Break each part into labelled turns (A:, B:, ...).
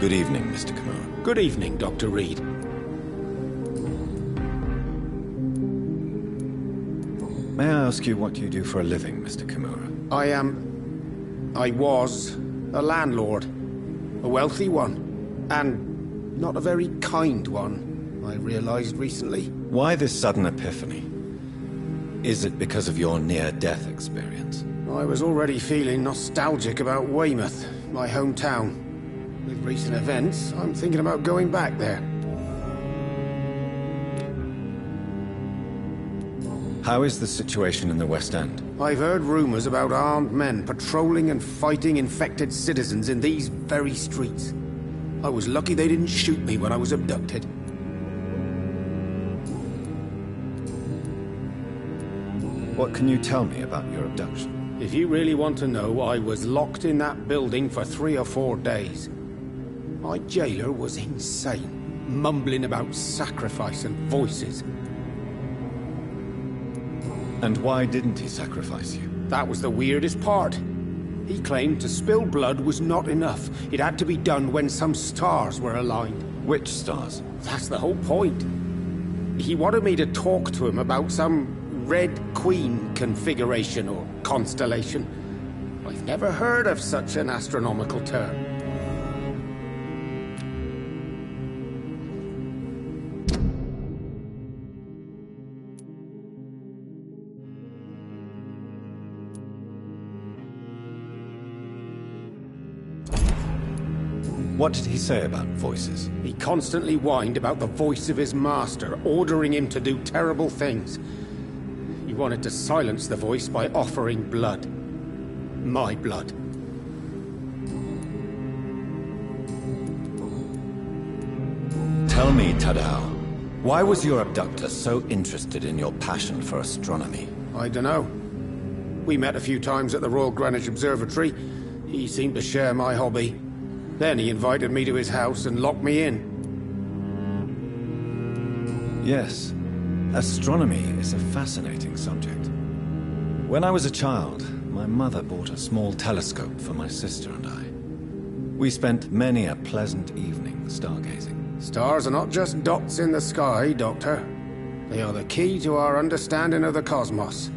A: Good evening, Mr. Kimura.
B: Good evening, Dr. Reed.
A: May I ask you what you do for a living, Mr. Kimura?
B: I was a landlord. A wealthy one. And not a very kind one, I realized recently.
A: Why this sudden epiphany? Is it because of your near-death experience?
B: I was already feeling nostalgic about Weymouth, my hometown. With recent events, I'm thinking about going back there.
A: How is the situation in the West End?
B: I've heard rumors about armed men patrolling and fighting infected citizens in these very streets. I was lucky they didn't shoot me when I was abducted.
A: What can you tell me about your abduction?
B: If you really want to know, I was locked in that building for 3 or 4 days. My jailer was insane, mumbling about sacrifice and voices.
A: And why didn't he sacrifice you?
B: That was the weirdest part. He claimed to spill blood was not enough. It had to be done when some stars were aligned.
A: Which stars?
B: That's the whole point. He wanted me to talk to him about some Red Queen configuration or constellation. I've never heard of such an astronomical term.
A: What did he say about voices?
B: He constantly whined about the voice of his master, ordering him to do terrible things. He wanted to silence the voice by offering blood. My blood.
A: Tell me, Tadao, why was your abductor so interested in your passion for astronomy?
B: I dunno. We met a few times at the Royal Greenwich Observatory. He seemed to share my hobby. Then he invited me to his house and locked me in.
A: Yes, astronomy is a fascinating subject. When I was a child, my mother bought a small telescope for my sister and I. We spent many a pleasant evening stargazing.
B: Stars are not just dots in the sky, Doctor. They are the key to our understanding of the cosmos.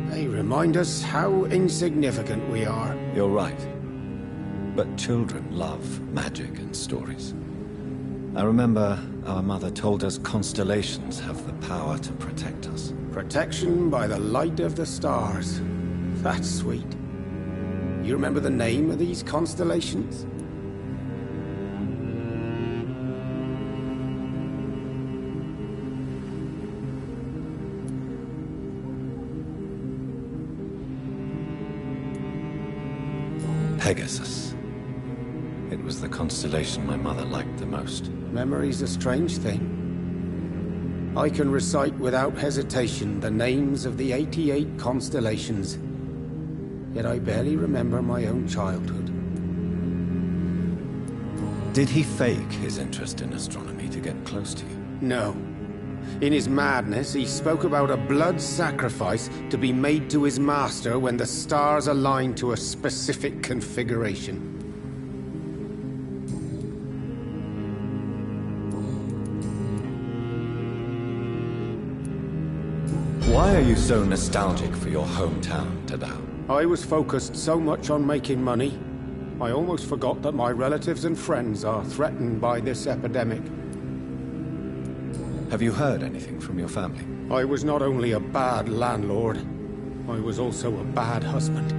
B: They remind us how insignificant we are.
A: You're right. But children love magic and stories. I remember our mother told us constellations have the power to protect us.
B: Protection by the light of the stars. That's sweet. You remember the name of these constellations?
A: Pegasus. It was the constellation my mother liked the most.
B: Memory's a strange thing. I can recite without hesitation the names of the 88 constellations, yet I barely remember my own childhood.
A: Did he fake his interest in astronomy to get close to you?
B: No. In his madness, he spoke about a blood sacrifice to be made to his master when the stars aligned to a specific configuration.
A: Why are you so nostalgic for your hometown, Tadao?
B: I was focused so much on making money, I almost forgot that my relatives and friends are threatened by this epidemic.
A: Have you heard anything from your family?
B: I was not only a bad landlord, I was also a bad husband.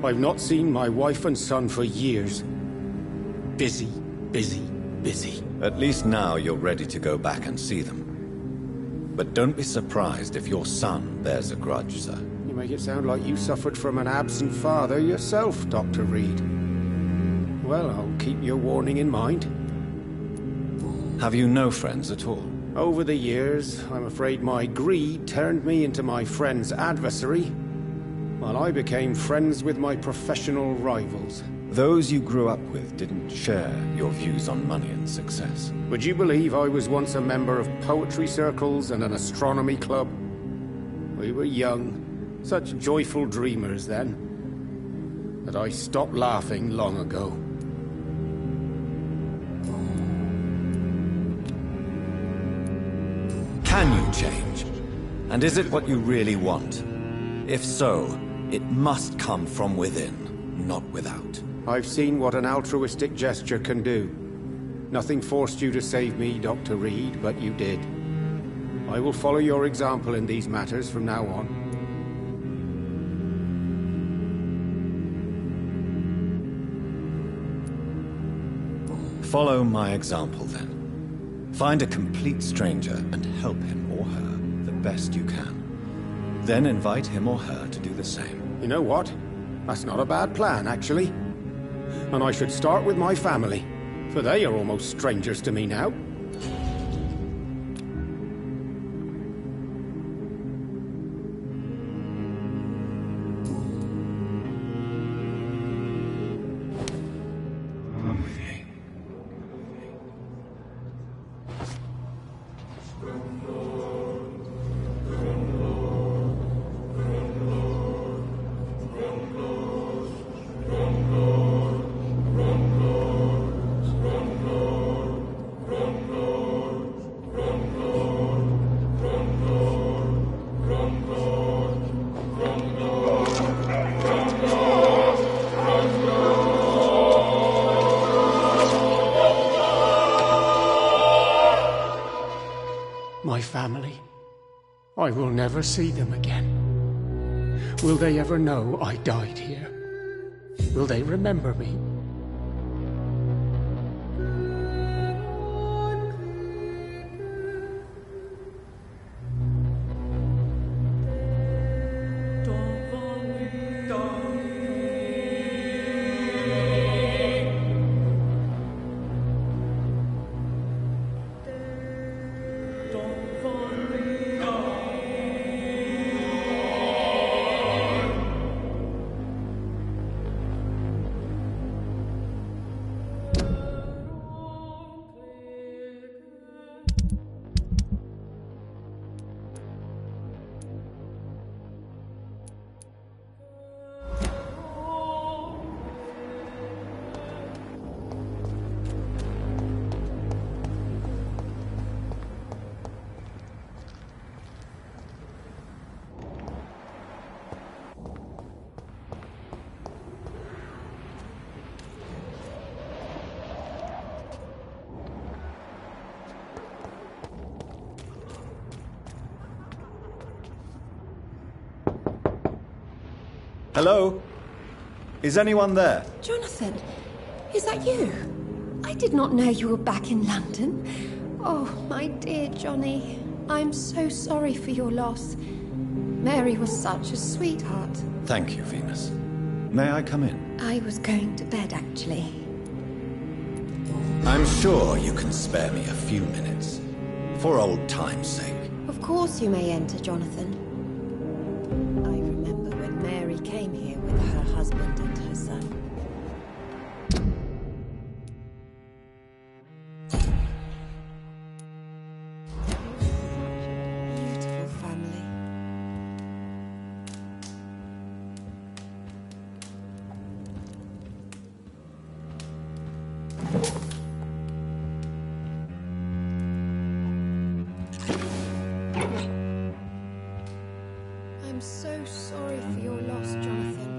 B: I've not seen my wife and son for years. Busy, busy, busy.
A: At least now you're ready to go back and see them. But don't be surprised if your son bears a grudge, sir.
B: You make it sound like you suffered from an absent father yourself, Dr. Reed. Well, I'll keep your warning in mind.
A: Have you no friends at all?
B: Over the years, I'm afraid my greed turned me into my friend's adversary, while I became friends with my professional rivals.
A: Those you grew up with didn't share your views on money and success.
B: Would you believe I was once a member of poetry circles and an astronomy club? We were young, such joyful dreamers then, that I stopped laughing long ago.
A: Can you change? And is it what you really want? If so, it must come from within, not without.
B: I've seen what an altruistic gesture can do. Nothing forced you to save me, Dr. Reed, but you did. I will follow your example in these matters from now on.
A: Follow my example, then. Find a complete stranger and help him or her the best you can. Then invite him or her to do the same.
B: You know what? That's not a bad plan, actually. And I should start with my family, for they are almost strangers to me now. My family. I will never see them again. Will they ever know I died here? Will they remember me?
A: Hello? Is anyone there?
C: Jonathan, is that you? I did not know you were back in London. Oh, my dear Johnny. I'm so sorry for your loss. Mary was such a sweetheart.
A: Thank you, Venus. May I come in?
C: I was going to bed, actually.
A: I'm sure you can spare me a few minutes. For old time's sake.
C: Of course you may enter, Jonathan. I remember when Mary came here with her husband and her son. Beautiful family. I'm so sorry for your loss, Jonathan.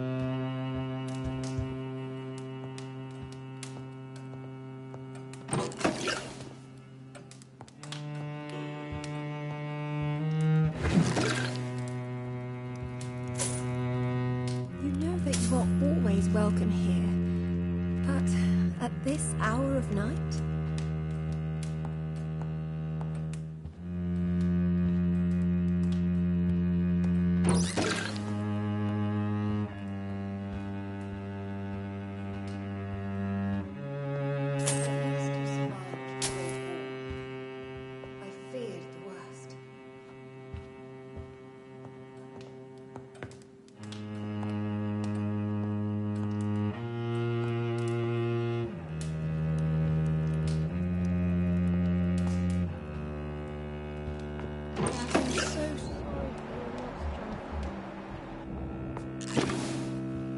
C: You know that you are always welcome here, but at this hour of night? I feared the worst. I'm so sorry for your loss, Jonathan.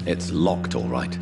A: It's locked, all right.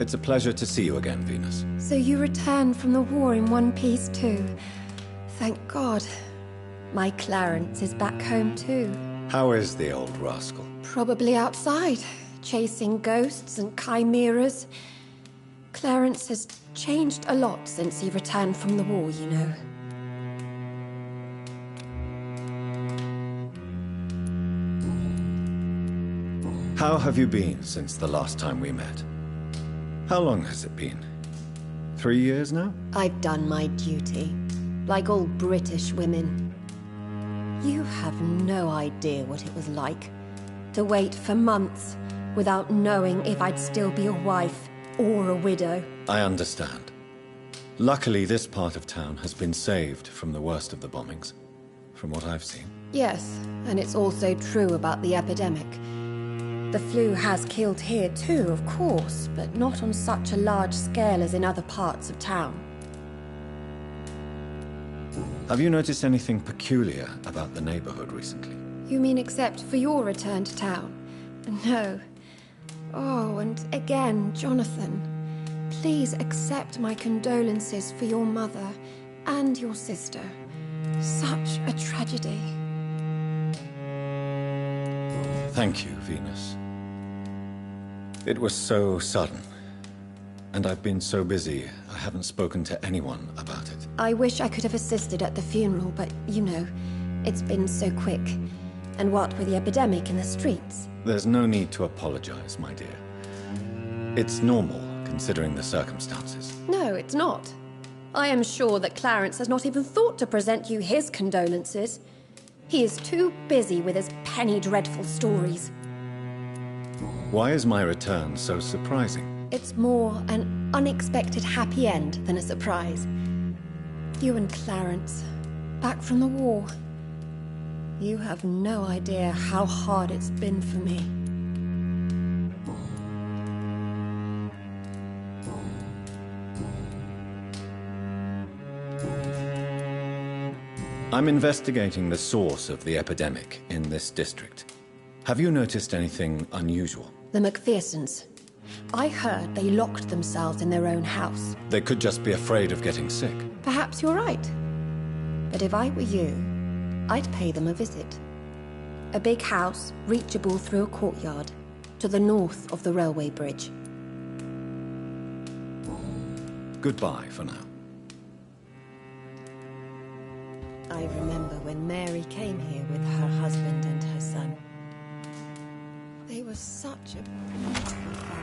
A: It's a pleasure to see you again, Venus.
C: So you returned from the war in one piece too. Thank God. My Clarence is back home too.
A: How is the old rascal?
C: Probably outside, chasing ghosts and chimeras. Clarence has changed a lot since he returned from the war, you know.
A: How have you been since the last time we met? How long has it been? 3 years now?
C: I've done my duty, like all British women. You have no idea what it was like to wait for months without knowing if I'd still be a wife or a widow.
A: I understand. Luckily, this part of town has been saved from the worst of the bombings, from what I've seen.
C: Yes, and it's also true about the epidemic. The flu has killed here too, of course, but not on such a large scale as in other parts of town.
A: Have you noticed anything peculiar about the neighborhood recently?
C: You mean except for your return to town? No. Oh, and again, Jonathan, please accept my condolences for your mother and your sister. Such a tragedy.
A: Thank you, Venus. It was so sudden, and I've been so busy, I haven't spoken to anyone about it.
C: I wish I could have assisted at the funeral, but you know, it's been so quick. And what with the epidemic in the streets?
A: There's no need to apologize, my dear. It's normal, considering the circumstances.
C: No, it's not. I am sure that Clarence has not even thought to present you his condolences. He is too busy with his penny dreadful stories.
A: Why is my return so surprising?
C: It's more an unexpected happy end than a surprise. You and Clarence, back from the war. You have no idea how hard it's been for me.
A: I'm investigating the source of the epidemic in this district. Have you noticed anything unusual?
C: The McPhersons. I heard they locked themselves in their own house.
A: They could just be afraid of getting sick.
C: Perhaps you're right. But if I were you, I'd pay them a visit. A big house, reachable through a courtyard, to the north of the railway bridge.
A: Goodbye for now.
C: I remember when Mary came here with her husband and her son. They were such a beautiful family.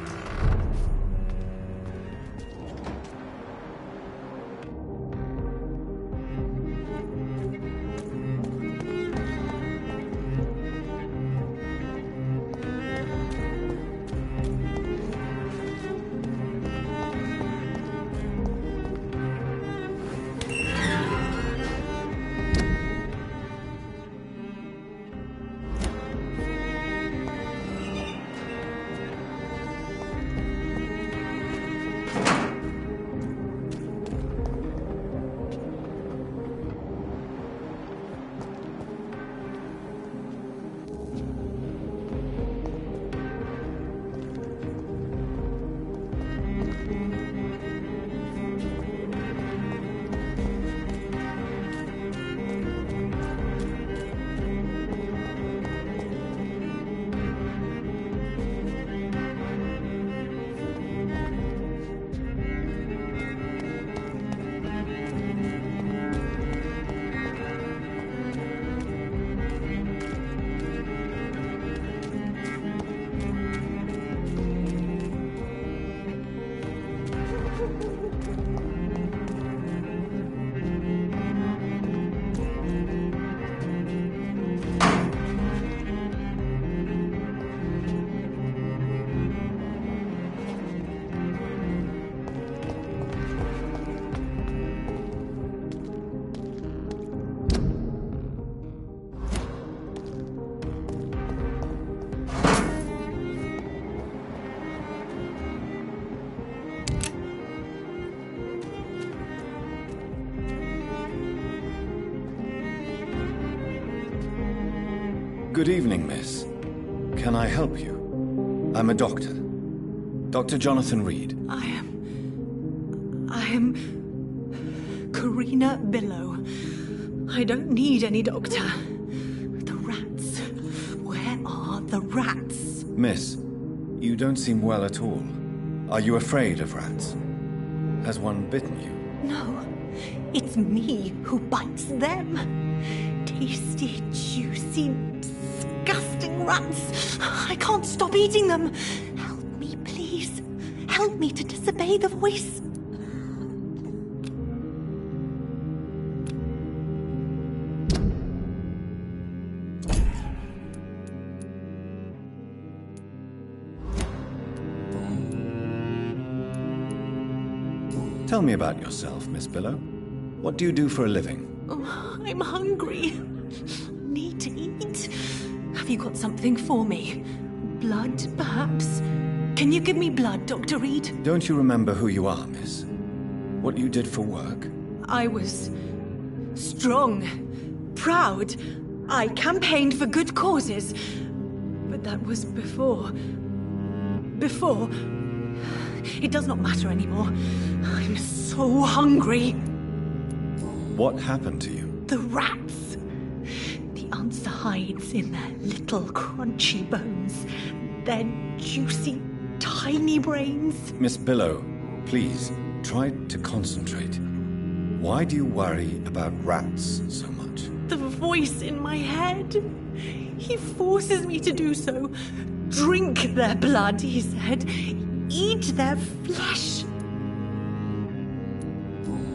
A: Good evening, miss. Can I help you? I'm a doctor. Dr. Jonathan Reed.
D: I am Karina Billow. I don't need any doctor. The rats. Where are the rats?
A: Miss, you don't seem well at all. Are you afraid of rats? Has one bitten you?
D: No, it's me who bites them. Tasty, juicy, disgusting rats. I can't stop eating them. Help me, please. Help me to disobey the voice.
A: Tell me about yourself, Miss Billow. What do you do for a living?
D: Oh, I'm hungry. Need to eat. Have you got something for me? Blood, perhaps? Can you give me blood, Dr. Reed?
A: Don't you remember who you are, miss? What you did for work?
D: I was strong, proud. I campaigned for good causes. But that was before. Before. It does not matter anymore. I'm so hungry.
A: What happened to you?
D: The rats. The answer hides in their little crunchy bones. Their juicy, tiny brains.
A: Miss Billow, please, try to concentrate. Why do you worry about rats so much?
D: The voice in my head. He forces me to do so. Drink their blood, he said. Eat their flesh.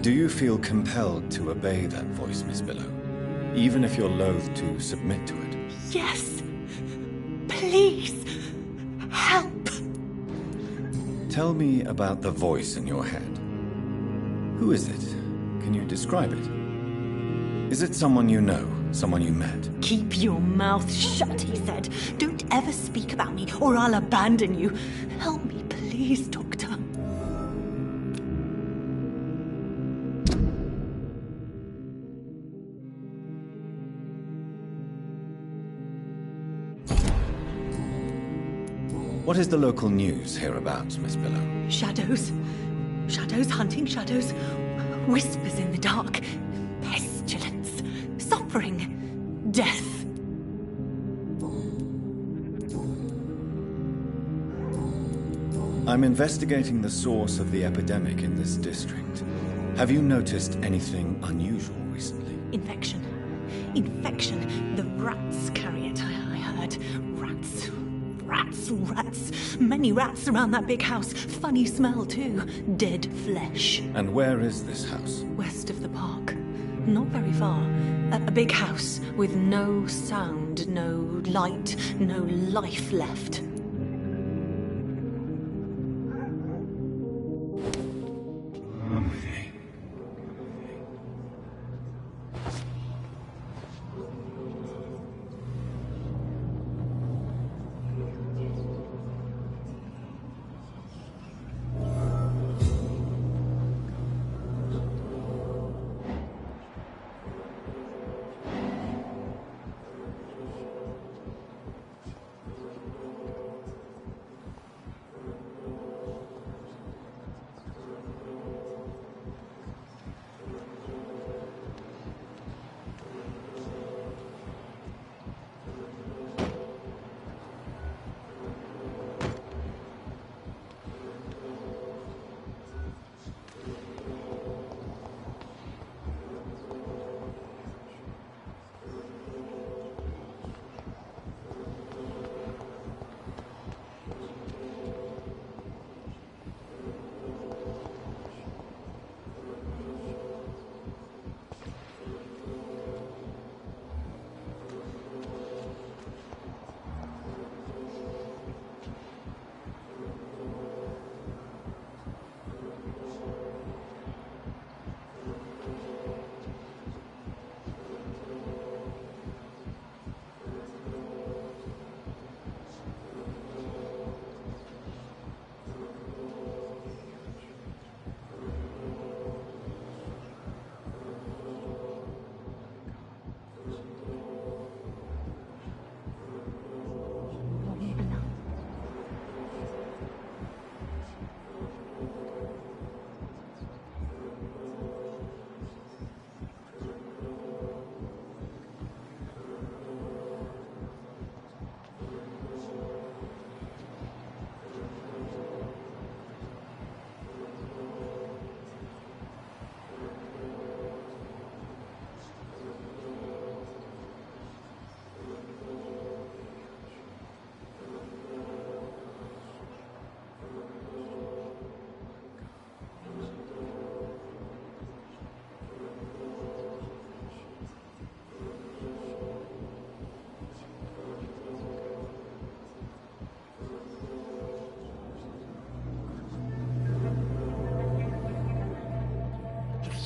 A: Do you feel compelled to obey that voice, Miss Billow? Even if you're loath to submit to it?
D: Yes. Please. Help.
A: Tell me about the voice in your head. Who is it? Can you describe it? Is it someone you know? Someone you met?
D: Keep your mouth shut, he said. Don't ever speak about me, or I'll abandon you. Help me, please, Doctor.
A: What is the local news hereabouts, Miss Billow?
D: Shadows. Shadows hunting shadows. Whispers in the dark. Pestilence. Suffering. Death.
A: I'm investigating the source of the epidemic in this district. Have you noticed anything unusual recently?
D: Infection. Infection. The rats carry it, I heard. Rats. Rats, rats. Many rats around that big house. Funny smell, too. Dead flesh.
A: And where is this house?
D: West of the park. Not very far. A big house with no sound, no light, no life left.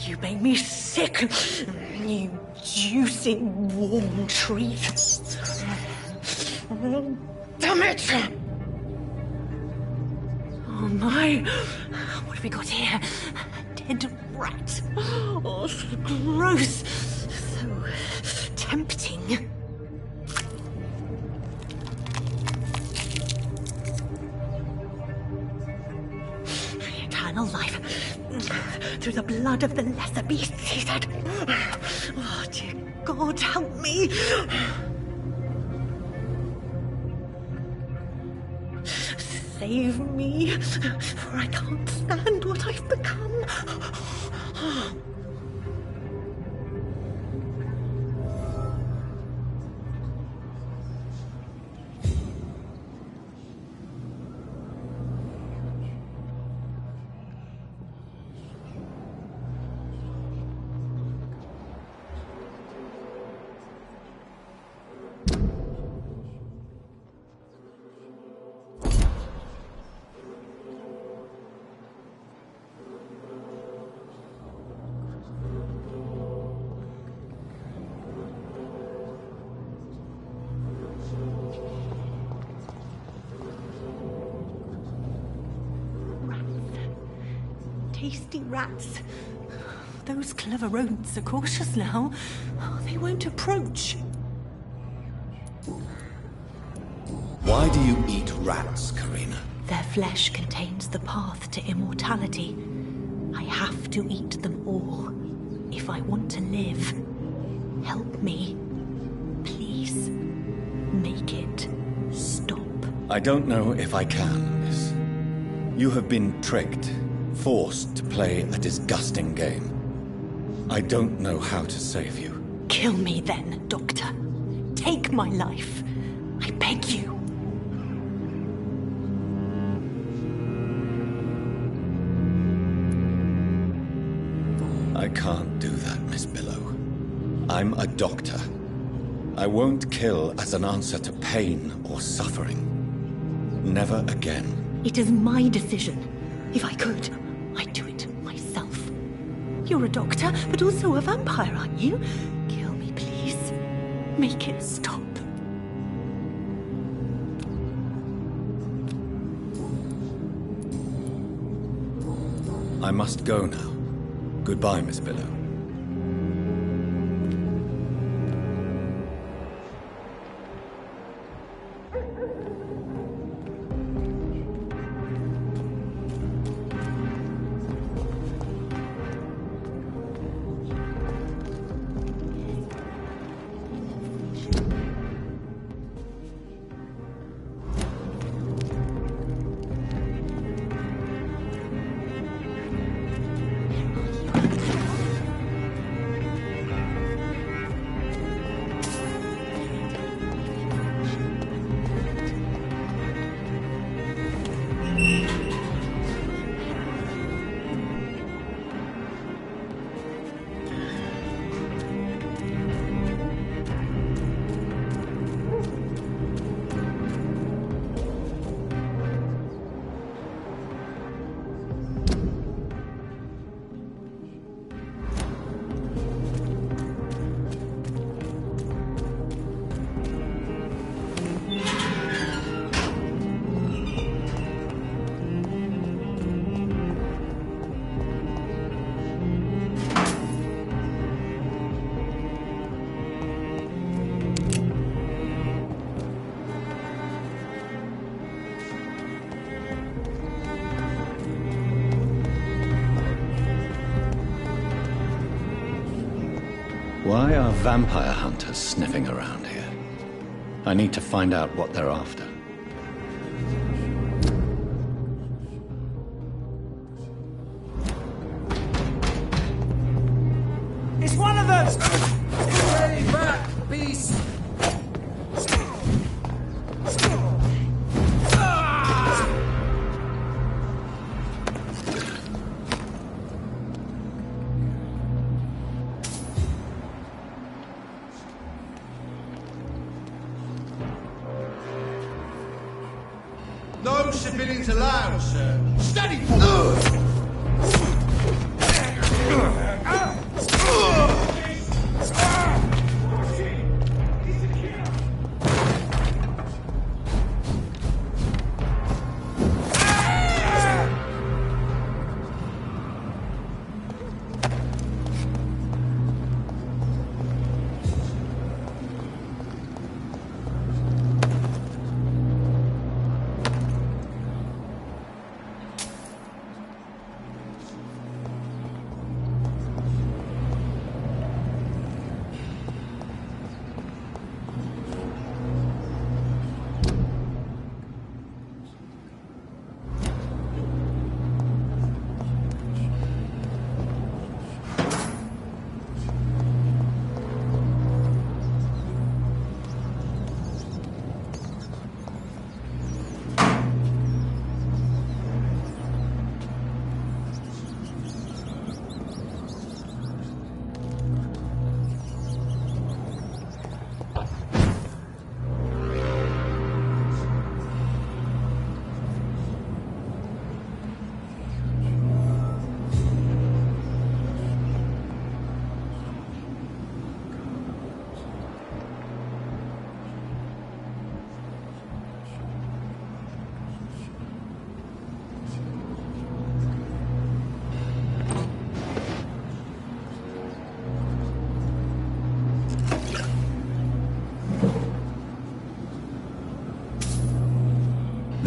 D: You make me sick, you juicy warm treat.
B: Damn it!
D: Oh my! What have we got here? A dead rat. Oh, so gross. So tempting. Eternal life. Through the blood of the lesser beasts, he said. Oh, dear God, help me. Save me, for I can't stand what I've become. Tasty rats. Those clever rodents are cautious now. They won't approach.
A: Why do you eat rats, Karina?
D: Their flesh contains the path to immortality. I have to eat them all if I want to live. Help me. Please. Make it stop.
A: I don't know if I can, miss. You have been tricked. Forced to play a disgusting game. I don't know how to save you.
D: Kill me then, Doctor. Take my life. I beg you.
A: I can't do that, Miss Billow. I'm a doctor. I won't kill as an answer to pain or suffering. Never again.
D: It is my decision. If I could, I'd do it myself. You're a doctor, but also a vampire, aren't you? Kill me, please. Make it stop.
A: I must go now. Goodbye, Miss Billow. Why are vampire hunters sniffing around here? I need to find out what they're after.
E: It's one of them! Ready, back, beast!
F: No civilians allowed, sir. Steady!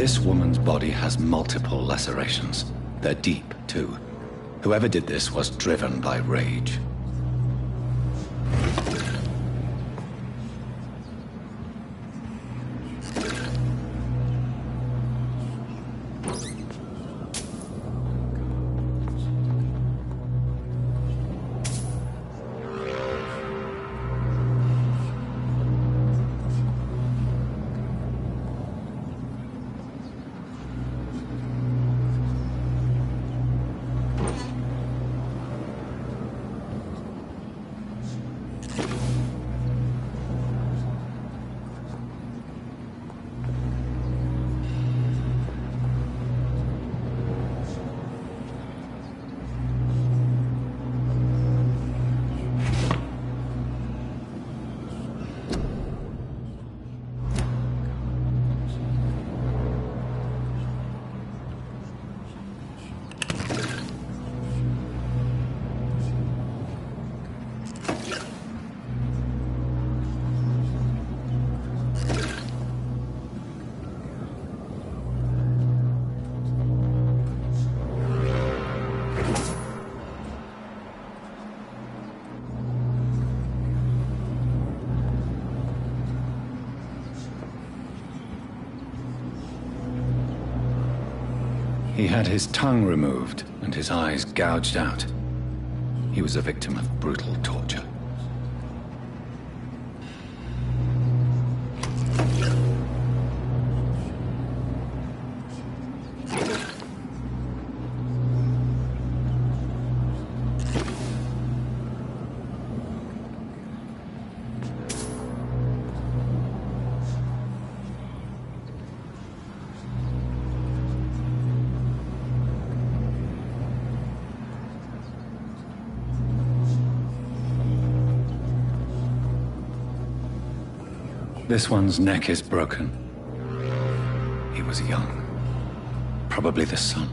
A: This woman's body has multiple lacerations. They're deep, too. Whoever did this was driven by rage. He had his tongue removed and his eyes gouged out. He was a victim of brutal torture. This one's neck is broken. He was young. Probably the son.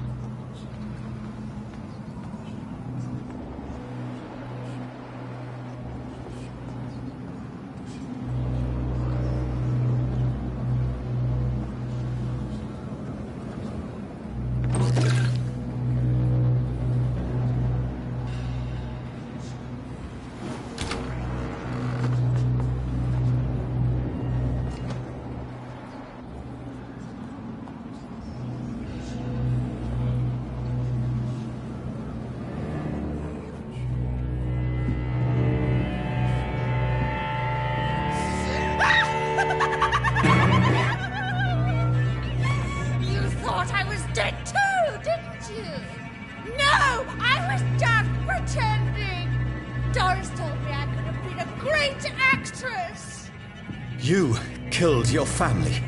G: You killed your family.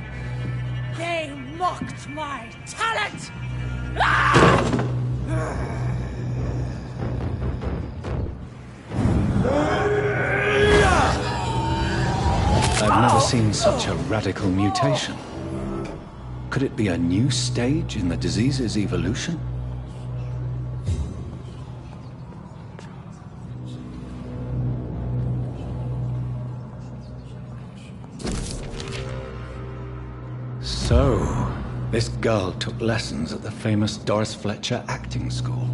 E: They mocked my talent!
A: I've never seen such a radical mutation. Could it be a new stage in the disease's evolution? So, this girl took lessons at the famous Doris Fletcher acting school.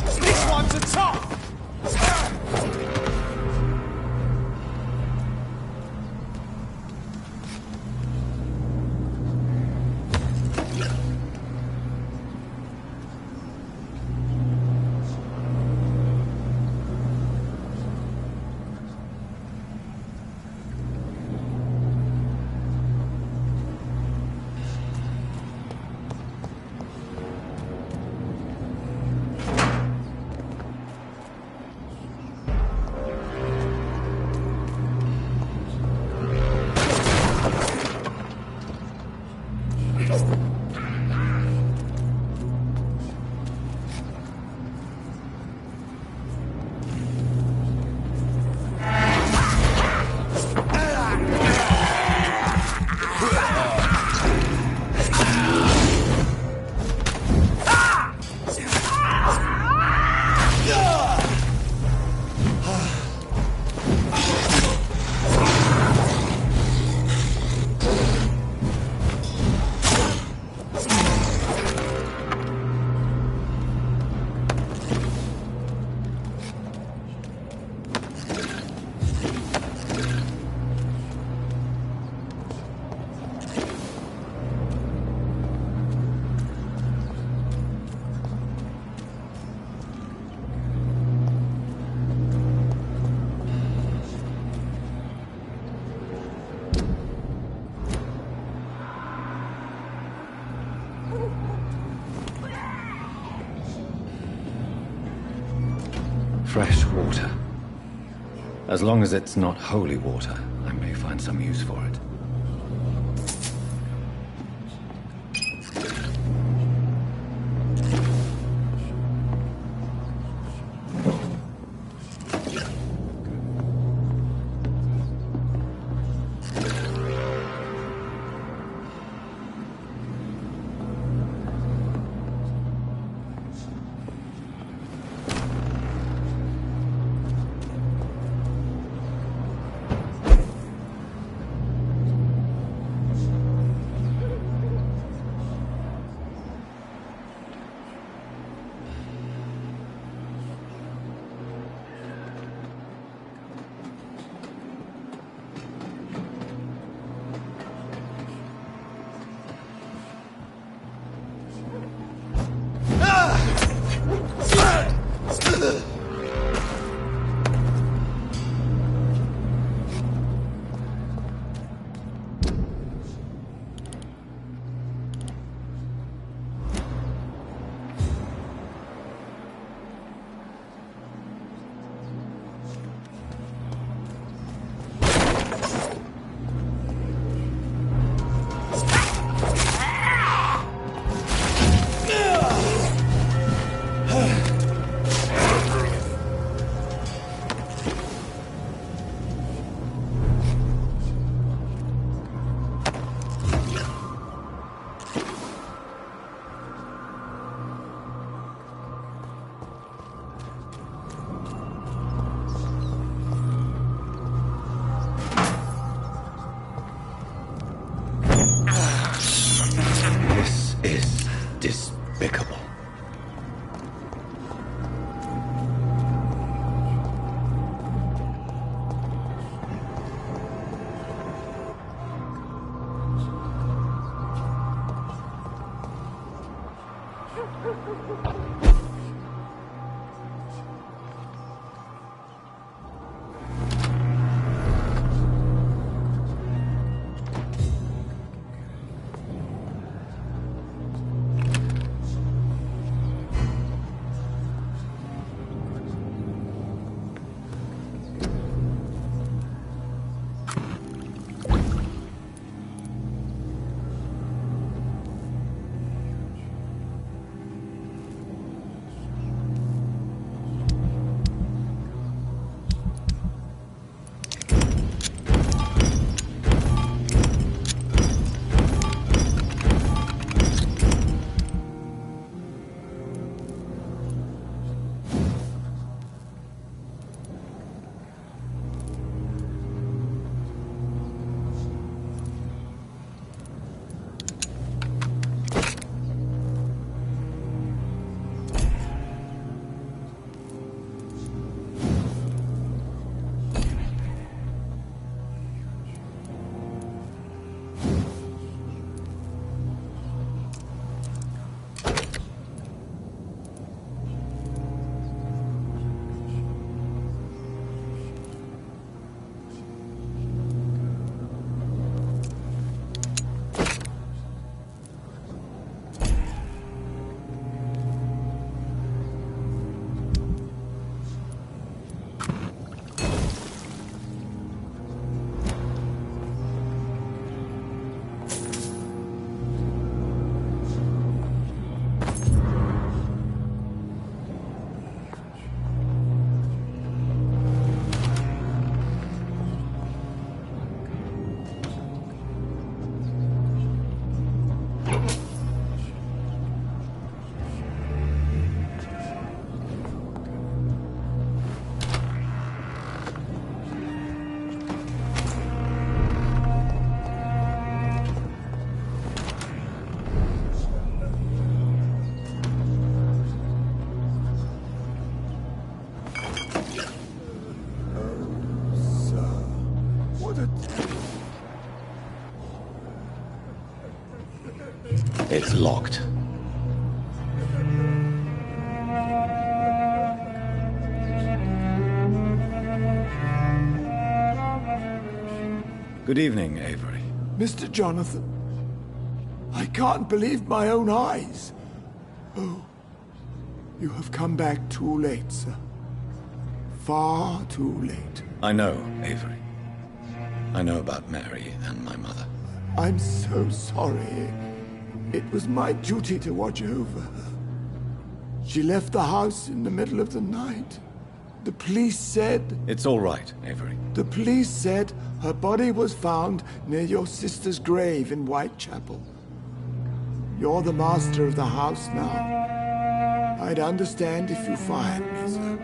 E: This one's a top!
A: Fresh water. As long as it's not holy water, I may find some use for it. Despicable. It's locked. Good evening, Avery.
H: Mr. Jonathan, I can't believe my own eyes. Oh, you have come back too late, sir. Far too late.
A: I know, Avery. I know about Mary and my mother.
H: I'm so sorry. It was my duty to watch over her. She left the house in the middle of the night. The police said...
A: It's all right, Avery.
H: The police said her body was found near your sister's grave in Whitechapel. You're the master of the house now. I'd understand if you fired me, sir.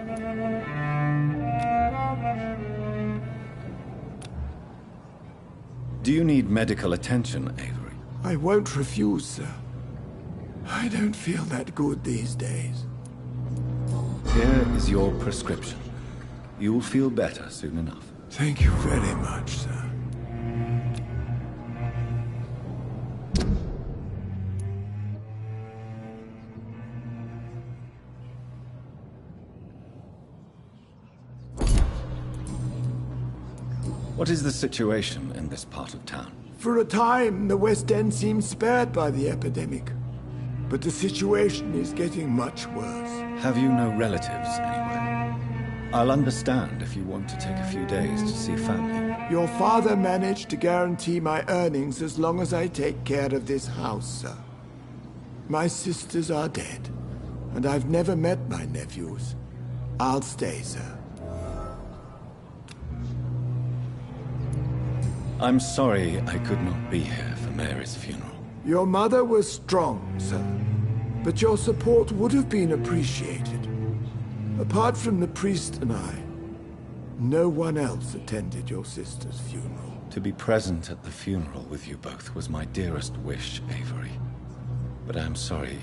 A: Do you need medical attention, Avery?
H: I won't refuse, sir. I don't feel that good these days.
A: Here is your prescription. You'll feel better soon enough.
H: Thank you very much, sir.
A: What is the situation in this part of town?
H: For a time, the West End seemed spared by the epidemic. But the situation is getting much worse.
A: Have you no relatives anywhere? I'll understand if you want to take a few days to see family.
H: Your father managed to guarantee my earnings as long as I take care of this house, sir. My sisters are dead, and I've never met my nephews. I'll stay, sir.
A: I'm sorry I could not be here for Mary's funeral.
H: Your mother was strong, sir, but your support would have been appreciated. Apart from the priest and I, no one else attended your sister's funeral.
A: To be present at the funeral with you both was my dearest wish, Avery. But I'm sorry,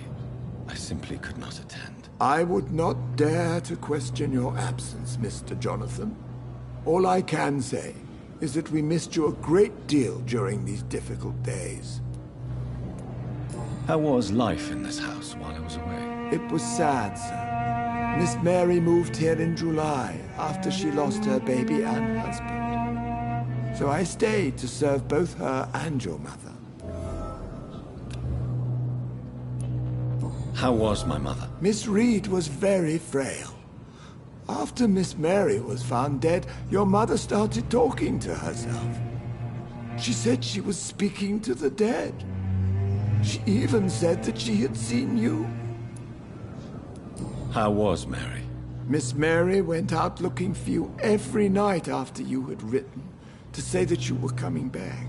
A: I simply could not attend.
H: I would not dare to question your absence, Mr. Jonathan. All I can say is that we missed you a great deal during these difficult days.
A: How was life in this house while I was away?
H: It was sad, sir. Miss Mary moved here in July after she lost her baby and husband. So I stayed to serve both her and your mother.
A: How was my mother?
H: Miss Reed was very frail. After Miss Mary was found dead, your mother started talking to herself. She said she was speaking to the dead. She even said that she had seen you.
A: How was Mary?
H: Miss Mary went out looking for you every night after you had written to say that you were coming back.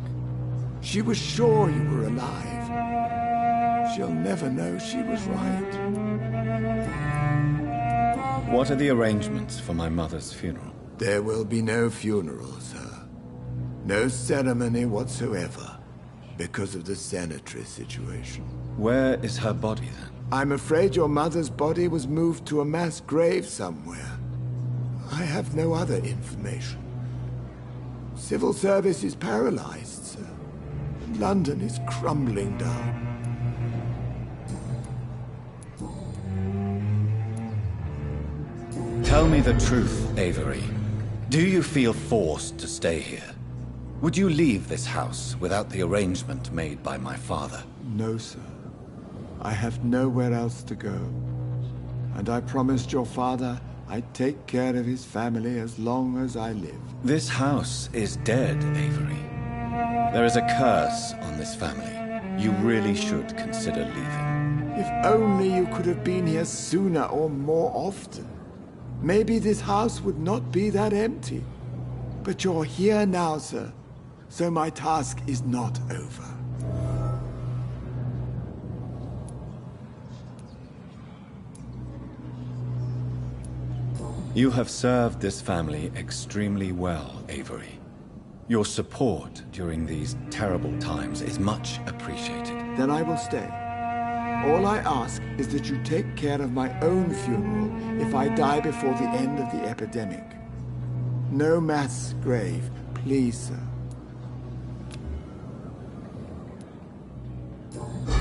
H: She was sure you were alive. She'll never know she was right.
A: What are the arrangements for my mother's funeral?
H: There will be no funeral, sir. No ceremony whatsoever, because of the sanitary situation.
A: Where is her body, then?
H: I'm afraid your mother's body was moved to a mass grave somewhere. I have no other information. Civil service is paralyzed, sir. London is crumbling down.
A: Tell me the truth, Avery. Do you feel forced to stay here? Would you leave this house without the arrangement made by my father?
H: No, sir. I have nowhere else to go. And I promised your father I'd take care of his family as long as I live.
A: This house is dead, Avery. There is a curse on this family. You really should consider leaving.
H: If only you could have been here sooner or more often. Maybe this house would not be that empty. But you're here now, sir. So my task is not over.
A: You have served this family extremely well, Avery. Your support during these terrible times is much appreciated.
H: Then I will stay. All I ask is that you take care of my own funeral if I die before the end of the epidemic. No mass grave, please, sir.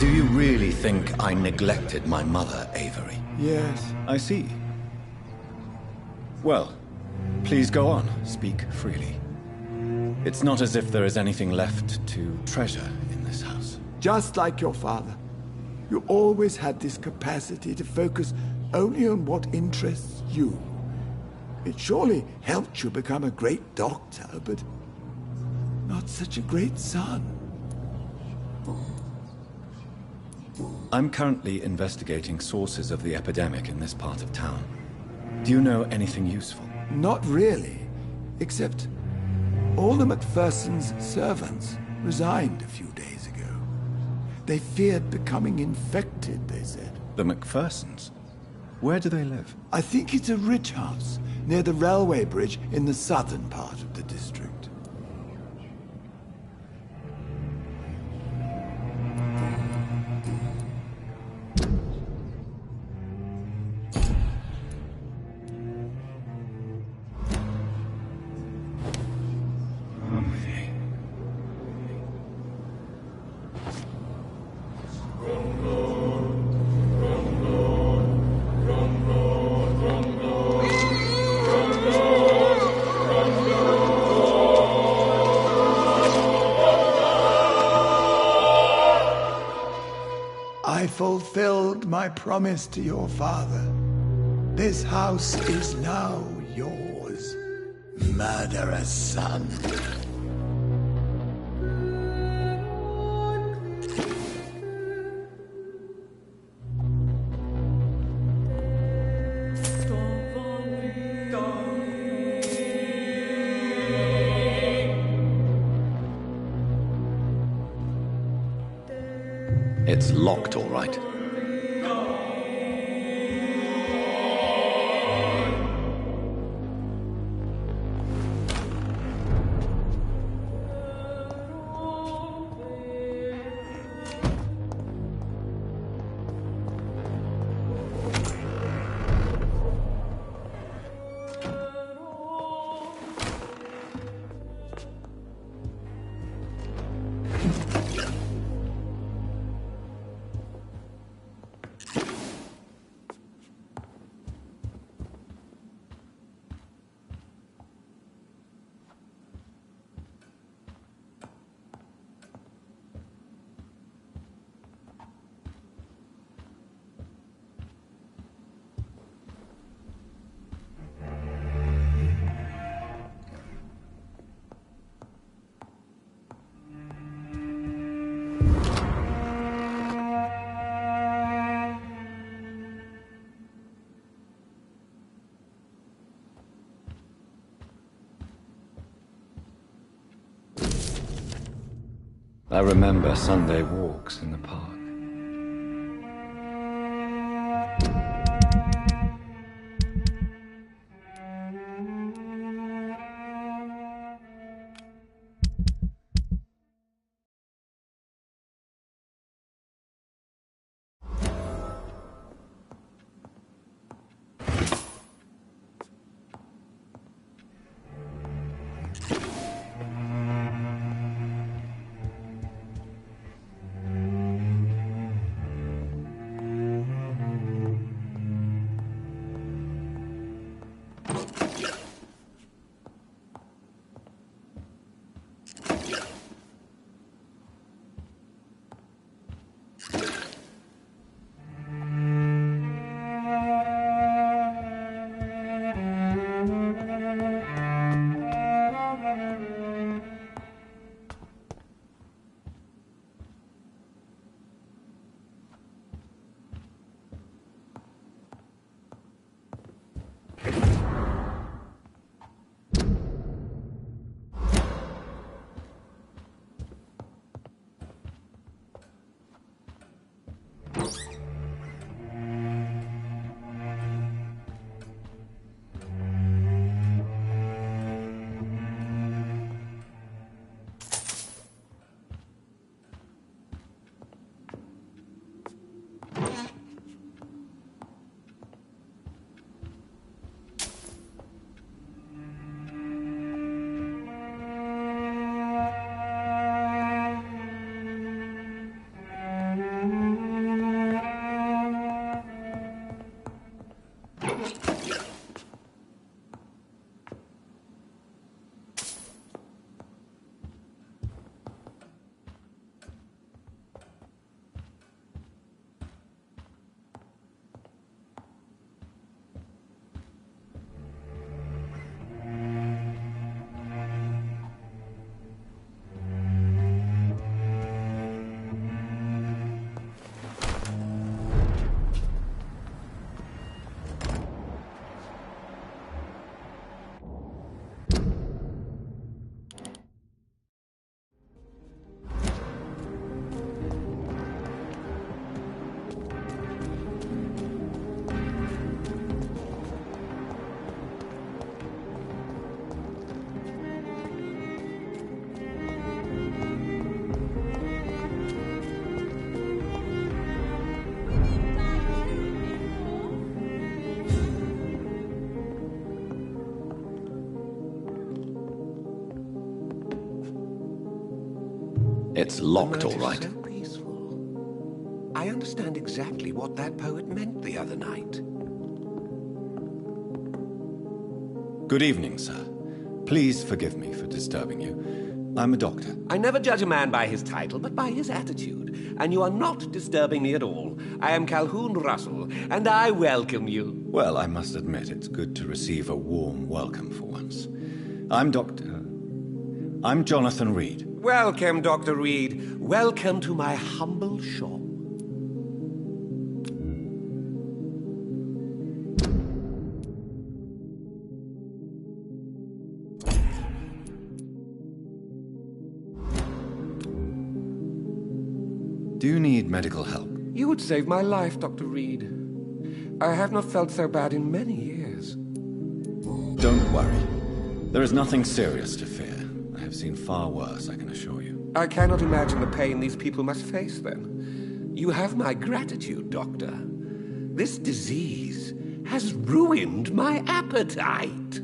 A: Do you really think I neglected my mother, Avery?
H: Yes.
A: I see. Well, please go on. Speak freely. It's not as if there is anything left to treasure in this house.
H: Just like your father, you always had this capacity to focus only on what interests you. It surely helped you become a great doctor, but not such a great son.
A: I'm currently investigating sources of the epidemic in this part of town. Do you know anything useful?
H: Not really, except all the MacPherson's servants resigned a few days ago. They feared becoming infected, they said.
A: The MacPhersons? Where do they live?
H: I think it's a rich house near the railway bridge in the southern part of the district. I fulfilled my promise to your father. This house is now yours, murderous son.
A: It's locked, all right. I remember Sunday walks in the park. It's locked, all right.
I: So peaceful. I understand exactly what that poet meant the other night.
A: Good evening, sir. Please forgive me for disturbing you. I'm a doctor.
I: I never judge a man by his title, but by his attitude. And you are not disturbing me at all. I am Calhoun Russell, and I welcome you.
A: Well, I must admit, it's good to receive a warm welcome for once. I'm Jonathan Reed.
I: Welcome, Dr. Reed. Welcome to my humble shop.
A: Do you need medical help?
I: You would save my life, Dr. Reed. I have not felt so bad in many years.
A: Don't worry. There is nothing serious to fear. I have seen far worse, I can assure you.
I: I cannot imagine the pain these people must face then. You have my gratitude, Doctor. This disease has ruined my appetite.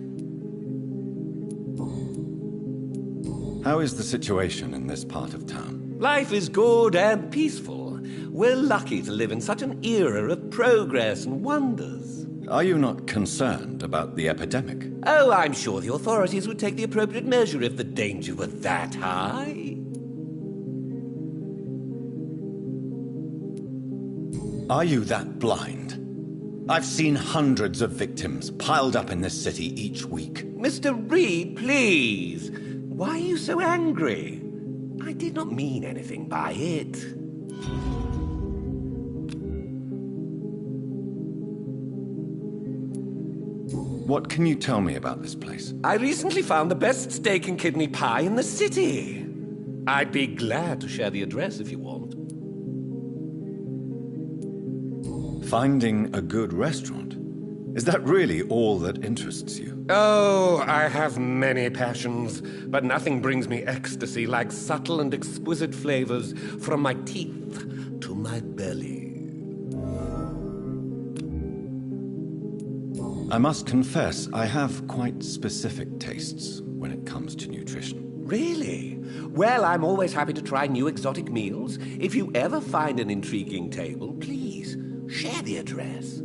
A: How is the situation in this part of town?
I: Life is good and peaceful. We're lucky to live in such an era of progress and wonders.
A: Are you not concerned about the epidemic?
I: Oh, I'm sure the authorities would take the appropriate measure if the danger were that high.
A: Are you that blind? I've seen hundreds of victims piled up in this city each week.
I: Mr. Reed, please. Why are you so angry? I did not mean anything by it.
A: What can you tell me about this place?
I: I recently found the best steak and kidney pie in the city. I'd be glad to share the address if you want.
A: Finding a good restaurant? Is that really all that interests you?
I: Oh, I have many passions, but nothing brings me ecstasy like subtle and exquisite flavors from my teeth to my belly.
A: I must confess, I have quite specific tastes when it comes to nutrition.
I: Really? Well, I'm always happy to try new exotic meals. If you ever find an intriguing table, please share the address.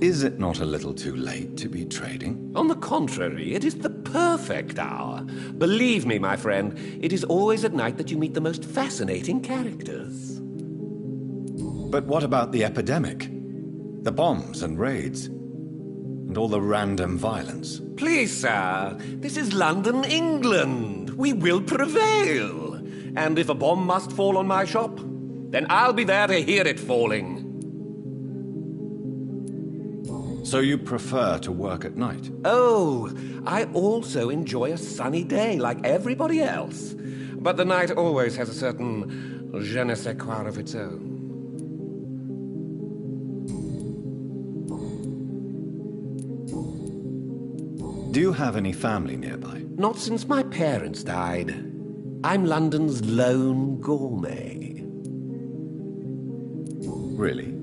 A: Is it not a little too late to be trading?
I: On the contrary, it is the perfect hour. Believe me, my friend, it is always at night that you meet the most fascinating characters.
A: But what about the epidemic? The bombs and raids? And all the random violence?
I: Please, sir, this is London, England. We will prevail. And if a bomb must fall on my shop, then I'll be there to hear it falling.
A: So you prefer to work at night?
I: Oh, I also enjoy a sunny day like everybody else. But the night always has a certain je ne sais quoi of its own.
A: Do you have any family nearby?
I: Not since my parents died. I'm London's lone gourmet.
A: Really?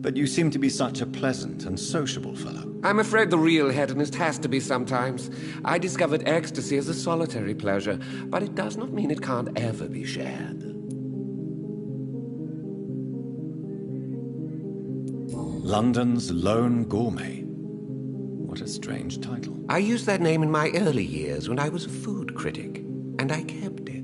A: But you seem to be such a pleasant and sociable fellow.
I: I'm afraid the real hedonist has to be sometimes. I discovered ecstasy as a solitary pleasure, but it does not mean it can't ever be shared.
A: London's lone gourmet. What a strange title.
I: I used that name in my early years when I was a food critic, and I kept it.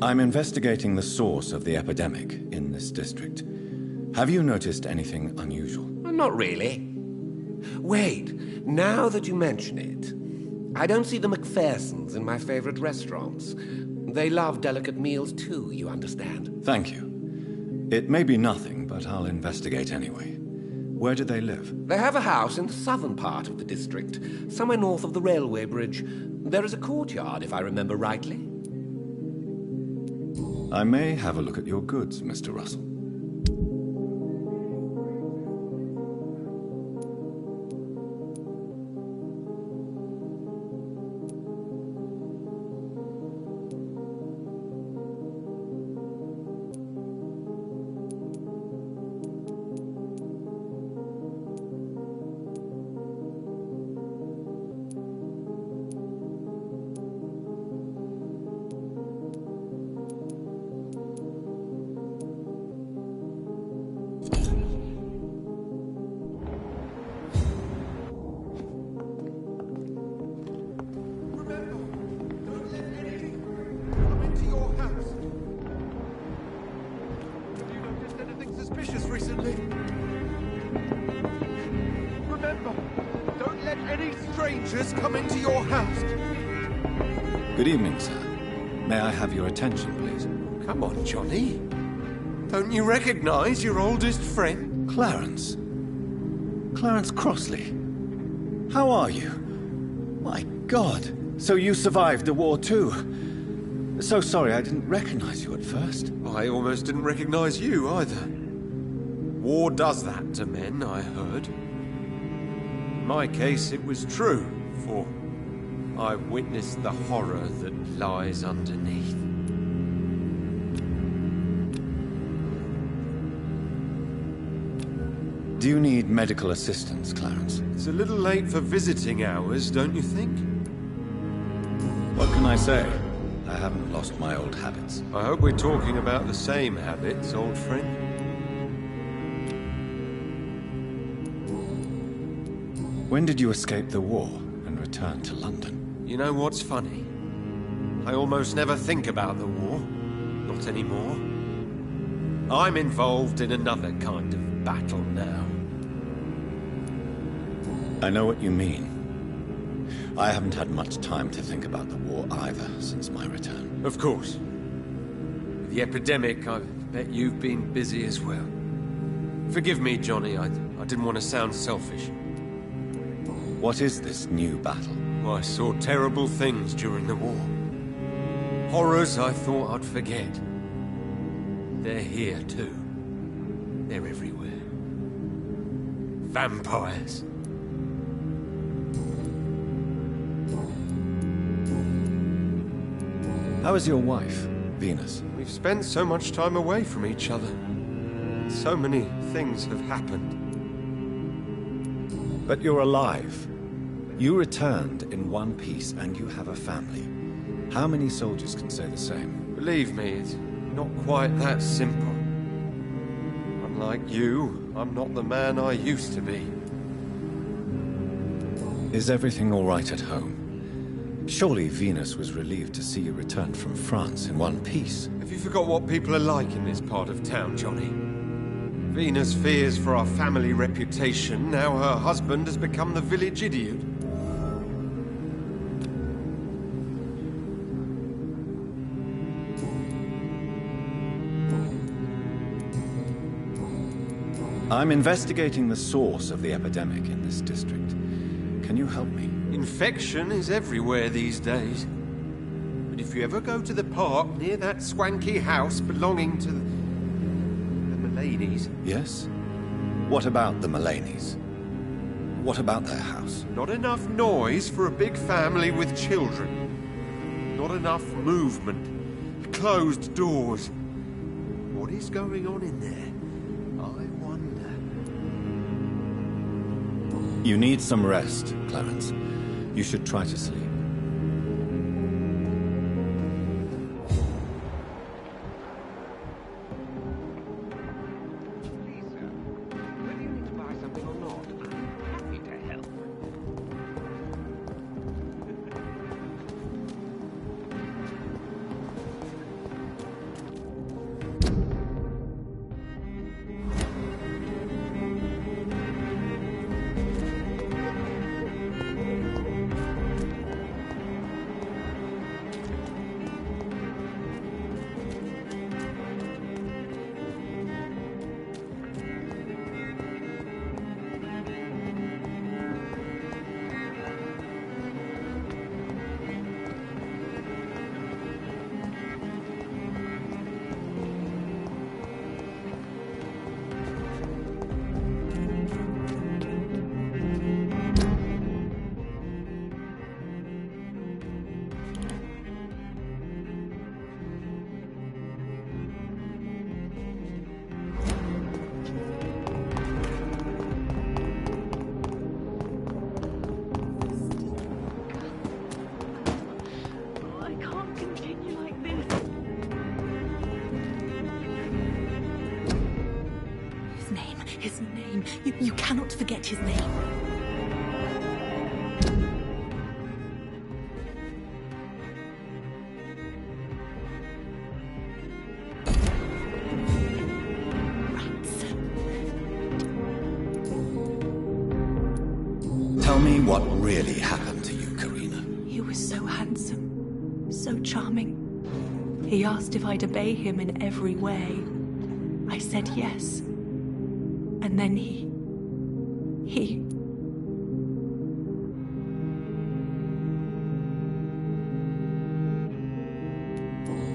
A: I'm investigating the source of the epidemic in this district. Have you noticed anything unusual?
I: Not really. Wait, now that you mention it, I don't see the McPhersons in my favorite restaurants. They love delicate meals too, you understand.
A: Thank you. It may be nothing, but I'll investigate anyway. Where do they live?
I: They have a house in the southern part of the district, somewhere north of the railway bridge. There is a courtyard, if I remember rightly.
A: I may have a look at your goods, Mr. Russell. Good evening, sir. May I have your attention, please?
F: Come on, Johnny. Don't you recognize your oldest friend?
A: Clarence. Clarence Crossley. How are you? My God. So you survived the war too. So sorry I didn't recognize you at first.
F: I almost didn't recognize you either. War does that to men, I heard. In my case, it was true, for I witnessed the horror that lies underneath.
A: Do you need medical assistance, Clarence?
F: It's a little late for visiting hours, don't you think?
A: What can I say? I haven't lost my old habits.
F: I hope we're talking about the same habits, old friend.
A: When did you escape the war and return to London?
F: You know what's funny? I almost never think about the war. Not anymore. I'm involved in another kind of battle now.
A: I know what you mean. I haven't had much time to think about the war either since my return.
F: Of course. With the epidemic, I bet you've been busy as well. Forgive me, Johnny, I didn't want to sound selfish.
A: What is this new battle?
F: I saw terrible things during the war. Horrors I thought I'd forget. They're here too. They're everywhere. Vampires.
A: How is your wife, Venus?
F: We've spent so much time away from each other. So many things have happened.
A: But you're alive. You returned in one piece and you have a family.
J: How many soldiers can say the same?
F: Believe me, it's not quite that simple. Unlike you, I'm not the man I used to be.
J: Is everything all right at home? Surely Venus was relieved to see you return from France in one piece.
F: Have you forgot what people are like in this part of town, Johnny? Venus fears for our family reputation. Now her husband has become the village idiot.
J: I'm investigating the source of the epidemic in this district. Can you help me?
F: Infection is everywhere these days. But if you ever go to the park near that swanky house belonging to the Mullaneys...
J: Yes? What about the Mullaneys? What about their house?
F: Not enough noise for a big family with children. Not enough movement. Closed doors. What is going on in there? I wonder.
J: You need some rest, Clarence. You should try to sleep.
D: His name. You cannot forget his name. Rats.
A: Tell me what really happened to you, Karina.
D: He was so handsome, so charming. He asked if I'd obey him in every way. I said yes. And then he...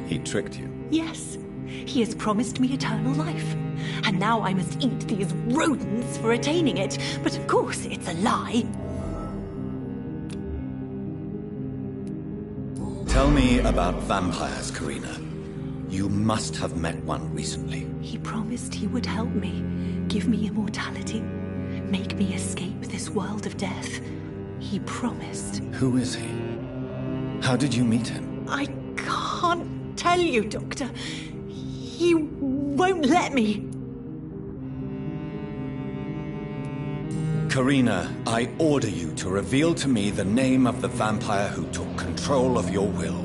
J: He tricked you?
D: Yes. He has promised me eternal life. And now I must eat these rodents for attaining it. But of course, it's a lie.
A: Tell me about vampires, Karina. You must have met one recently.
D: He promised he would help me, give me immortality, make me escape this world of death. He promised.
J: Who is he? How did you meet him?
D: I can't tell you, Doctor. He won't let me.
A: Karina, I order you to reveal to me the name of the vampire who took control of your will.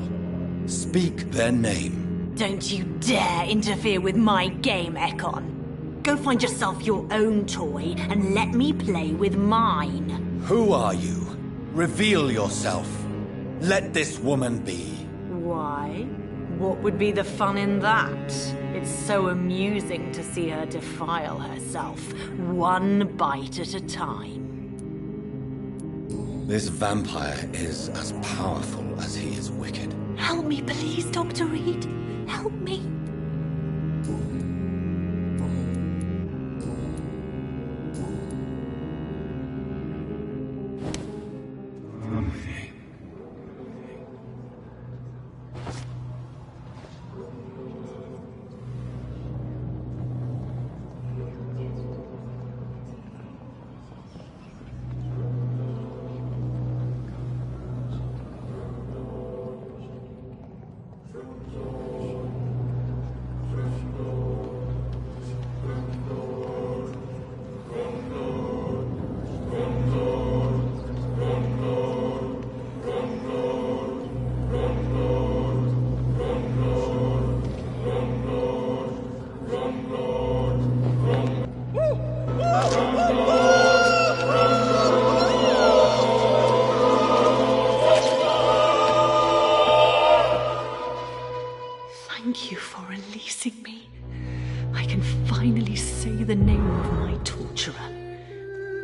A: Speak their name.
D: Don't you dare interfere with my game, Ekon. Go find yourself your own toy and let me play with mine.
A: Who are you? Reveal yourself. Let this woman be.
D: Why? What would be the fun in that? It's so amusing to see her defile herself, one bite at a time.
A: This vampire is as powerful as he is wicked.
D: Help me, please, Dr. Reed. Help me.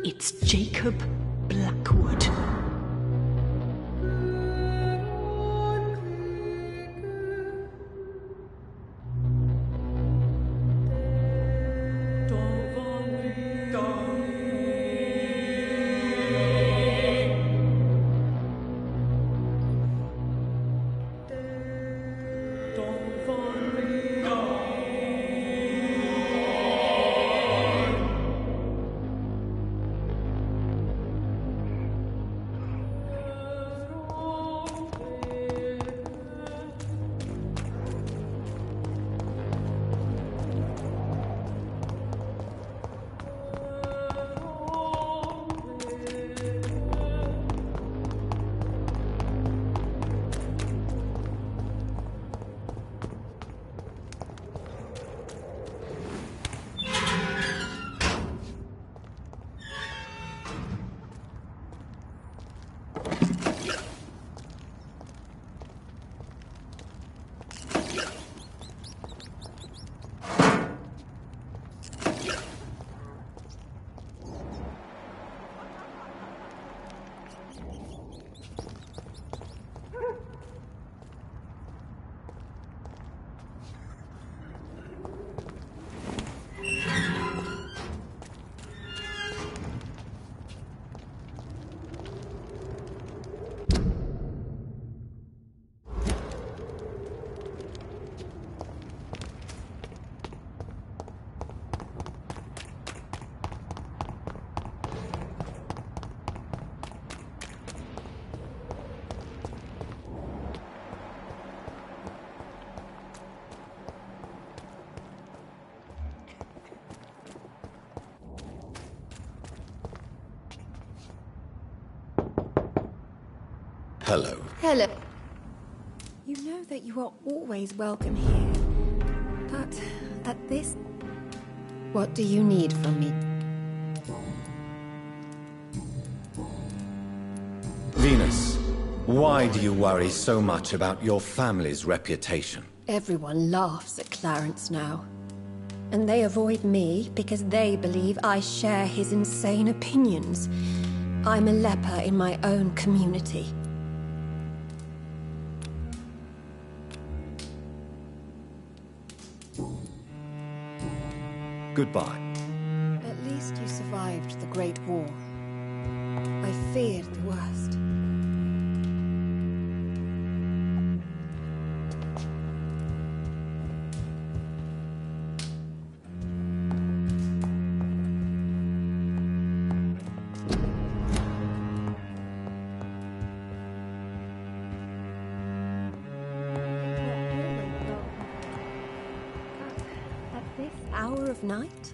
D: It's Jacob Blackwood.
A: Hello.
C: Hello. You know that you are always welcome here. But at this... What do you need from me?
A: Venus, why do you worry so much about your family's reputation?
C: Everyone laughs at Clarence now. And they avoid me because they believe I share his insane opinions. I'm a leper in my own community.
A: Goodbye.
C: At least you survived the Great War. I feared the worst. At this hour of night?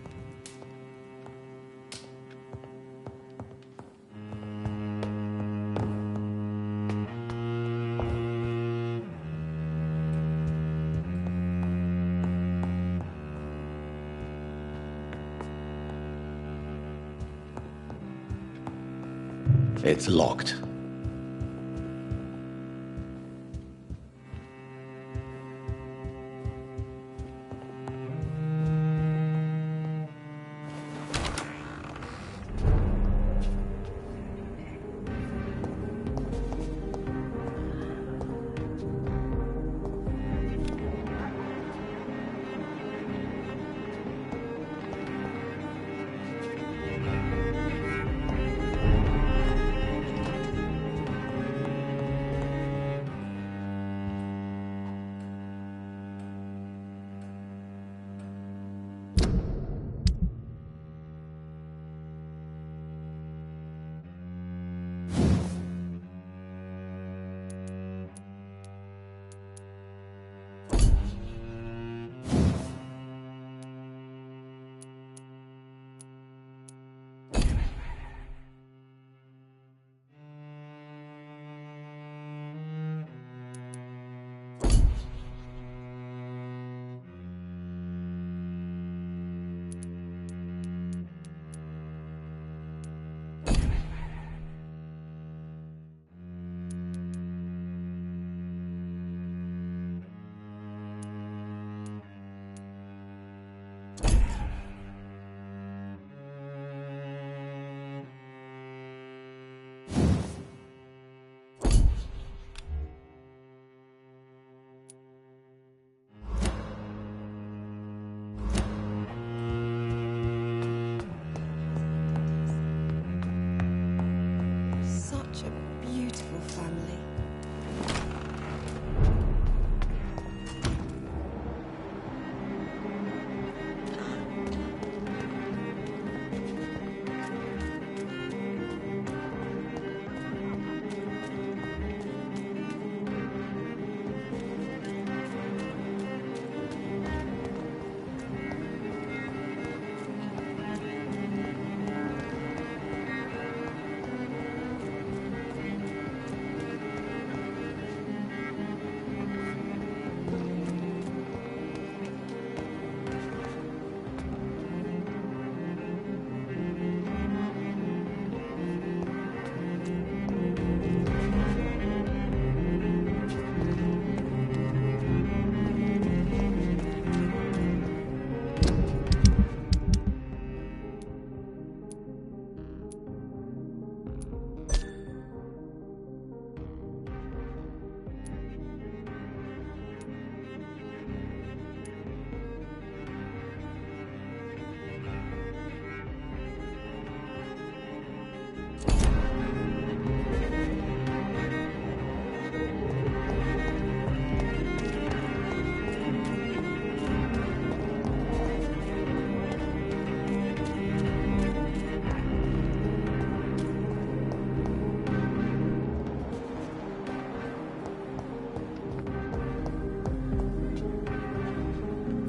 A: It's locked.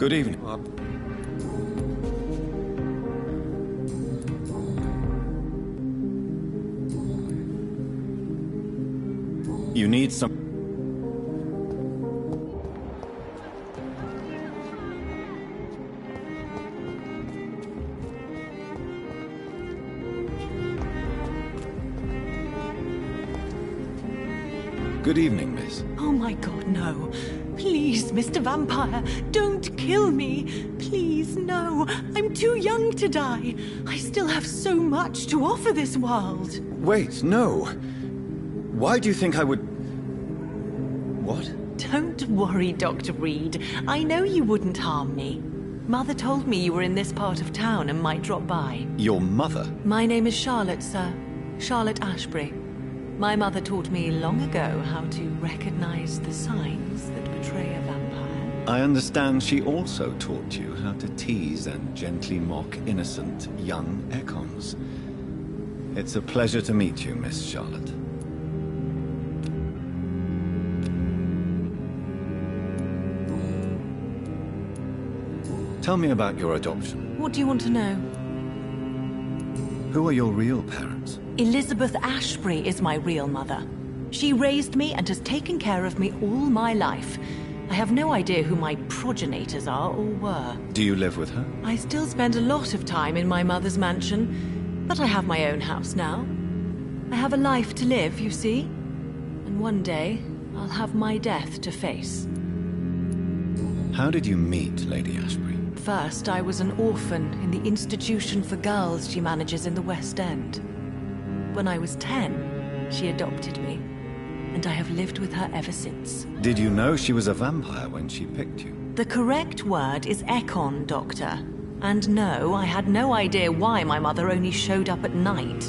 J: Good evening. You need some... Good evening, miss.
D: Oh my god, no. Please, Mr. Vampire, don't kill me. Please, no. I'm too young to die. I still have so much to offer this world.
J: Wait, no. Why do you think I would... What?
D: Don't worry, Dr. Reed. I know you wouldn't harm me. Mother told me you were in this part of town and might drop by.
J: Your mother?
D: My name is Charlotte, sir. Charlotte Ashbury. My mother taught me long ago how to recognize the signs that betray a vampire.
J: I understand she also taught you how to tease and gently mock innocent young Ekons. It's a pleasure to meet you, Miss Charlotte. Tell me about your adoption.
D: What do you want to know?
J: Who are your real parents?
D: Elizabeth Ashbury is my real mother. She raised me and has taken care of me all my life. I have no idea who my progenitors are or were.
J: Do you live with her?
D: I still spend a lot of time in my mother's mansion, but I have my own house now. I have a life to live, you see. And one day, I'll have my death to face.
J: How did you meet Lady Ashbury?
D: First, I was an orphan in the institution for girls she manages in the West End. When I was 10, she adopted me, and I have lived with her ever since.
J: Did you know she was a vampire when she picked you?
D: The correct word is Ekon, Doctor. And no, I had no idea why my mother only showed up at night.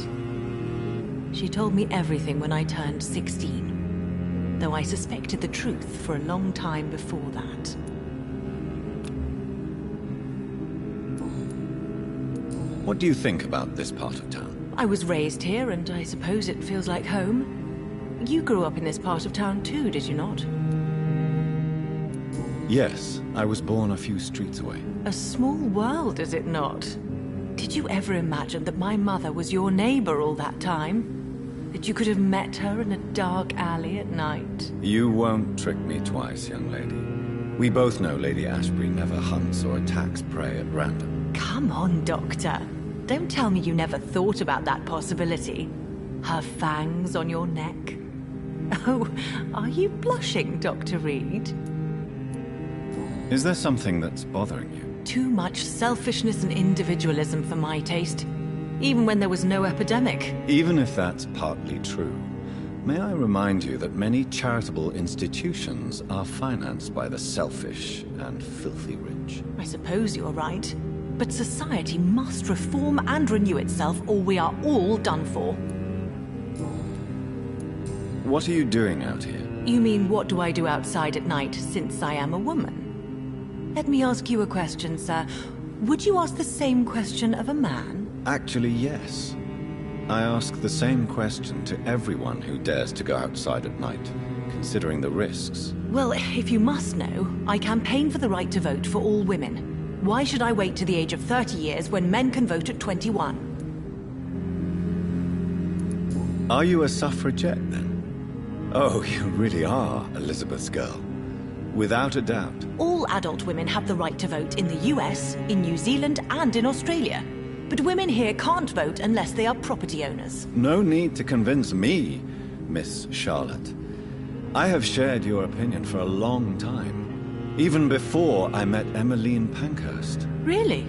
D: She told me everything when I turned 16, though I suspected the truth for a long time before that.
J: What do you think about this part of town?
D: I was raised here, and I suppose it feels like home. You grew up in this part of town too, did you not?
J: Yes, I was born a few streets away.
D: A small world, is it not? Did you ever imagine that my mother was your neighbor all that time? That you could have met her in a dark alley at night?
J: You won't trick me twice, young lady. We both know Lady Ashbury never hunts or attacks prey at random.
D: Come on, Doctor. Don't tell me you never thought about that possibility. Her fangs on your neck. Oh, are you blushing, Dr. Reed?
J: Is there something that's bothering you?
D: Too much selfishness and individualism for my taste. Even when there was no epidemic.
J: Even if that's partly true, may I remind you that many charitable institutions are financed by the selfish and filthy rich.
D: I suppose you're right. But society must reform and renew itself, or we are all done for.
J: What are you doing out here?
D: You mean, what do I do outside at night since I am a woman? Let me ask you a question, sir. Would you ask the same question of a man?
J: Actually, yes. I ask the same question to everyone who dares to go outside at night, considering the risks.
D: Well, if you must know, I campaign for the right to vote for all women. Why should I wait to the age of 30 years when men can vote at 21?
J: Are you a suffragette, then? Oh, you really are Elizabeth's girl. Without a doubt.
D: All adult women have the right to vote in the US, in New Zealand, and in Australia. But women here can't vote unless they are property owners.
J: No need to convince me, Miss Charlotte. I have shared your opinion for a long time. Even before I met Emmeline Pankhurst.
D: Really?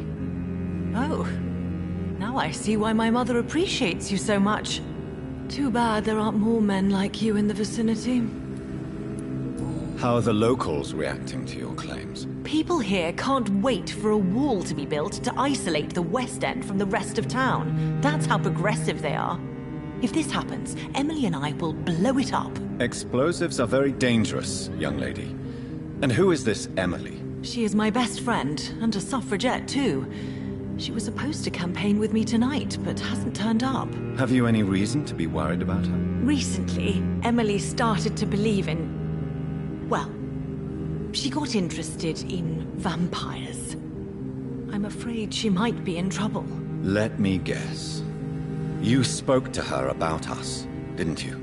D: Oh. Now I see why my mother appreciates you so much. Too bad there aren't more men like you in the vicinity.
J: How are the locals reacting to your claims?
D: People here can't wait for a wall to be built to isolate the West End from the rest of town. That's how progressive they are. If this happens, Emily and I will blow it up.
J: Explosives are very dangerous, young lady. And who is this Emily?
D: She is my best friend, and a suffragette too. She was supposed to campaign with me tonight, but hasn't turned up.
J: Have you any reason to be worried about her?
D: Recently, Emily started to believe in... well, She got interested in vampires. I'm afraid she might be in trouble.
J: Let me guess. You spoke to her about us, didn't you?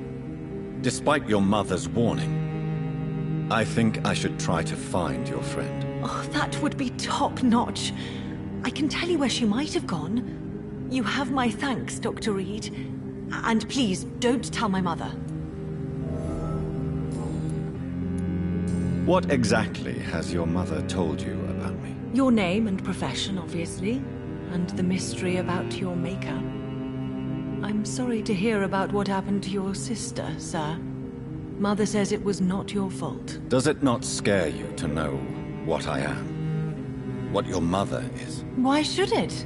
J: Despite your mother's warning. I think I should try to find your friend.
D: Oh, that would be top-notch. I can tell you where she might have gone. You have my thanks, Dr. Reed. And please, don't tell my mother.
J: What exactly has your mother told you about me?
D: Your name and profession, obviously. And the mystery about your maker. I'm sorry to hear about what happened to your sister, sir. Mother says it was not your fault.
J: Does it not scare you to know what I am? What your mother is?
D: Why should it?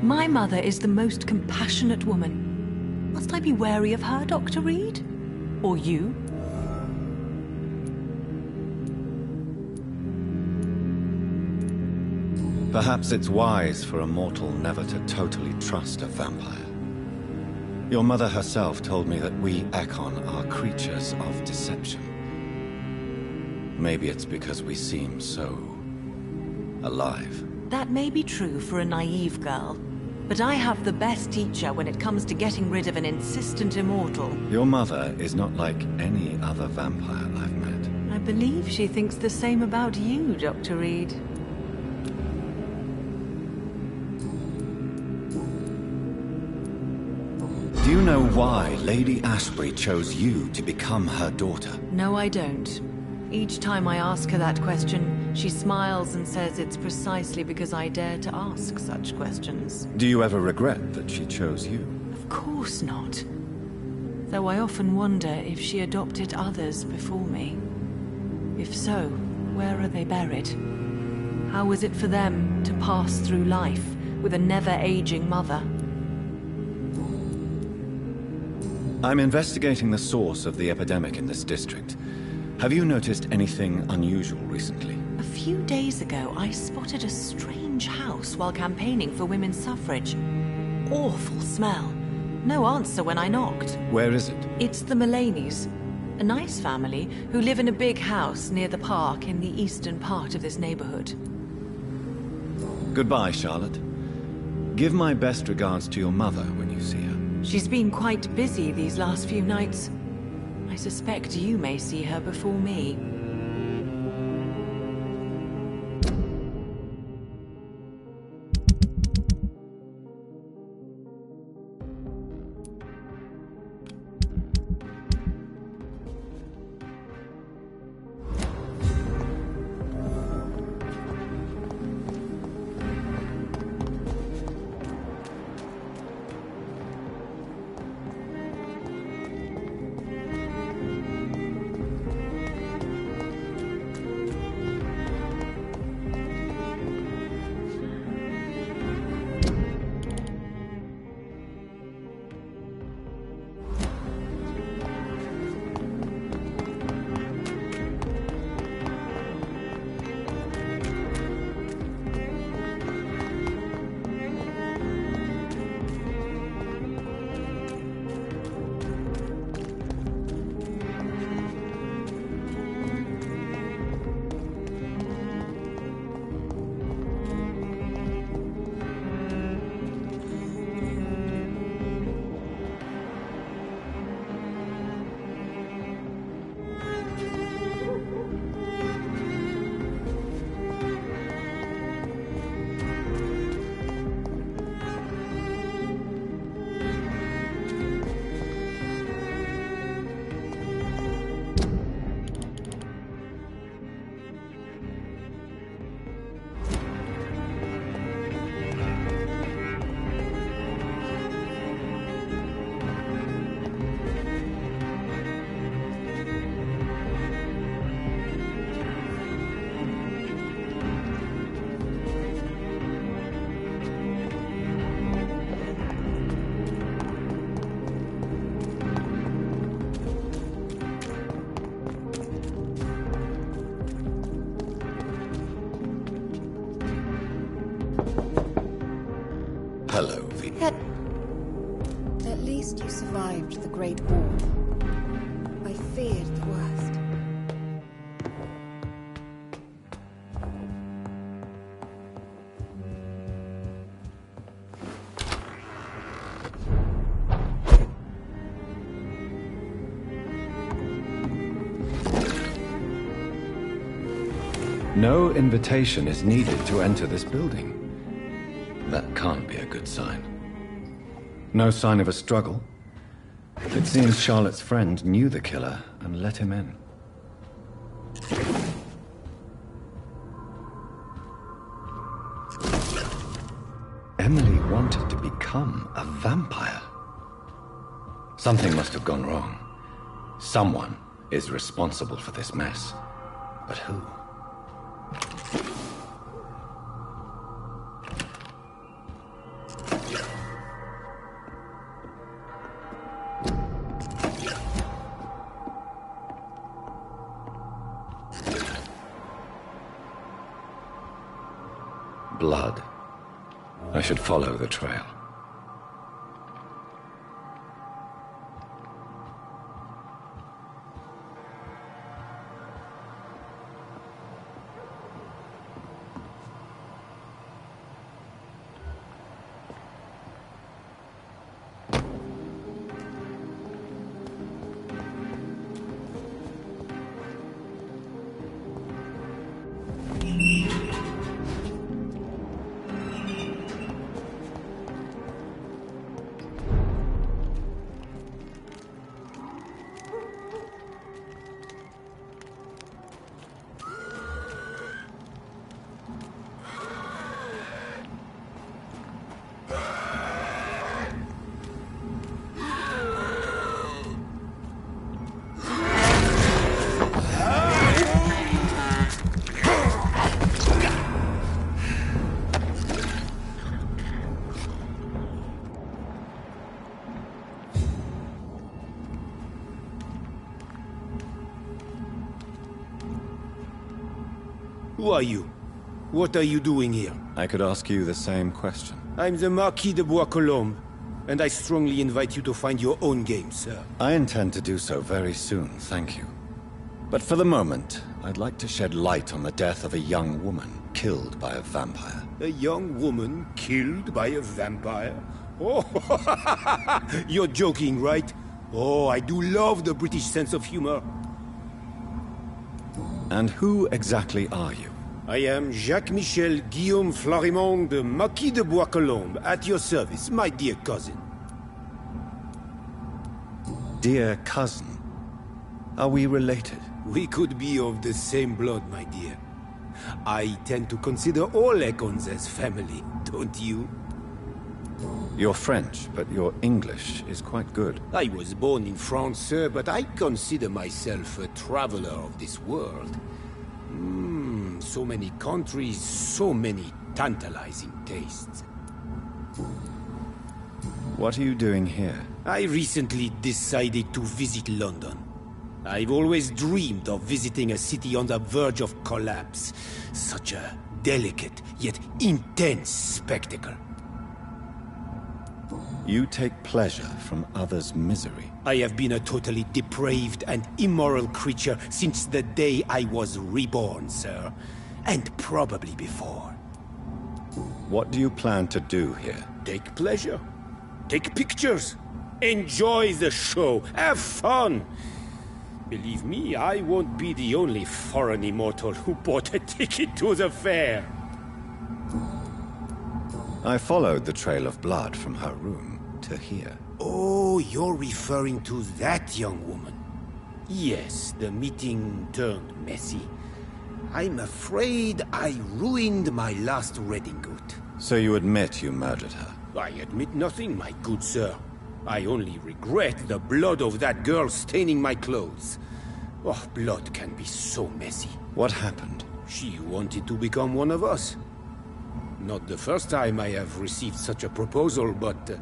D: My mother is the most compassionate woman. Must I be wary of her, Dr. Reed? Or you?
J: Perhaps it's wise for a mortal never to totally trust a vampire. Your mother herself told me that we Ekon are creatures of deception. Maybe it's because we seem so alive.
D: That may be true for a naive girl, but I have the best teacher when it comes to getting rid of an insistent immortal.
J: Your mother is not like any other vampire I've met.
D: I believe she thinks the same about you, Dr. Reed.
J: Do you know why Lady Ashbury chose you to become her daughter?
D: No, I don't. Each time I ask her that question, she smiles and says it's precisely because I dare to ask such questions.
J: Do you ever regret that she chose you?
D: Of course not. Though I often wonder if she adopted others before me. If so, where are they buried? How was it for them to pass through life with a never-aging mother?
J: I'm investigating the source of the epidemic in this district. Have you noticed anything unusual recently?
D: A few days ago, I spotted a strange house while campaigning for women's suffrage. Awful smell. No answer when I knocked.
J: Where is it?
D: It's the Mullaneys, a nice family who live in a big house near the park in the eastern part of this neighborhood.
J: Goodbye, Charlotte. Give my best regards to your mother when you see her.
D: She's been quite busy these last few nights. I suspect you may see her before me.
J: Hello, V.
C: At least you survived the Great War. I feared the worst.
J: No invitation is needed to enter this building. That can't be a good sign. No sign of a struggle. It seems Charlotte's friend knew the killer and let him in. Emily wanted to become a vampire. Something must have gone wrong. Someone is responsible for this mess. But who? Blood. I should follow the trail.
B: Who are you? What are you doing here?
J: I could ask you the same question.
B: I'm the Marquis de Bois-Colombes, and I strongly invite you to find your own game, sir.
J: I intend to do so very soon, thank you. But for the moment, I'd like to shed light on the death of a young woman killed by a vampire.
B: A young woman killed by a vampire? Oh, you're joking, right? Oh, I do love the British sense of humor.
J: And who exactly are you?
B: I am Jacques-Michel Guillaume Florimond de Marquis de Bois-Colombes, at your service, my dear cousin.
J: Dear cousin? Are we related?
B: We could be of the same blood, my dear. I tend to consider all Econs as family, don't you?
J: You're French, but your English is quite good.
B: I was born in France, sir, but I consider myself a traveler of this world. So many countries, so many tantalizing tastes.
J: What are you doing here?
B: I recently decided to visit London. I've always dreamed of visiting a city on the verge of collapse. Such a delicate, yet intense spectacle.
J: You take pleasure from others' misery.
B: I have been a totally depraved and immoral creature since the day I was reborn, sir. And probably before.
J: What do you plan to do here?
B: Take pleasure. Take pictures. Enjoy the show. Have fun. Believe me, I won't be the only foreign immortal who bought a ticket to the fair.
J: I followed the trail of blood from her room to here.
B: Oh, you're referring to that young woman. Yes, the meeting turned messy. I'm afraid I ruined my last redingote.
J: So you admit you murdered her?
B: I admit nothing, my good sir. I only regret the blood of that girl staining my clothes. Oh, blood can be so messy.
J: What happened?
B: She wanted to become one of us. Not the first time I have received such a proposal, but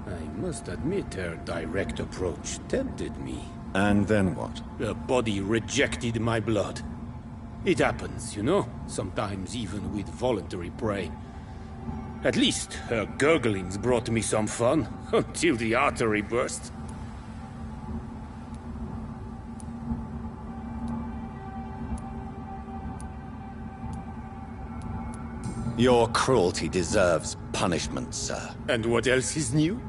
B: I must admit her direct approach tempted me.
J: And then what?
B: Her body rejected my blood. It happens, you know, sometimes even with voluntary prey. At least her gurglings brought me some fun, until the artery burst.
J: Your cruelty deserves punishment, sir.
B: And what else is new?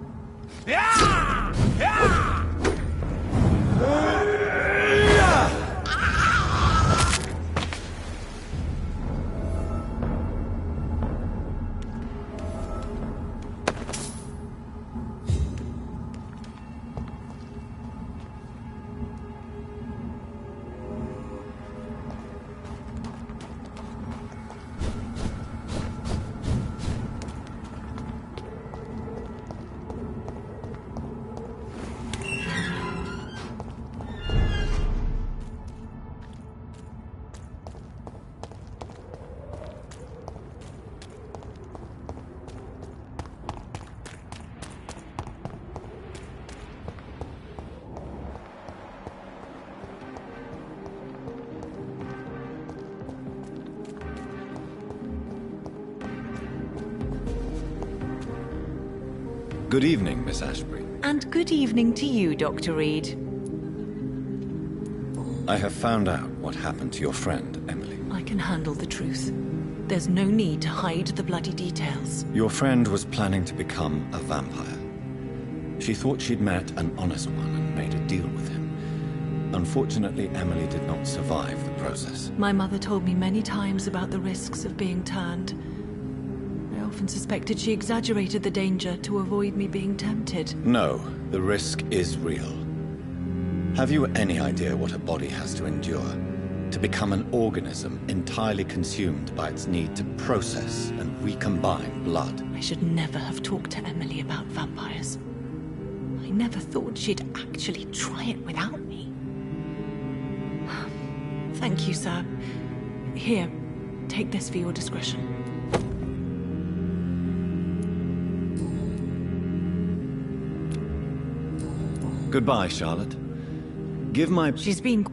J: Good evening, Miss Ashbury.
D: And good evening to you, Dr. Reed.
J: I have found out what happened to your friend, Emily.
D: I can handle the truth. There's no need to hide the bloody details.
J: Your friend was planning to become a vampire. She thought she'd met an honest one and made a deal with him. Unfortunately, Emily did not survive the process.
D: My mother told me many times about the risks of being turned. I often suspected she exaggerated the danger to avoid me being tempted.
J: No, the risk is real. Have you any idea what a body has to endure? To become an organism entirely consumed by its need to process and recombine blood?
D: I should never have talked to Emily about vampires. I never thought she'd actually try it without me. Thank you, sir. Here, take this for your discretion.
J: Goodbye, Charlotte. Give my...
D: She's been...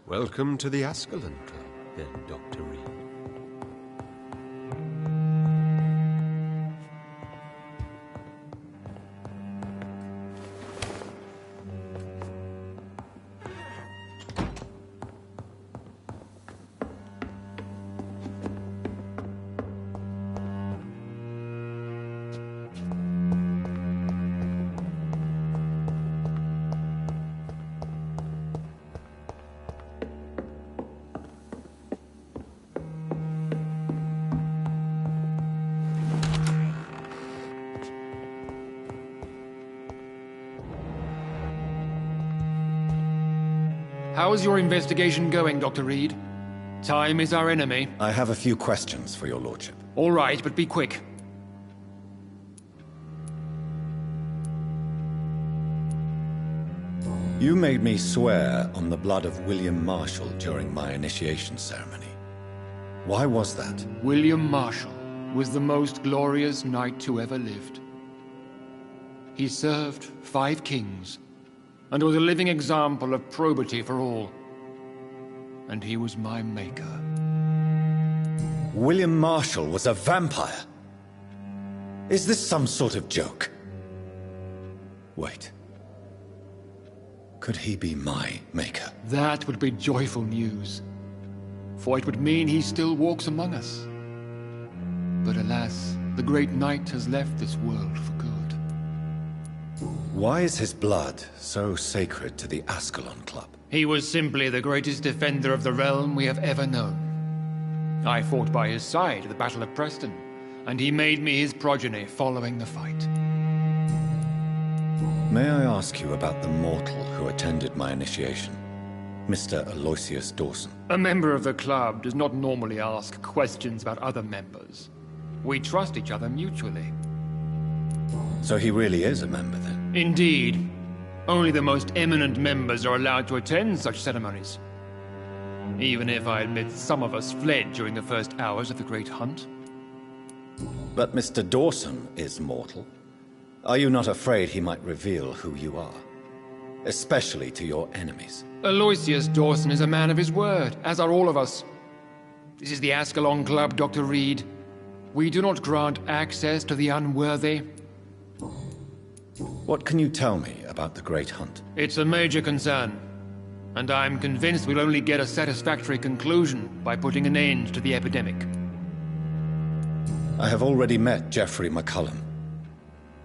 F: Welcome to the Ascalon Club, then, Dr. Reed.
E: How's your investigation going, Dr. Reed? Time is our enemy.
J: I have a few questions for your lordship.
E: All right, but be quick.
J: You made me swear on the blood of William Marshall during my initiation ceremony. Why was that?
E: William Marshall was the most glorious knight who ever lived. He served 5 kings, and was a living example of probity for all. And he was my maker.
J: William Marshall was a vampire? Is this some sort of joke? Wait. Could he be my maker?
E: That would be joyful news, for it would mean he still walks among us. But alas, the great knight has left this world for good.
J: Why is his blood so sacred to the Ascalon Club?
E: He was simply the greatest defender of the realm we have ever known. I fought by his side at the Battle of Preston, and he made me his progeny following the fight.
A: May I ask you about the mortal who attended my initiation? Mr. Aloysius Dawson.
E: A member of the club does not normally ask questions about other members. We trust each other mutually.
A: So he really is a member, then?
E: Indeed. Only the most eminent members are allowed to attend such ceremonies. Even if I admit some of us fled during the first hours of the Great Hunt.
A: But Mr. Dawson is mortal. Are you not afraid he might reveal who you are? Especially to your enemies.
E: Aloysius Dawson is a man of his word, as are all of us. This is the Ascalon Club, Dr. Reed. We do not grant access to the unworthy.
A: What can you tell me about the Great Hunt?
E: It's a major concern, and I'm convinced we'll only get a satisfactory conclusion by putting an end to the epidemic.
A: I have already met Geoffrey McCullum.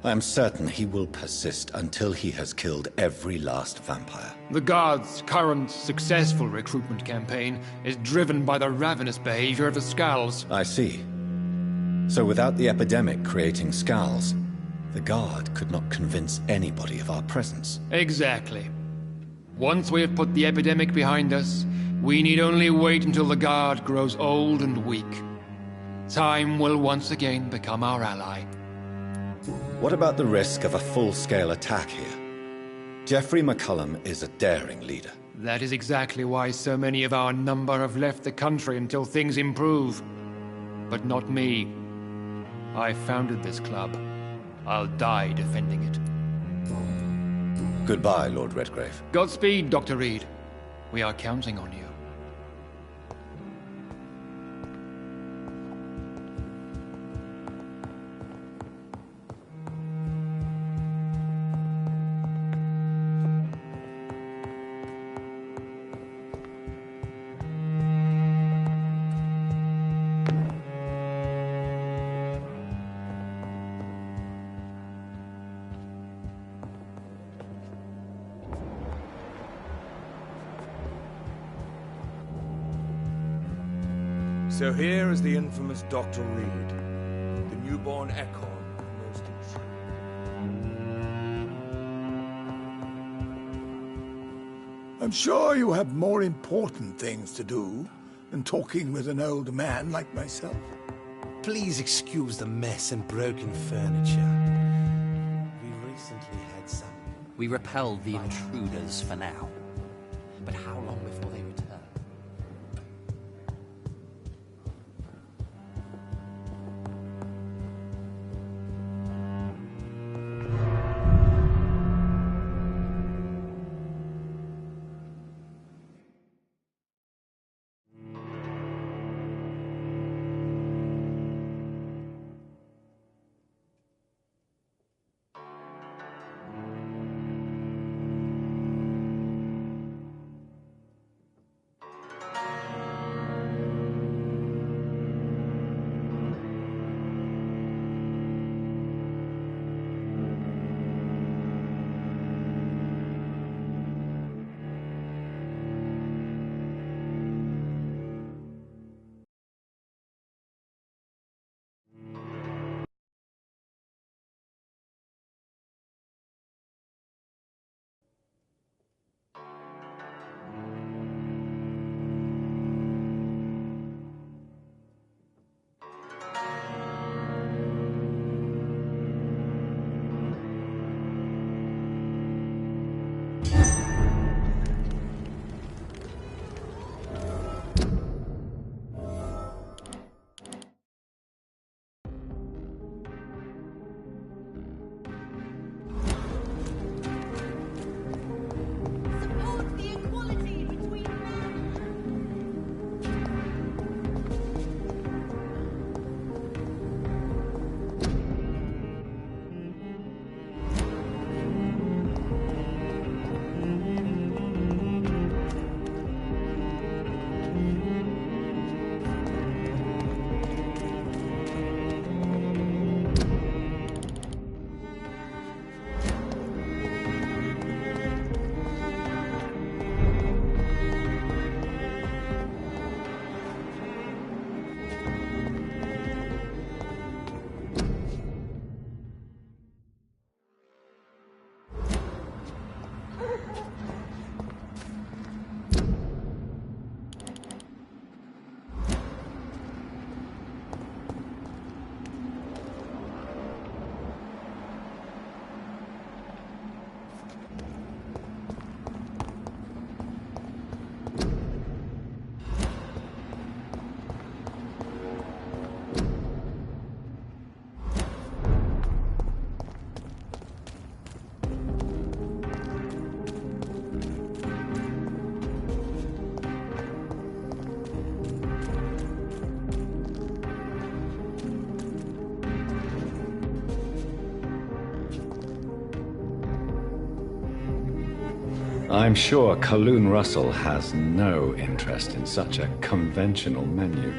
A: I am certain he will persist until he has killed every last vampire.
E: The Guard's current successful recruitment campaign is driven by the ravenous behavior of the Skulls.
A: I see. So without the epidemic creating Skulls, the Guard could not convince anybody of our presence.
E: Exactly. Once we have put the epidemic behind us, we need only wait until the Guard grows old and weak. Time will once again become our ally.
A: What about the risk of a full-scale attack here? Geoffrey McCullum is a daring leader.
E: That is exactly why so many of our number have left the country until things improve. But not me. I founded this club. I'll die defending it.
A: Goodbye, Lord Redgrave.
E: Godspeed, Dr. Reed. We are counting on you.
H: So here is the infamous Dr. Reed, the newborn echo of most ancient. I'm sure you have more important things to do than talking with an old man like myself.
K: Please excuse the mess and broken furniture. We recently had some...
L: We repelled the intruders for now. But how long before they return?
J: I'm sure Kaloon Russell has no interest in such a conventional menu.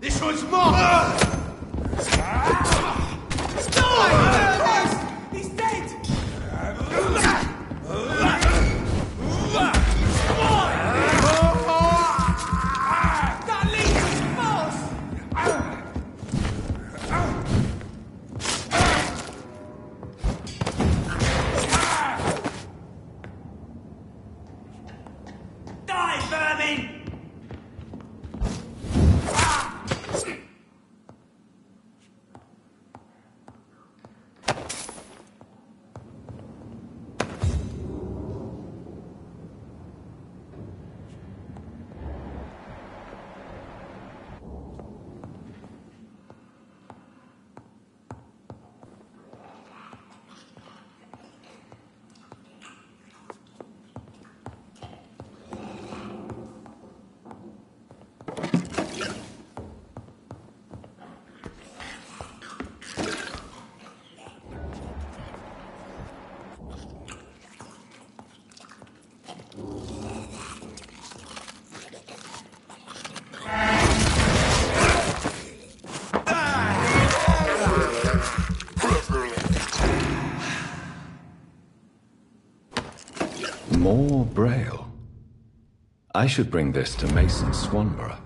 M: This one's mine! Stop! He's dead! That leads us fast! Die, vermin!
J: More Braille. I should bring this to Mason Swanborough.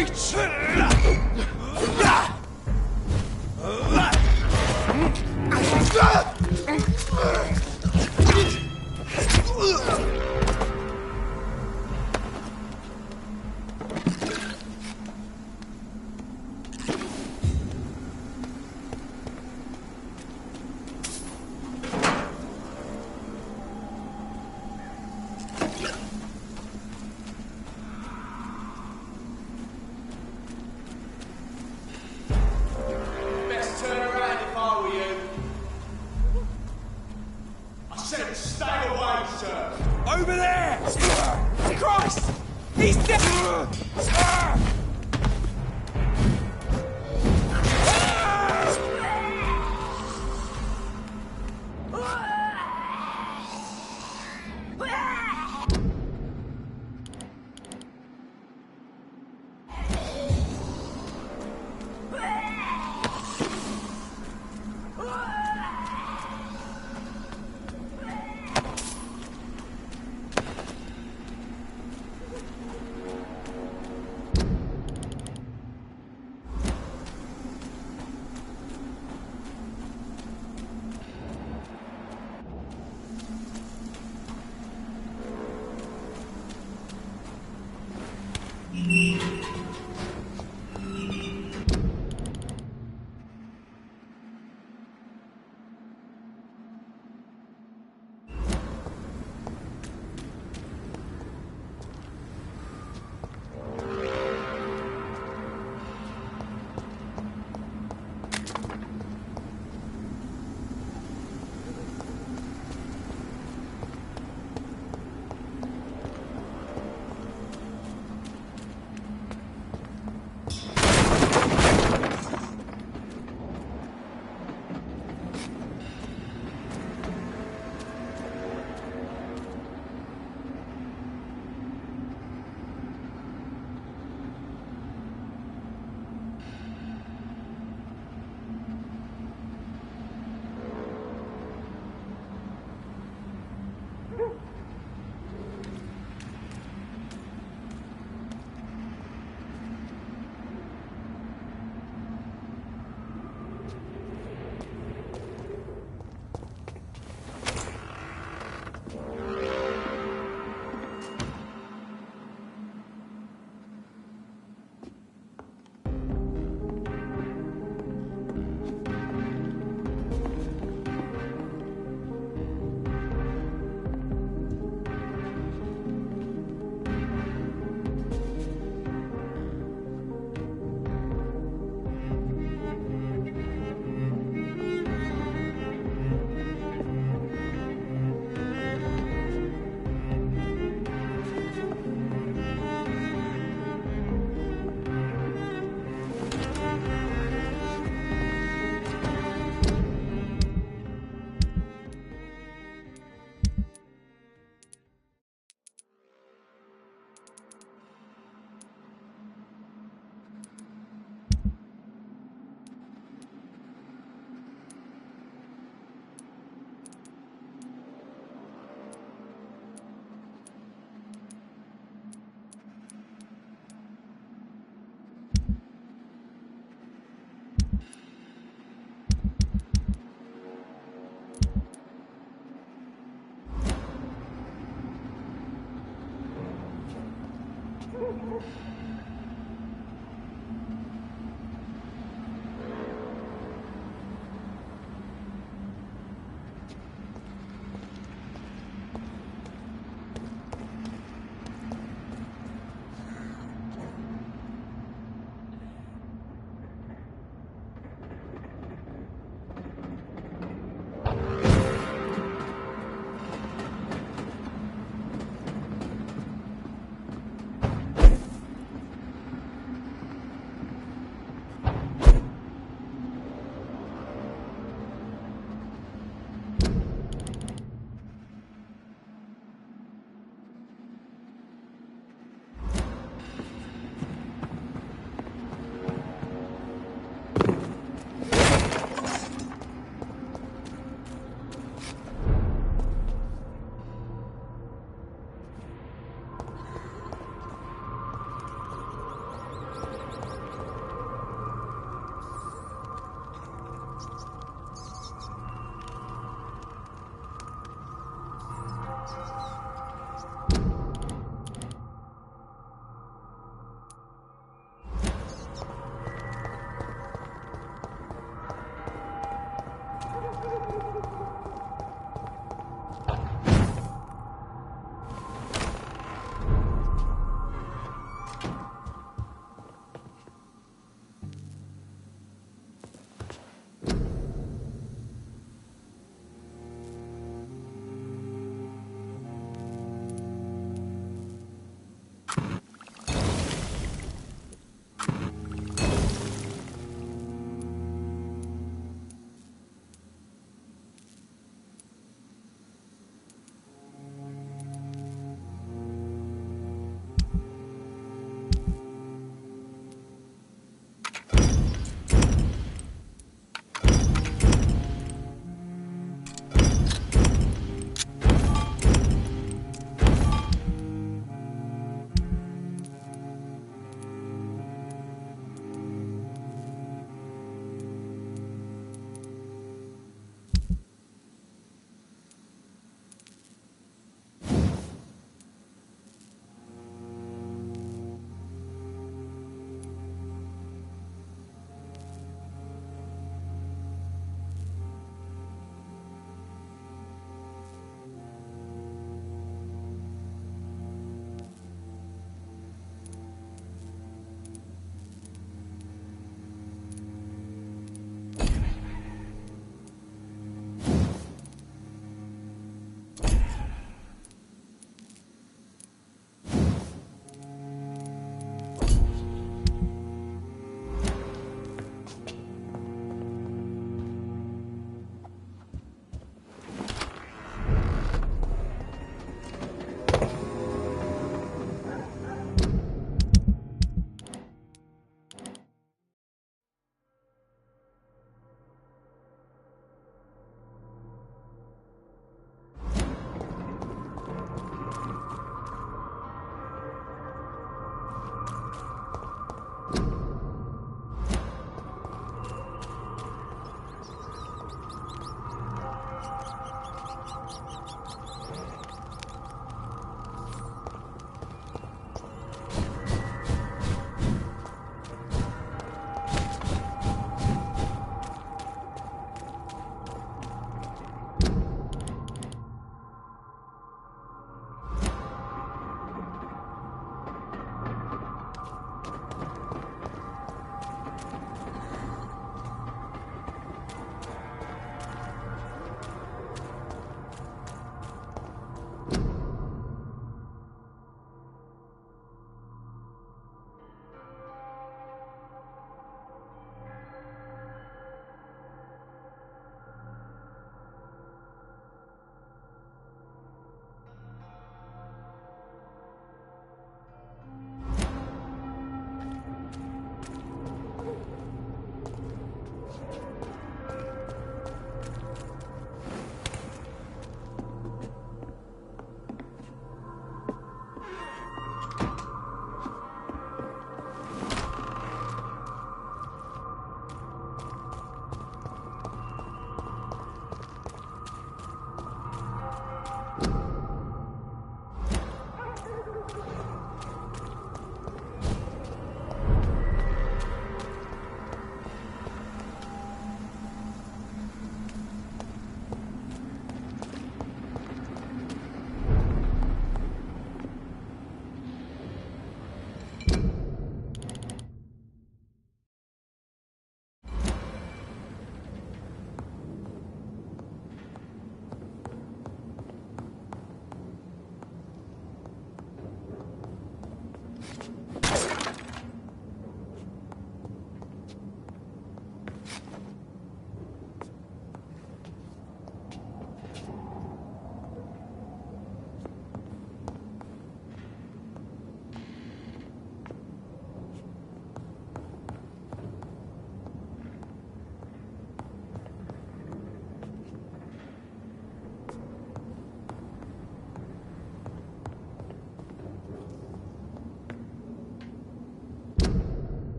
M: reach!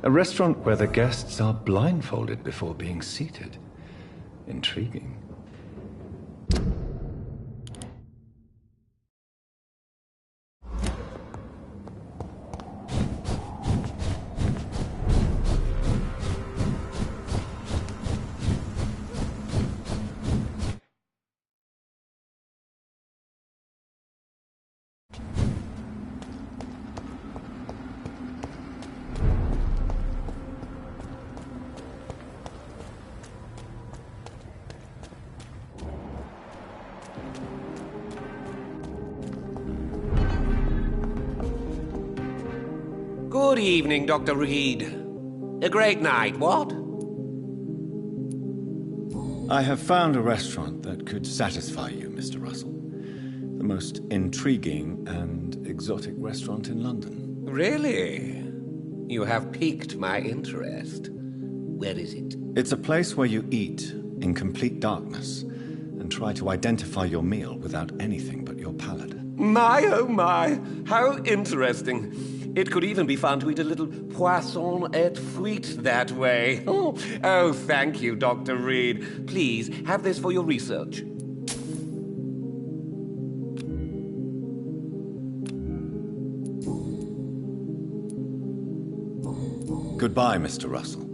J: A restaurant where the guests are blindfolded before being seated. Intriguing.
I: Good evening, Dr. Reed. A great night, what?
J: I have found a restaurant that could satisfy you, Mr. Russell. The most intriguing and exotic restaurant in London.
I: Really? You have piqued my interest. Where is it?
J: It's a place where you eat in complete darkness and try to identify your meal without anything but your palate.
I: My, oh my, how interesting. It could even be fun to eat a little poisson et frites that way. Oh, thank you, Dr. Reed. Please, have this for your research.
J: Goodbye, Mr. Russell.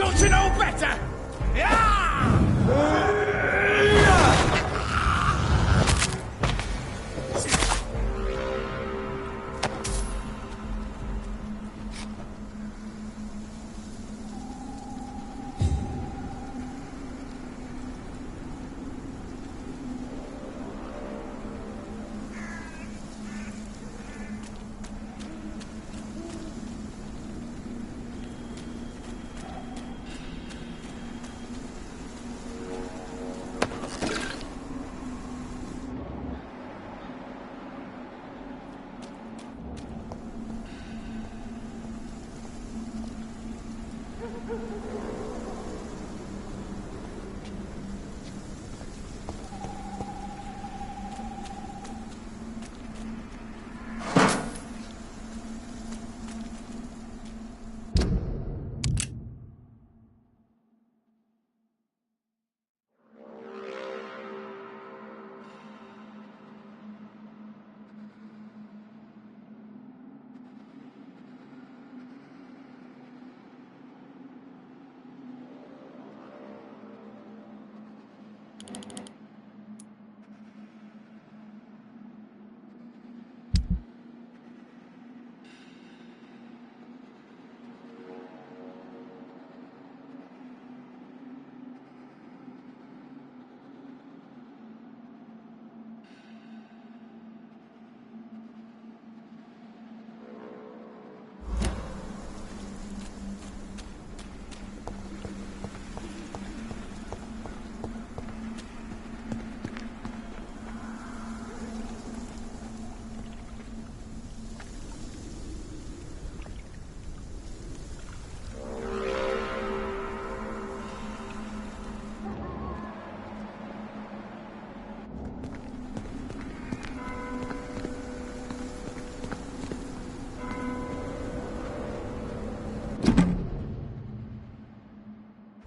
M: Don't you know better?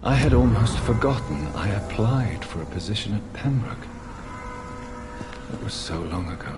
J: I had almost forgotten I applied for a position at Pembroke. It was so long ago.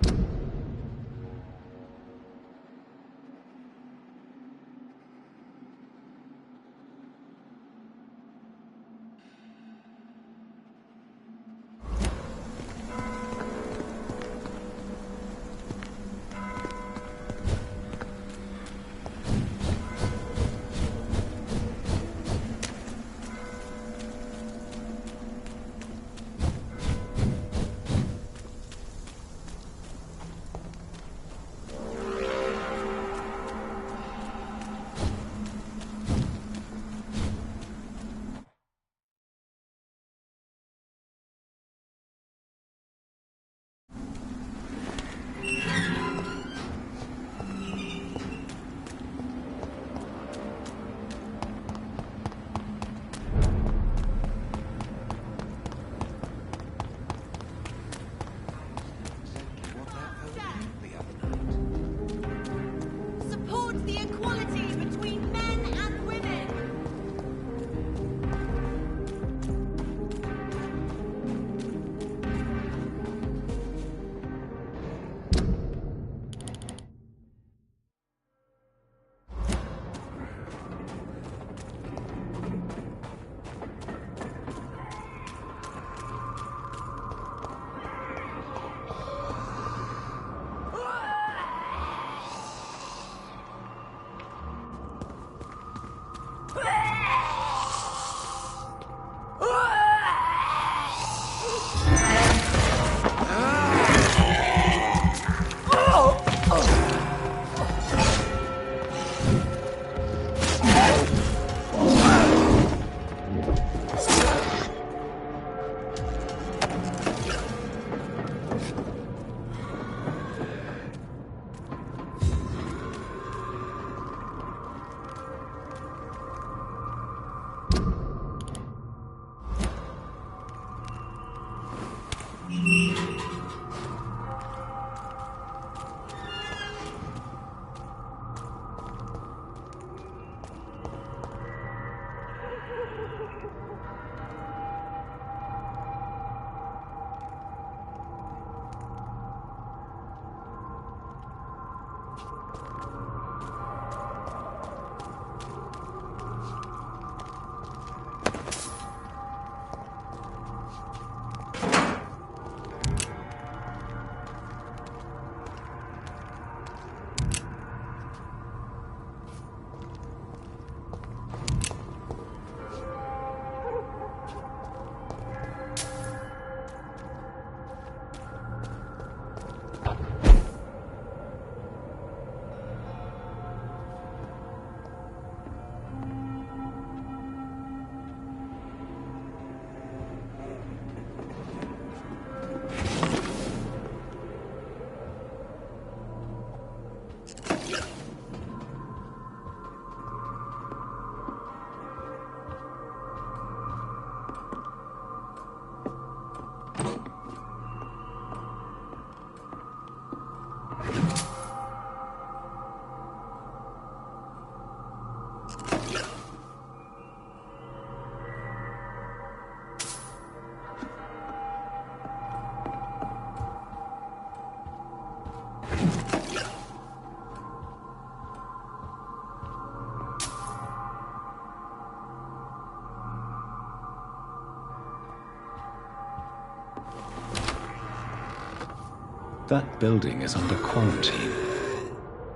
J: That building is under quarantine.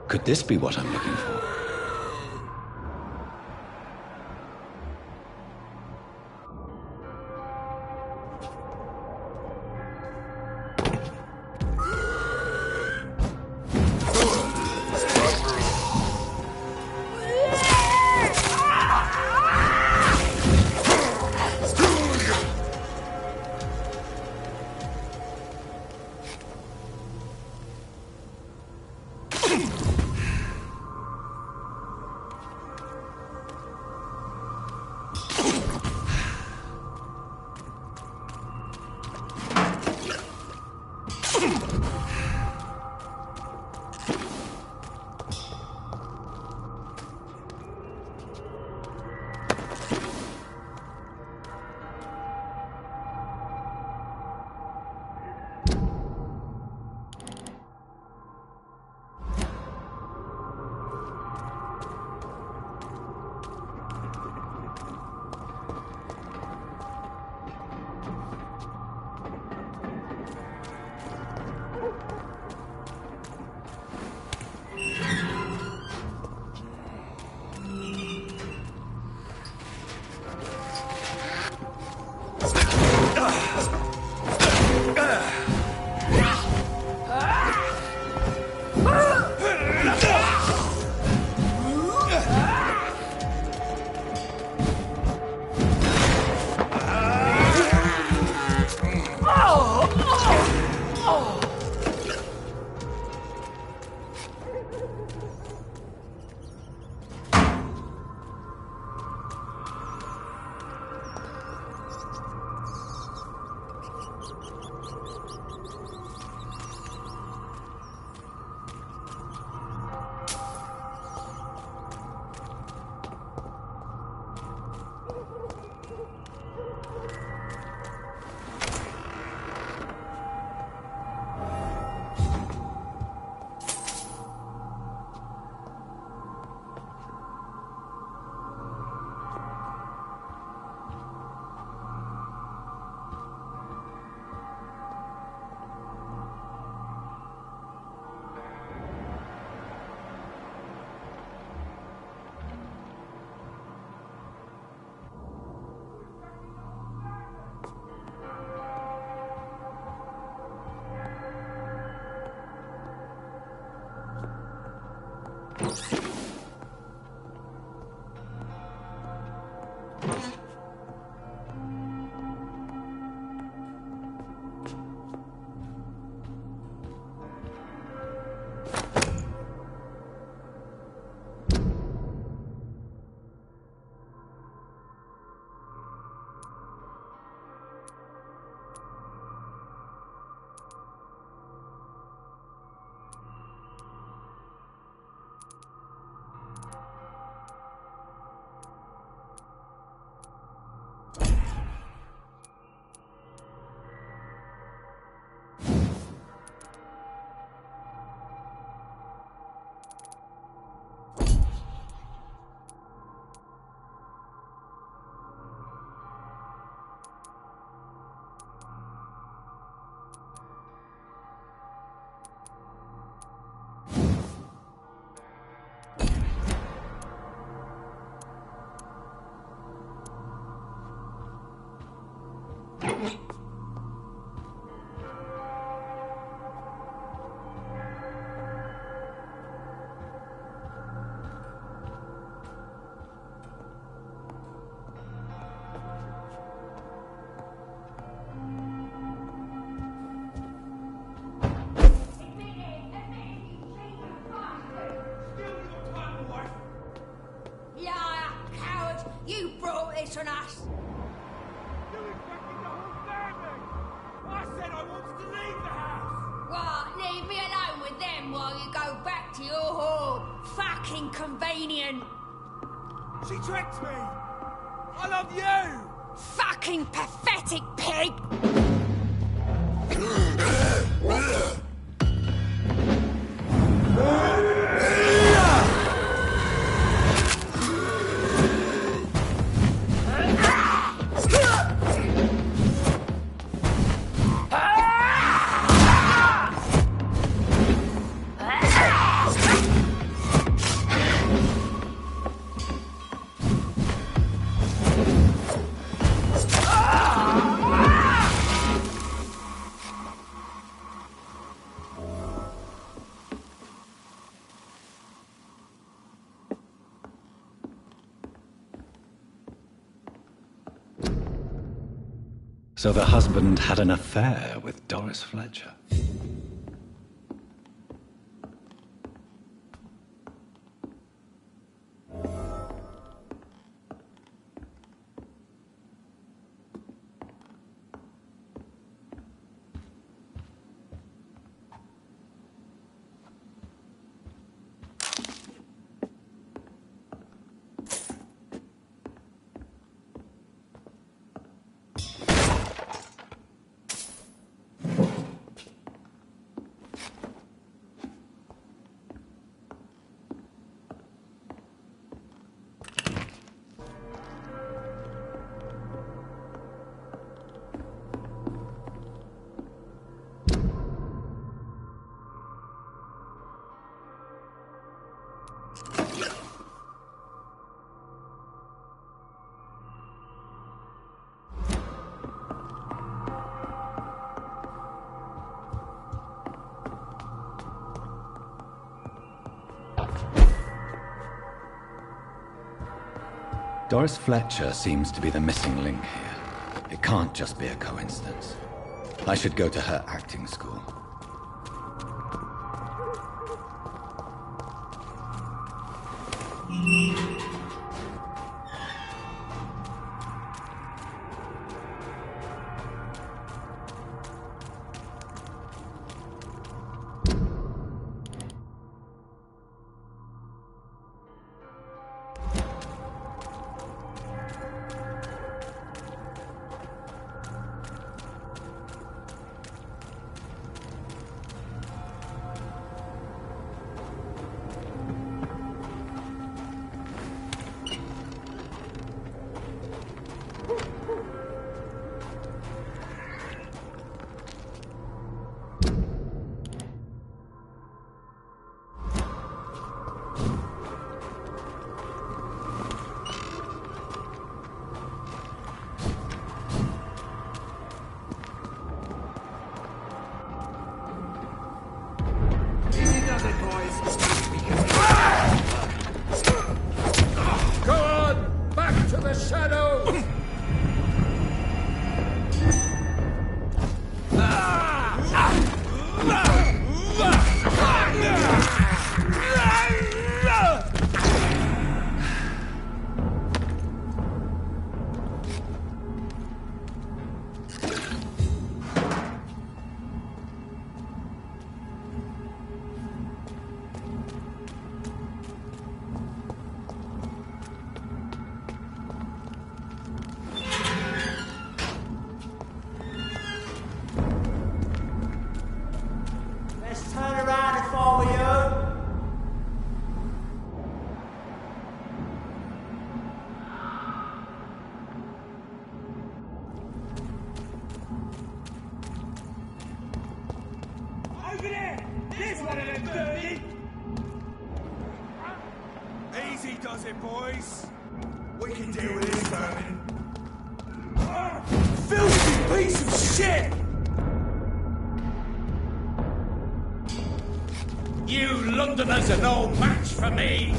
J: Could this be what I'm looking for?
M: this on us.
N: You infected the whole family! I said I wanted to leave the house!
M: What? Leave me alone with them while you go back to your hole. Fucking convenient.
N: She tricked me! I love you!
M: Fucking pathetic pig!
J: So the husband had an affair with Doris Fletcher. Doris Fletcher seems to be the missing link here. It can't just be a coincidence. I should go to her acting school.
N: Easy does it, boys. We can deal with this vermin. Filthy piece of shit! You Londoners are no match for me!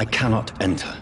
J: I cannot enter.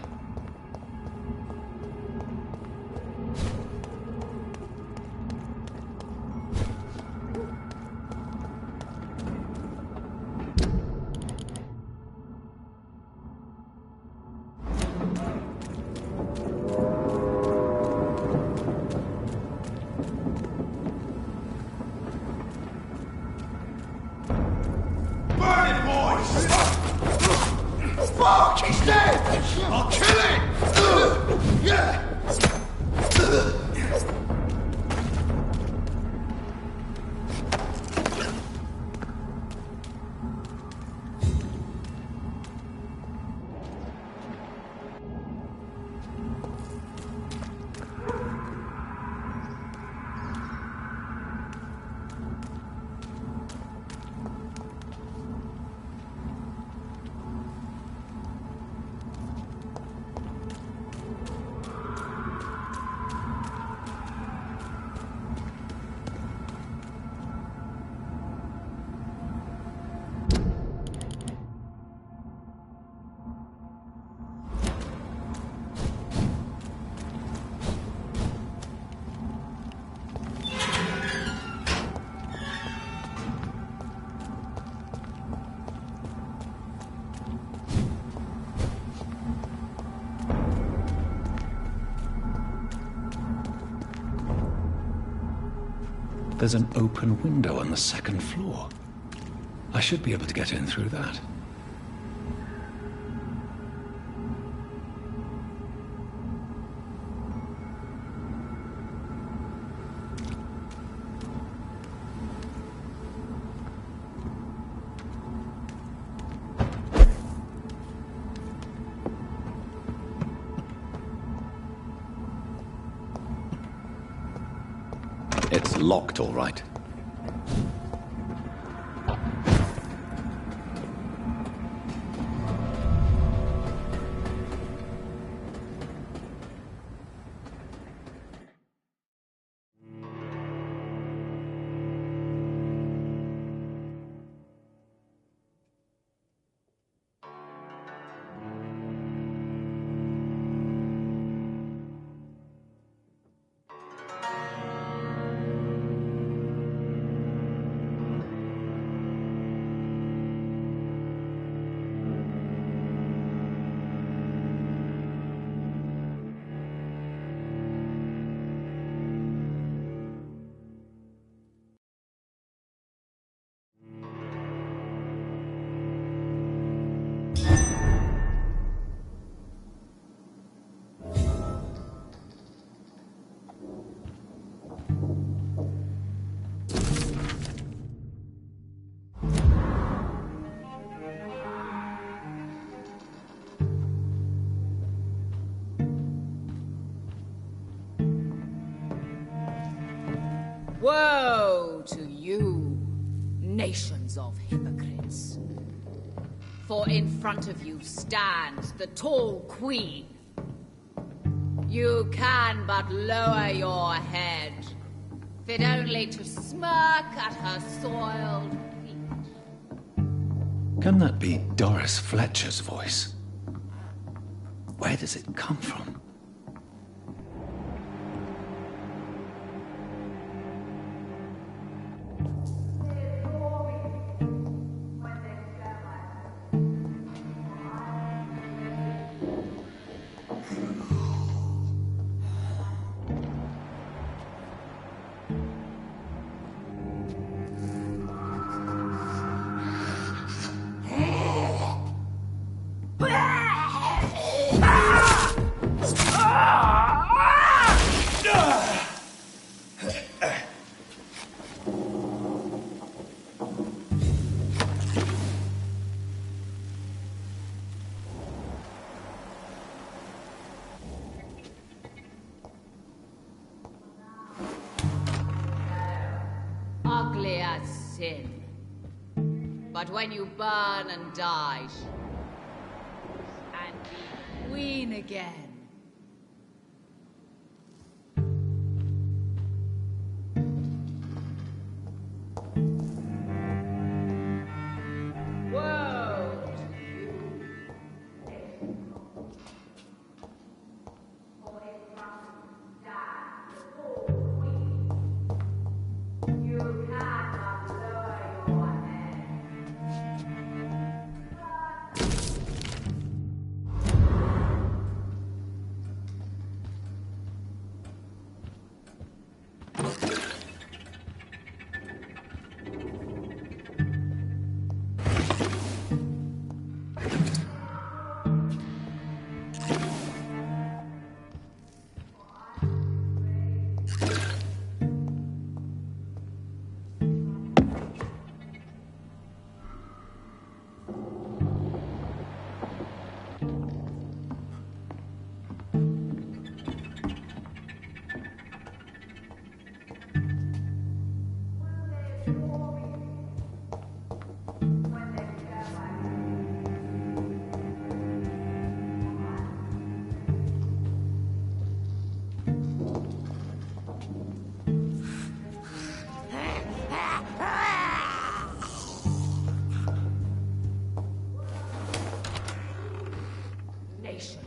J: There's an open window on the second floor. I should be able to get in through that. It's locked, all right.
O: Woe to you, nations of hypocrites. For in front of you stands the tall queen. You can but lower your head, fit only to smirk at her soiled feet.
J: Can that be Doris Fletcher's voice? Where does it come from?
O: Ugly as sin. But when you burn and die, and be queen again. Woe to you.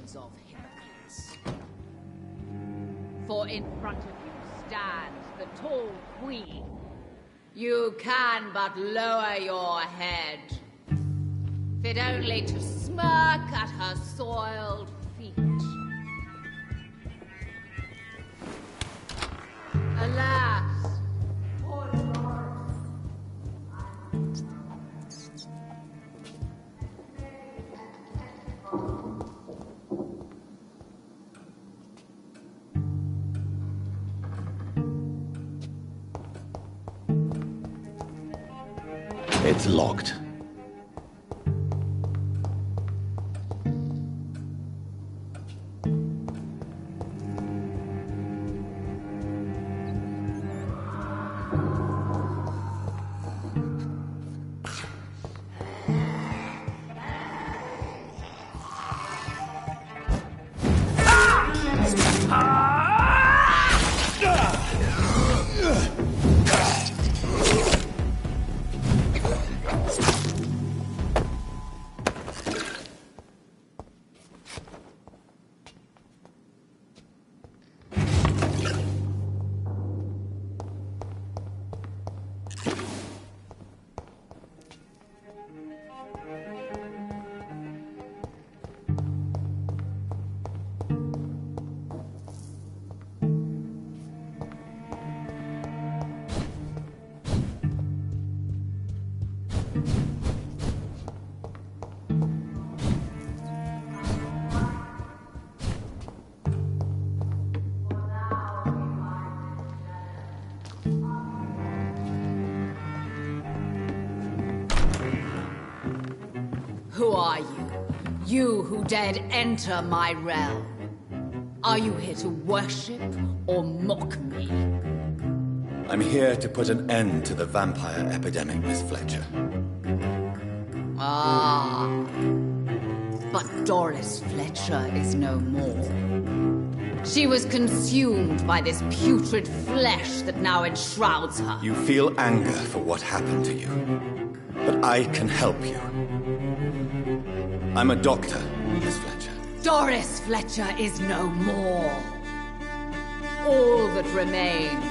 O: sons of hypocrites. For in front of you stands the tall queen. You can but lower your head, fit only to smirk at her soiled feet. Alas, poor Lord.
A: It's locked.
O: Who are you? You who dared enter my realm. Are you here to worship or mock me?
A: I'm here to put an end to the vampire epidemic, Miss Fletcher.
O: Ah. But Doris Fletcher is no more. She was consumed by this putrid flesh that now enshrouds her.
A: You feel anger for what happened to you, but I can help you. I'm a doctor, Miss Fletcher.
O: Doris Fletcher is no more. All that remains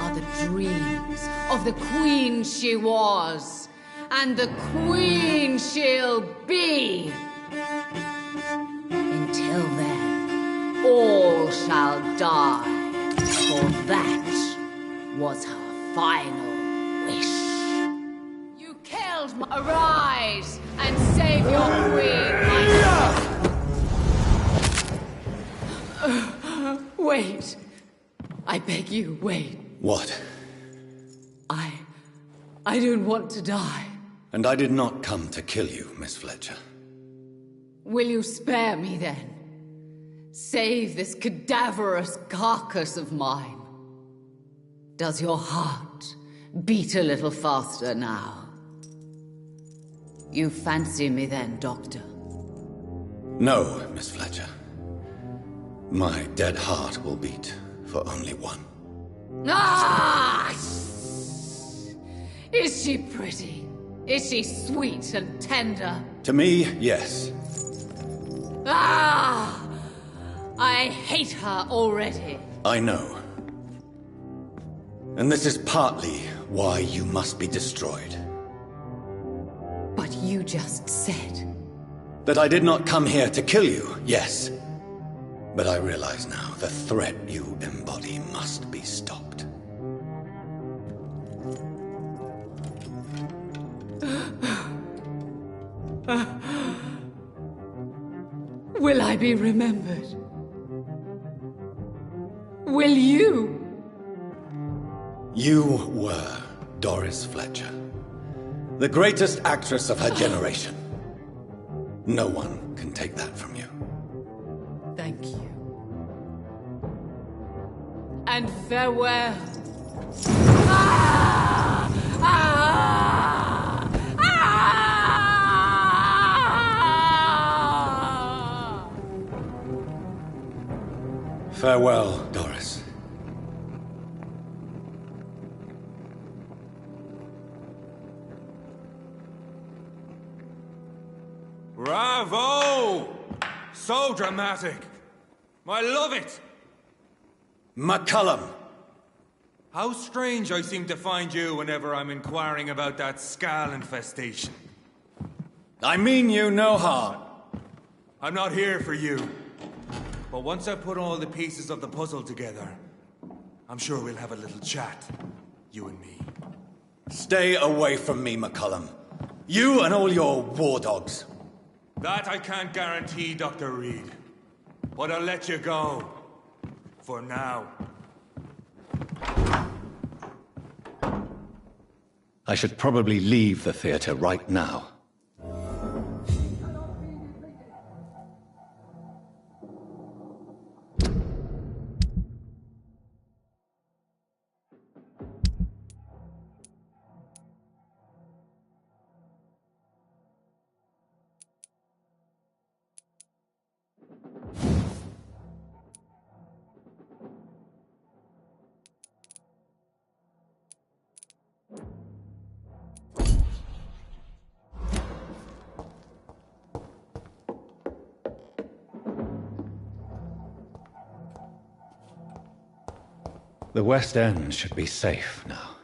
O: are the dreams of the queen she was, and the queen she'll be. Until then, all shall die, for that was her final wish. You killed my... Arise and save your queen, my... Wait. I beg you, wait.
A: What?
O: I don't want to die.
A: And I did not come to kill you, Miss Fletcher.
O: Will you spare me then? Save this cadaverous carcass of mine. Does your heart beat a little faster now? You fancy me then, Doctor?
A: No, Miss Fletcher. My dead heart will beat for only one.
O: Ah! Is she pretty? Is she sweet and tender?
A: To me, yes.
O: Ah! I hate her already.
A: I know. And this is partly why you must be destroyed.
O: But you just said...
A: That I did not come here to kill you, yes. But I realize now the threat you embody must be stopped.
O: Will I be remembered? Will you?
A: You were Doris Fletcher, the greatest actress of her generation. No one can take that from you.
O: Thank you. And farewell. Ah! Ah! Ah!
A: Farewell, Doris.
F: Bravo!
N: So dramatic. I love it.
G: McCullum!
N: How strange I seem to find you whenever I'm inquiring about that Skal infestation.
G: I mean you no harm.
N: I'm not here for you. But once I put all the pieces of the puzzle together, I'm sure we'll have a little chat, you and me.
G: Stay away from me, McCullum. You and all your war dogs.
N: That I can't guarantee, Dr. Reed. But I'll let you go. For now.
J: I should probably leave the theater right now. The West End should be safe now.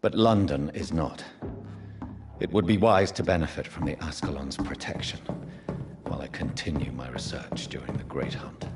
J: But London is not. It would be wise to benefit from the Ascalon's protection while I continue my research during the Great Hunt.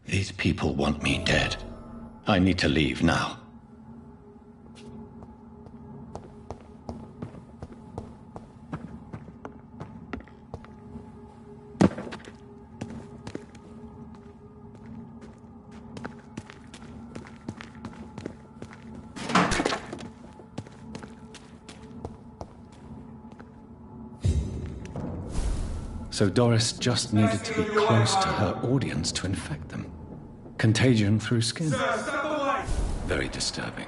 J: These people want me dead. I need to leave now. So Doris just needed to be close to her audience to infect them. Contagion through skin.
N: Sir, step away!
J: Very disturbing.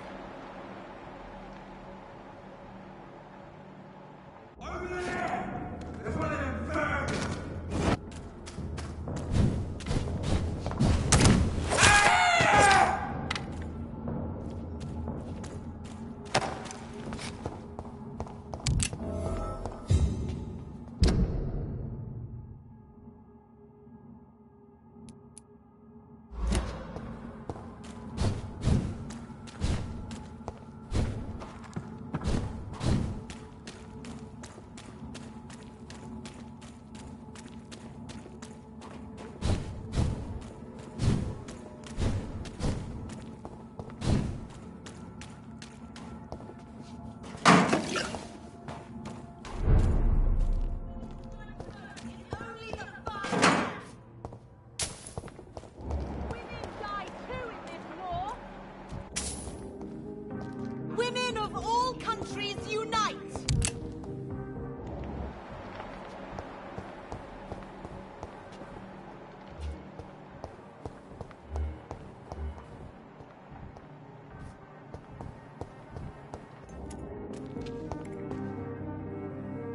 N: Over there! There's one of them vermin!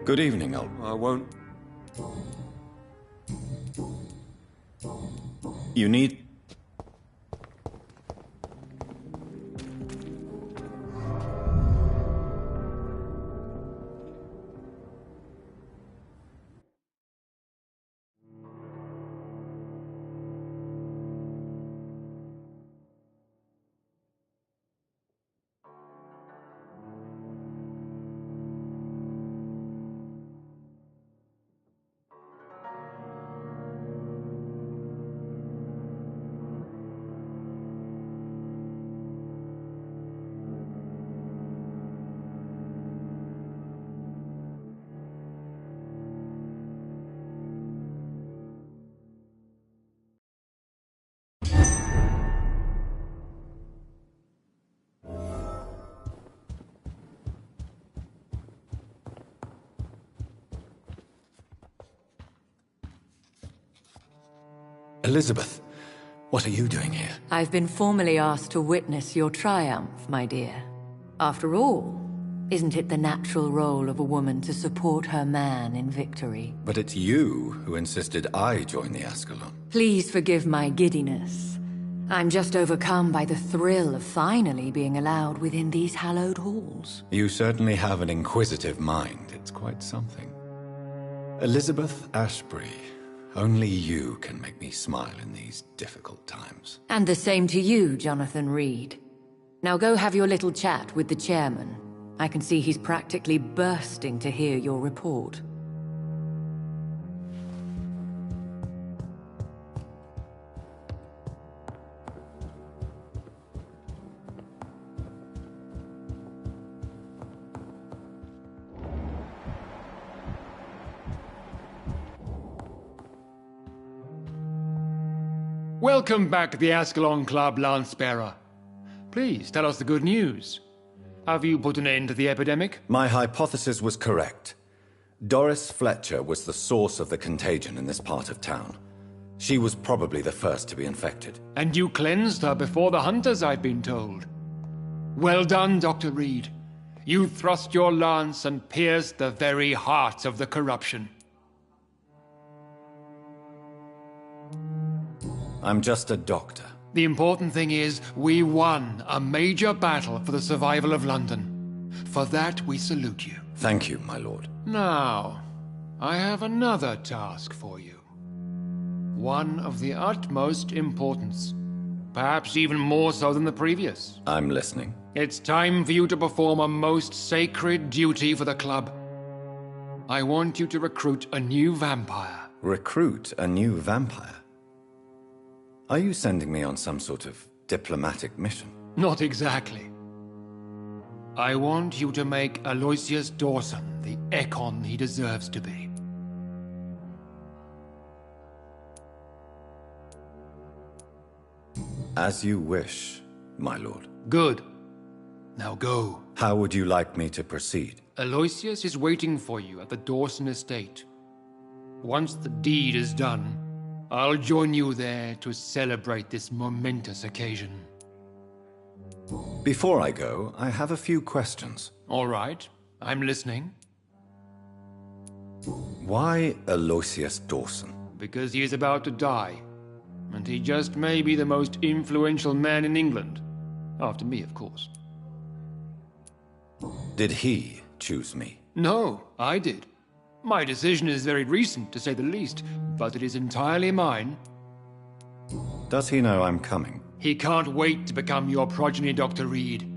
J: Good evening, old...
F: I won't...
J: You need... Elizabeth, what are you doing here?
P: I've been formally asked to witness your triumph, my dear. After all, isn't it the natural role of a woman to support her man in victory?
J: But it's you who insisted I join the Ascalon.
P: Please forgive my giddiness. I'm just overcome by the thrill of finally being allowed within these hallowed halls.
J: You certainly have an inquisitive mind. It's quite something. Elizabeth Ashbury, only you can make me smile in these difficult times.
P: And the same to you, Jonathan Reed. Now go have your little chat with the chairman. I can see he's practically bursting to hear your report.
E: Welcome back to the Ascalon Club, Lance-Bearer. Please, tell us the good news. Have you put an end to the epidemic?
J: My hypothesis was correct. Doris Fletcher was the source of the contagion in this part of town. She was probably the first to be infected.
E: And you cleansed her before the hunters, I've been told. Well done, Dr. Reed. You thrust your lance and pierced the very heart of the corruption.
J: I'm just a doctor.
E: The important thing is, we won a major battle for the survival of London. For that, we salute you.
J: Thank you, my lord.
E: Now, I have another task for you. One of the utmost importance. Perhaps even more so than the previous.
J: I'm listening.
E: It's time for you to perform a most sacred duty for the club. I want you to recruit a new vampire.
J: Recruit a new vampire? Are you sending me on some sort of diplomatic mission?
E: Not exactly. I want you to make Aloysius Dawson the Ekon he deserves to be.
J: As you wish, my lord.
E: Good. Now go.
J: How would you like me to proceed?
E: Aloysius is waiting for you at the Dawson estate. Once the deed is done, I'll join you there to celebrate this momentous occasion.
J: Before I go, I have a few questions.
E: All right, I'm listening.
J: Why Aloysius Dawson?
E: Because he is about to die, and he just may be the most influential man in England. After me, of course.
J: Did he choose me?
E: No, I did. My decision is very recent, to say the least, but it is entirely mine.
J: Does he know I'm coming?
E: He can't wait to become your progeny, Dr. Reed.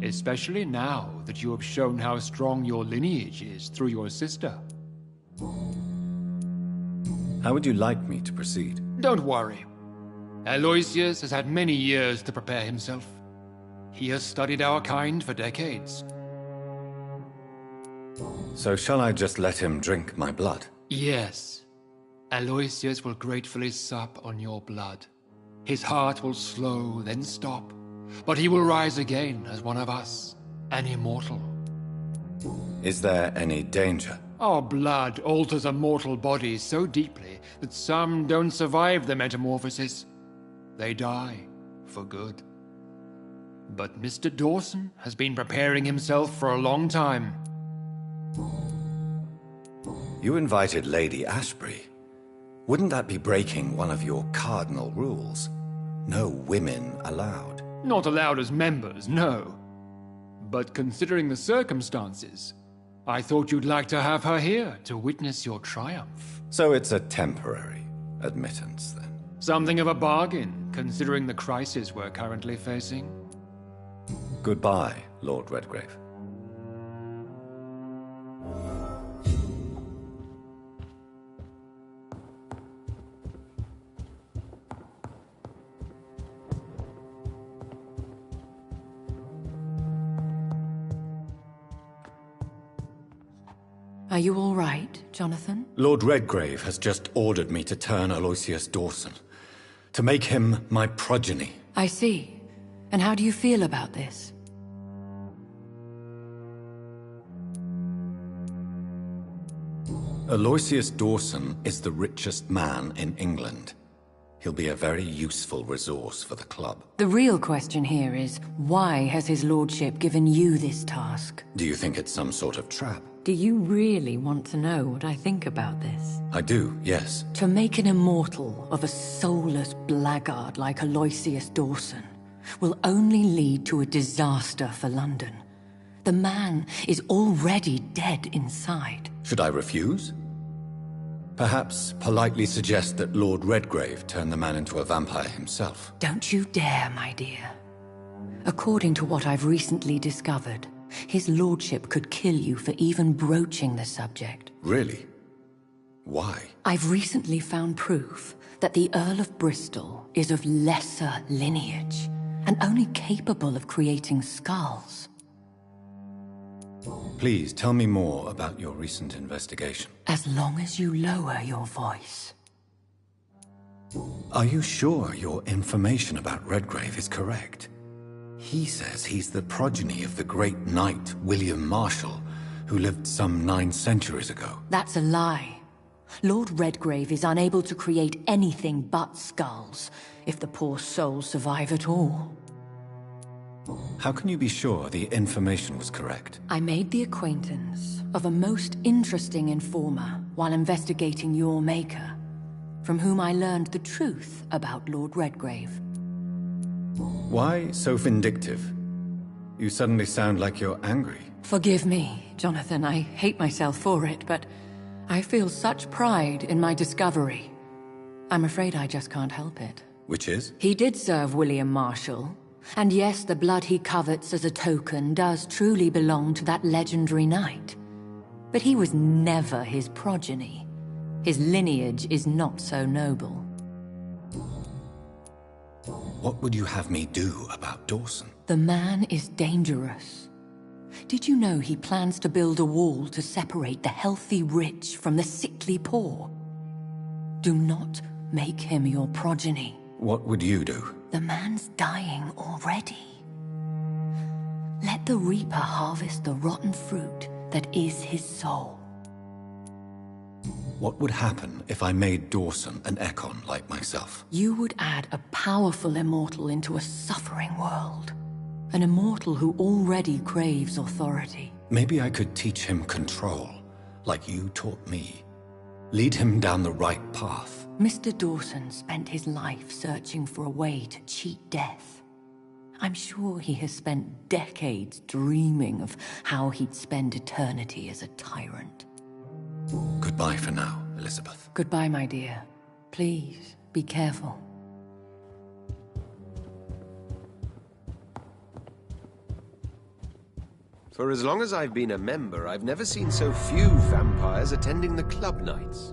E: Especially now that you have shown how strong your lineage is through your sister.
J: How would you like me to proceed?
E: Don't worry. Aloysius has had many years to prepare himself. He has studied our kind for decades.
J: So shall I just let him drink my blood?
E: Yes. Aloysius will gratefully sup on your blood. His heart will slow, then stop. But he will rise again as one of us, an immortal.
J: Is there any danger?
E: Our blood alters a mortal body so deeply that some don't survive the metamorphosis. They die for good. But Mr. Dawson has been preparing himself for a long time.
J: You invited Lady Ashbury. Wouldn't that be breaking one of your cardinal rules? No women allowed.
E: Not allowed as members, no. But considering the circumstances, I thought you'd like to have her here to witness your triumph.
J: So it's a temporary admittance, then?
E: Something of a bargain, considering the crisis we're currently facing.
J: Goodbye, Lord Redgrave.
P: Are you all right, Jonathan?
J: Lord Redgrave has just ordered me to turn Aloysius Dawson, to make him my progeny.
P: I see. And how do you feel about this?
J: Aloysius Dawson is the richest man in England. He'll be a very useful resource for the club.
P: The real question here is, why has his lordship given you this task?
J: Do you think it's some sort of trap?
P: Do you really want to know what I think about this?
J: I do, yes.
P: To make an immortal of a soulless blackguard like Aloysius Dawson will only lead to a disaster for London. The man is already dead inside.
J: Should I refuse? Perhaps politely suggest that Lord Redgrave turn the man into a vampire himself.
P: Don't you dare, my dear. According to what I've recently discovered, his lordship could kill you for even broaching the subject.
J: Really? Why?
P: I've recently found proof that the Earl of Bristol is of lesser lineage and only capable of creating skulls.
J: Please tell me more about your recent investigation.
P: As long as you lower your voice.
J: Are you sure your information about Redgrave is correct? He says he's the progeny of the great knight William Marshall, who lived some 9 centuries ago.
P: That's a lie. Lord Redgrave is unable to create anything but skulls, if the poor soul survive at all.
J: How can you be sure the information was correct?
P: I made the acquaintance of a most interesting informer while investigating your maker, from whom I learned the truth about Lord Redgrave.
J: Why so vindictive? You suddenly sound like you're angry.
P: Forgive me, Jonathan. I hate myself for it, but I feel such pride in my discovery. I'm afraid I just can't help it.
J: Which is?
P: He did serve William Marshall. And yes, the blood he covets as a token does truly belong to that legendary knight. But he was never his progeny. His lineage is not so noble.
J: What would you have me do about Dawson?
P: The man is dangerous. Did you know he plans to build a wall to separate the healthy rich from the sickly poor? Do not make him your progeny.
J: What would you do?
P: The man's dying already. Let the Reaper harvest the rotten fruit that is his soul.
J: What would happen if I made Dawson an Ekon like myself?
P: You would add a powerful immortal into a suffering world. An immortal who already craves authority.
J: Maybe I could teach him control, like you taught me. Lead him down the right path.
P: Mr. Dawson spent his life searching for a way to cheat death. I'm sure he has spent decades dreaming of how he'd spend eternity as a tyrant.
J: Goodbye for now, Elizabeth.
P: Goodbye, my dear. Please, be careful.
F: For as long as I've been a member, I've never seen so few vampires attending the club nights.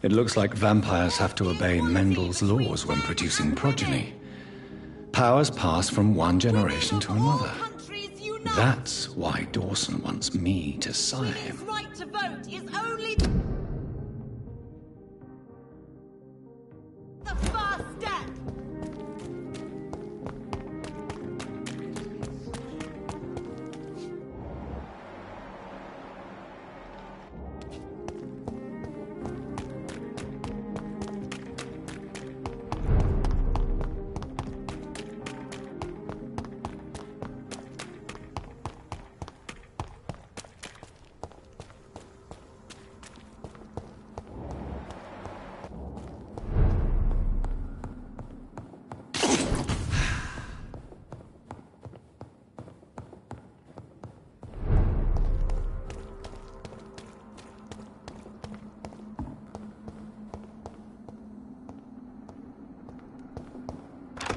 J: It looks like vampires have to obey Mendel's laws when producing progeny. Powers pass from one generation to another. That's why Dawson wants me to sire him.
D: His right to vote is only the first step.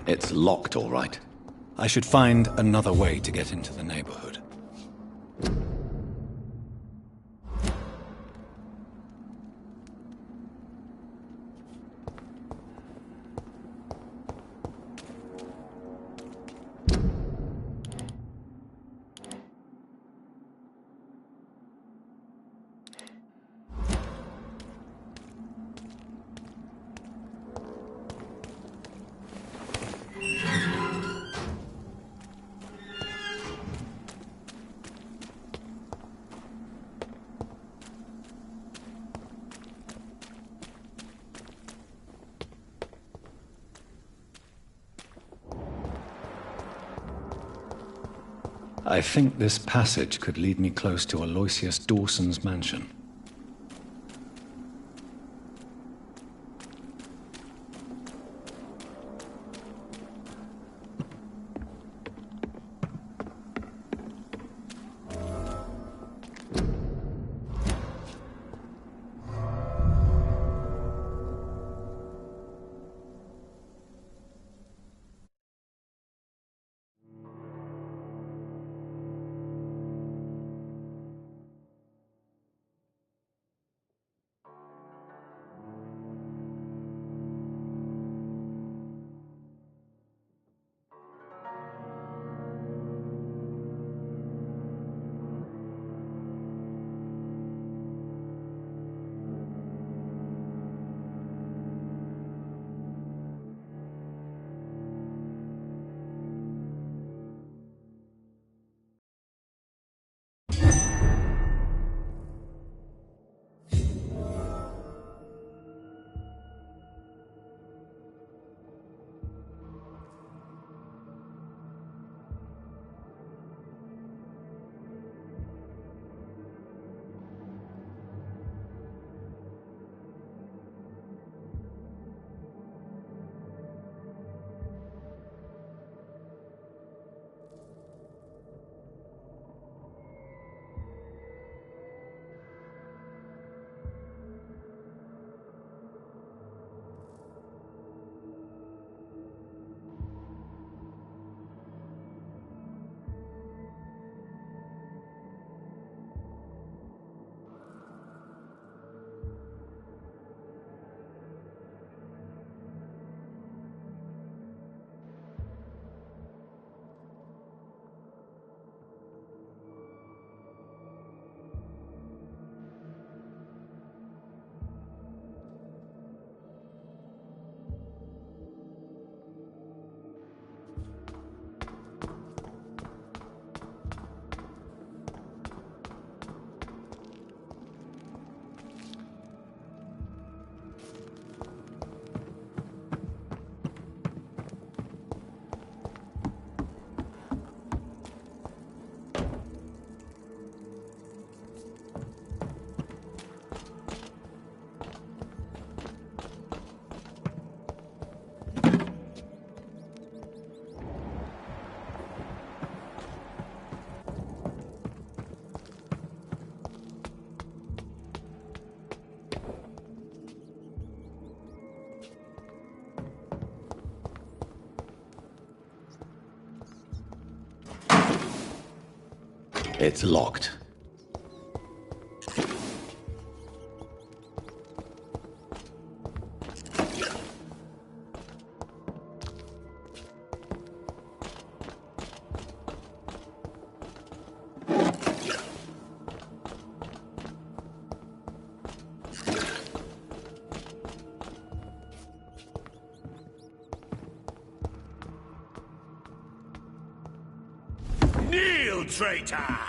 J: It's locked, all right. I should find another way to get into the neighborhood. I think this passage could lead me close to Aloysius Dawson's mansion. It's locked.
Q: you traitor!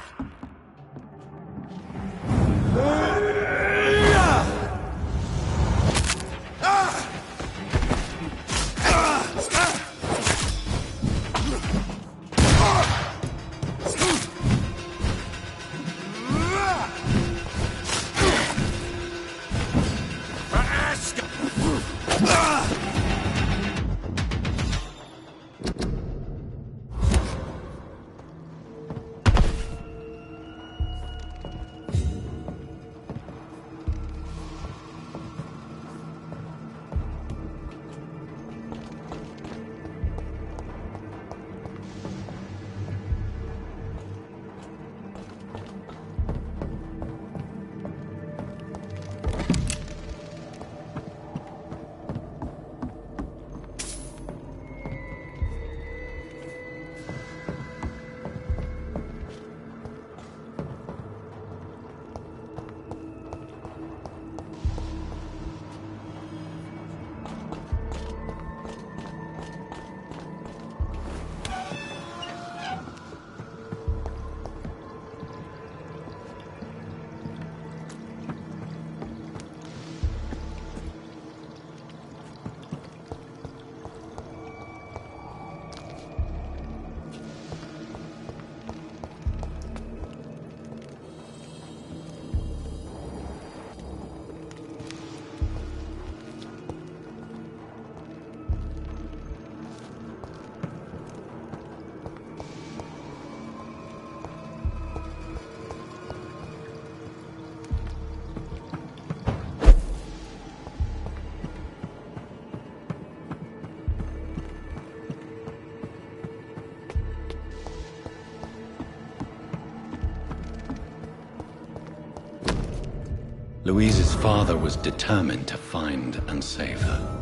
J: Louise's father was determined to find and save her.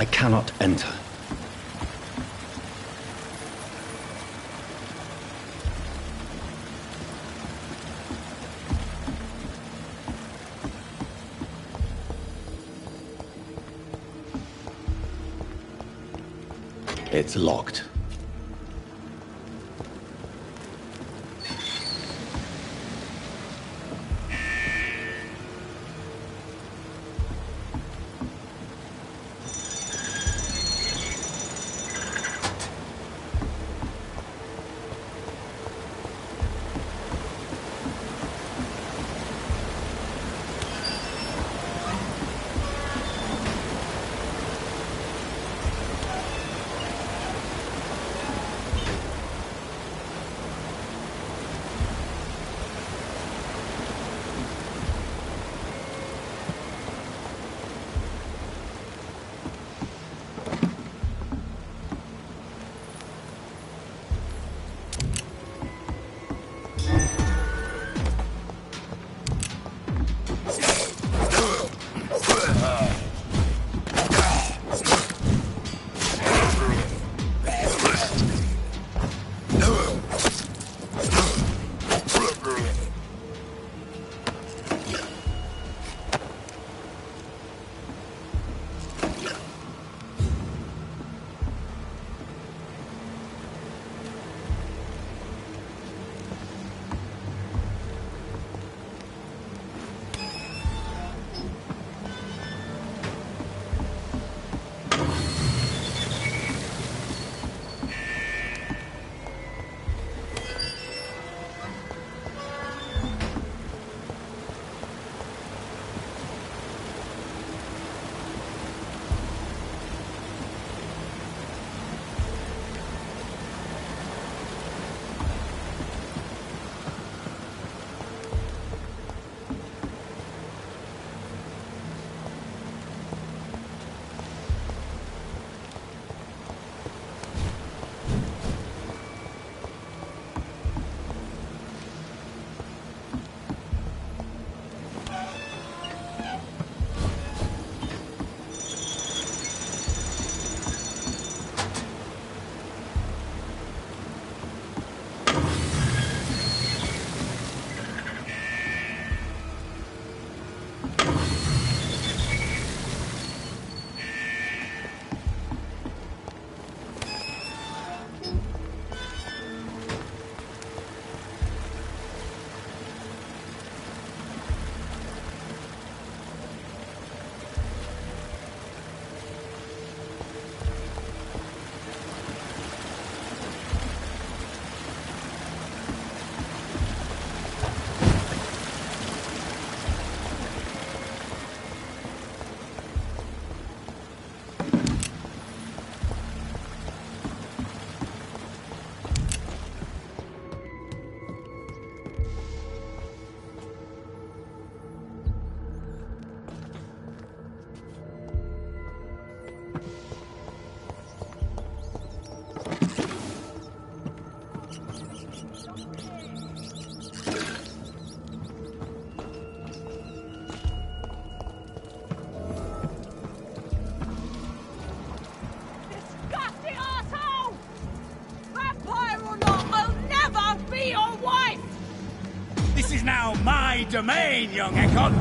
J: I cannot enter. It's locked.
Q: is now my domain, young Ekon.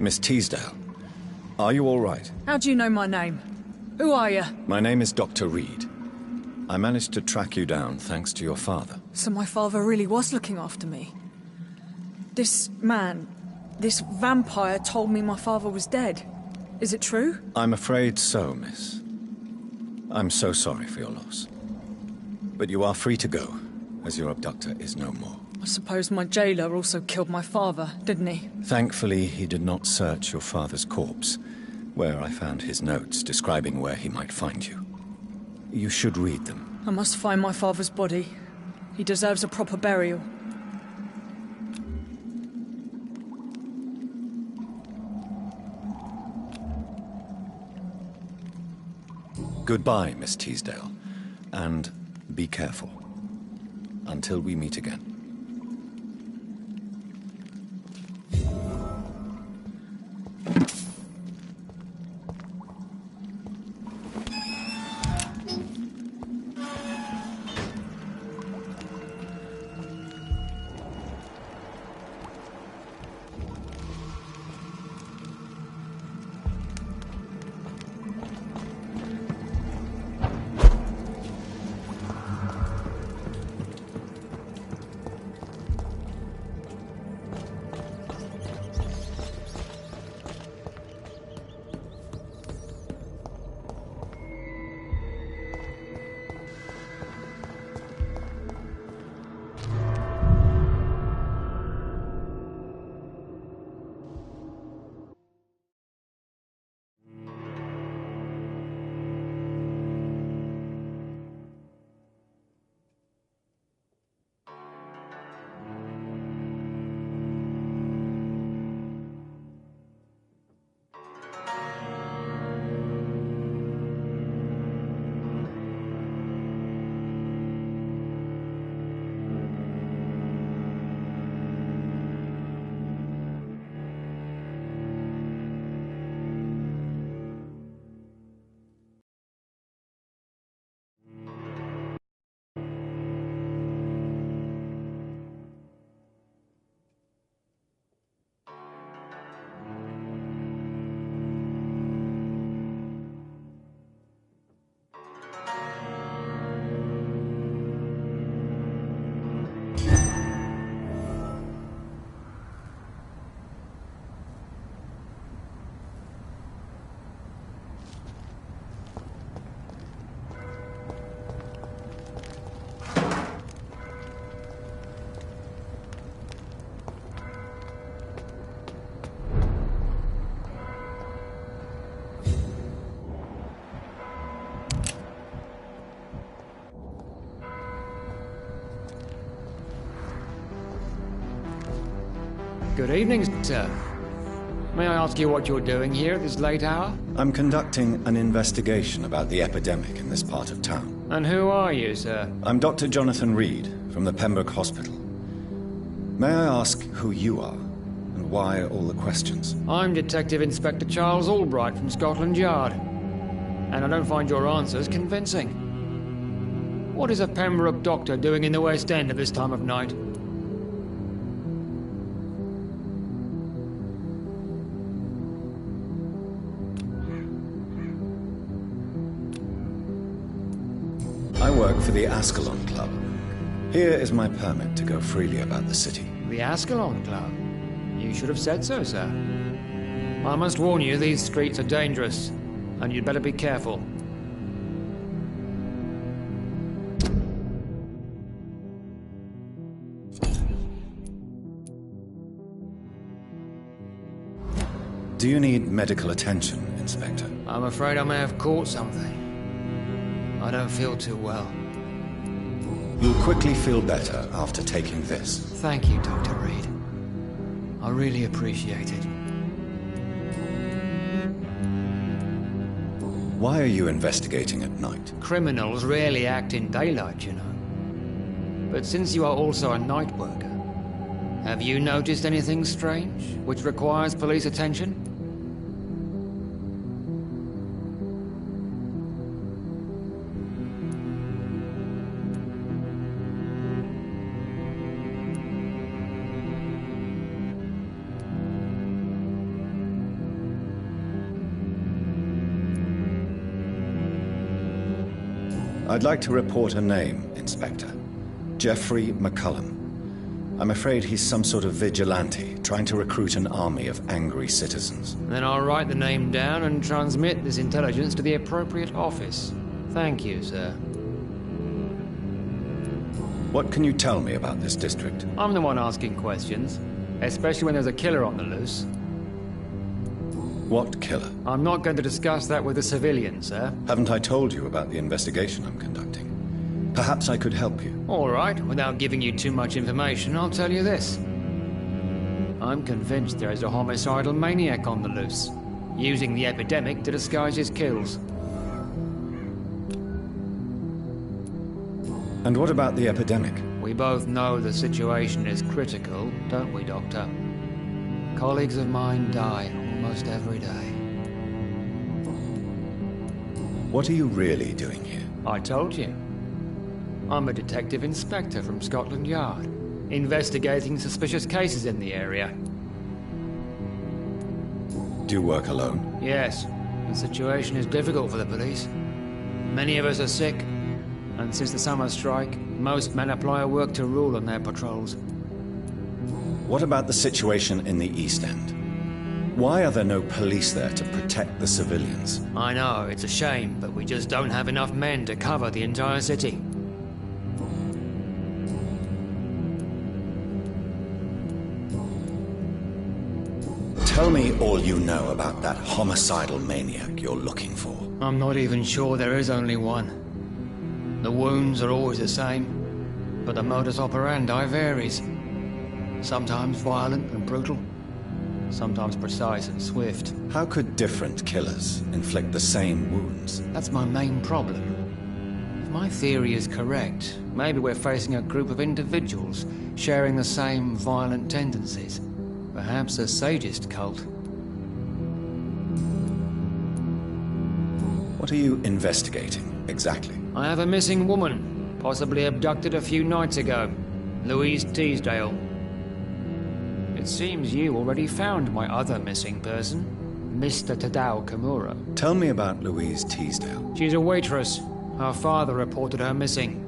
J: Miss Teasdale, are you all right?
R: How do you know my name? Who are you?
J: My name is Dr. Reed. I managed to track you down thanks to your father.
R: So my father really was looking after me. This man, this vampire told me my father was dead. Is it true?
J: I'm afraid so, miss. I'm so sorry for your loss. But you are free to go, as your abductor is no more.
R: I suppose my jailer also killed my father, didn't he?
J: Thankfully, he did not search your father's corpse, where I found his notes describing where he might find you. You should read them.
R: I must find my father's body. He deserves a proper burial.
J: Goodbye, Miss Teasdale, and be careful. Until we meet again.
E: Good evening, sir. May I ask you what you're doing here at this late hour?
J: I'm conducting an investigation about the epidemic in this part of town.
E: And who are you, sir?
J: I'm Dr. Jonathan Reed, from the Pembroke Hospital. May I ask who you are, and why all the questions?
E: I'm Detective Inspector Charles Albright from Scotland Yard. And I don't find your answers convincing. What is a Pembroke doctor doing in the West End at this time of night?
J: I work for the Ascalon Club. Here is my permit to go freely about the city.
E: The Ascalon Club? You should have said so, sir. I must warn you, these streets are dangerous, and you'd better be careful.
J: Do you need medical attention, Inspector?
E: I'm afraid I may have caught something. I don't feel too well.
J: You'll quickly feel better after taking this.
E: Thank you, Dr. Reed. I really appreciate it.
J: Why are you investigating at night?
E: Criminals rarely act in daylight, you know. But since you are also a night worker, have you noticed anything strange which requires police attention?
J: I'd like to report a name, Inspector. Jeffrey McCullum. I'm afraid he's some sort of vigilante, trying to recruit an army of angry citizens.
E: Then I'll write the name down and transmit this intelligence to the appropriate office. Thank you, sir.
J: What can you tell me about this district?
E: I'm the one asking questions, especially when there's a killer on the loose.
J: What killer?
E: I'm not going to discuss that with the civilians, sir.
J: Haven't I told you about the investigation I'm conducting? Perhaps I could help you.
E: All right, without giving you too much information, I'll tell you this. I'm convinced there is a homicidal maniac on the loose, using the epidemic to disguise his kills.
J: And what about the epidemic?
E: We both know the situation is critical, don't we, Doctor? Colleagues of mine die almost every day.
J: What are you really doing here?
E: I told you. I'm a detective inspector from Scotland Yard, investigating suspicious cases in the area.
J: Do you work alone?
E: Yes. The situation is difficult for the police. Many of us are sick, and since the summer strike, most men apply a work to rule on their patrols.
J: What about the situation in the East End? Why are there no police there to protect the civilians?
E: I know, it's a shame, but we just don't have enough men to cover the entire city.
J: Tell me all you know about that homicidal maniac you're looking for.
E: I'm not even sure there is only one. The wounds are always the same, but the modus operandi varies. Sometimes violent and brutal, sometimes precise and swift.
J: How could different killers inflict the same wounds?
E: That's my main problem. If my theory is correct, maybe we're facing a group of individuals sharing the same violent tendencies. Perhaps a sadist cult.
J: What are you investigating, exactly?
E: I have a missing woman, possibly abducted a few nights ago. Louise Teasdale. It seems you already found my other missing person, Mr. Tadao Kimura.
J: Tell me about Louise Teasdale.
E: She's a waitress. Her father reported her missing.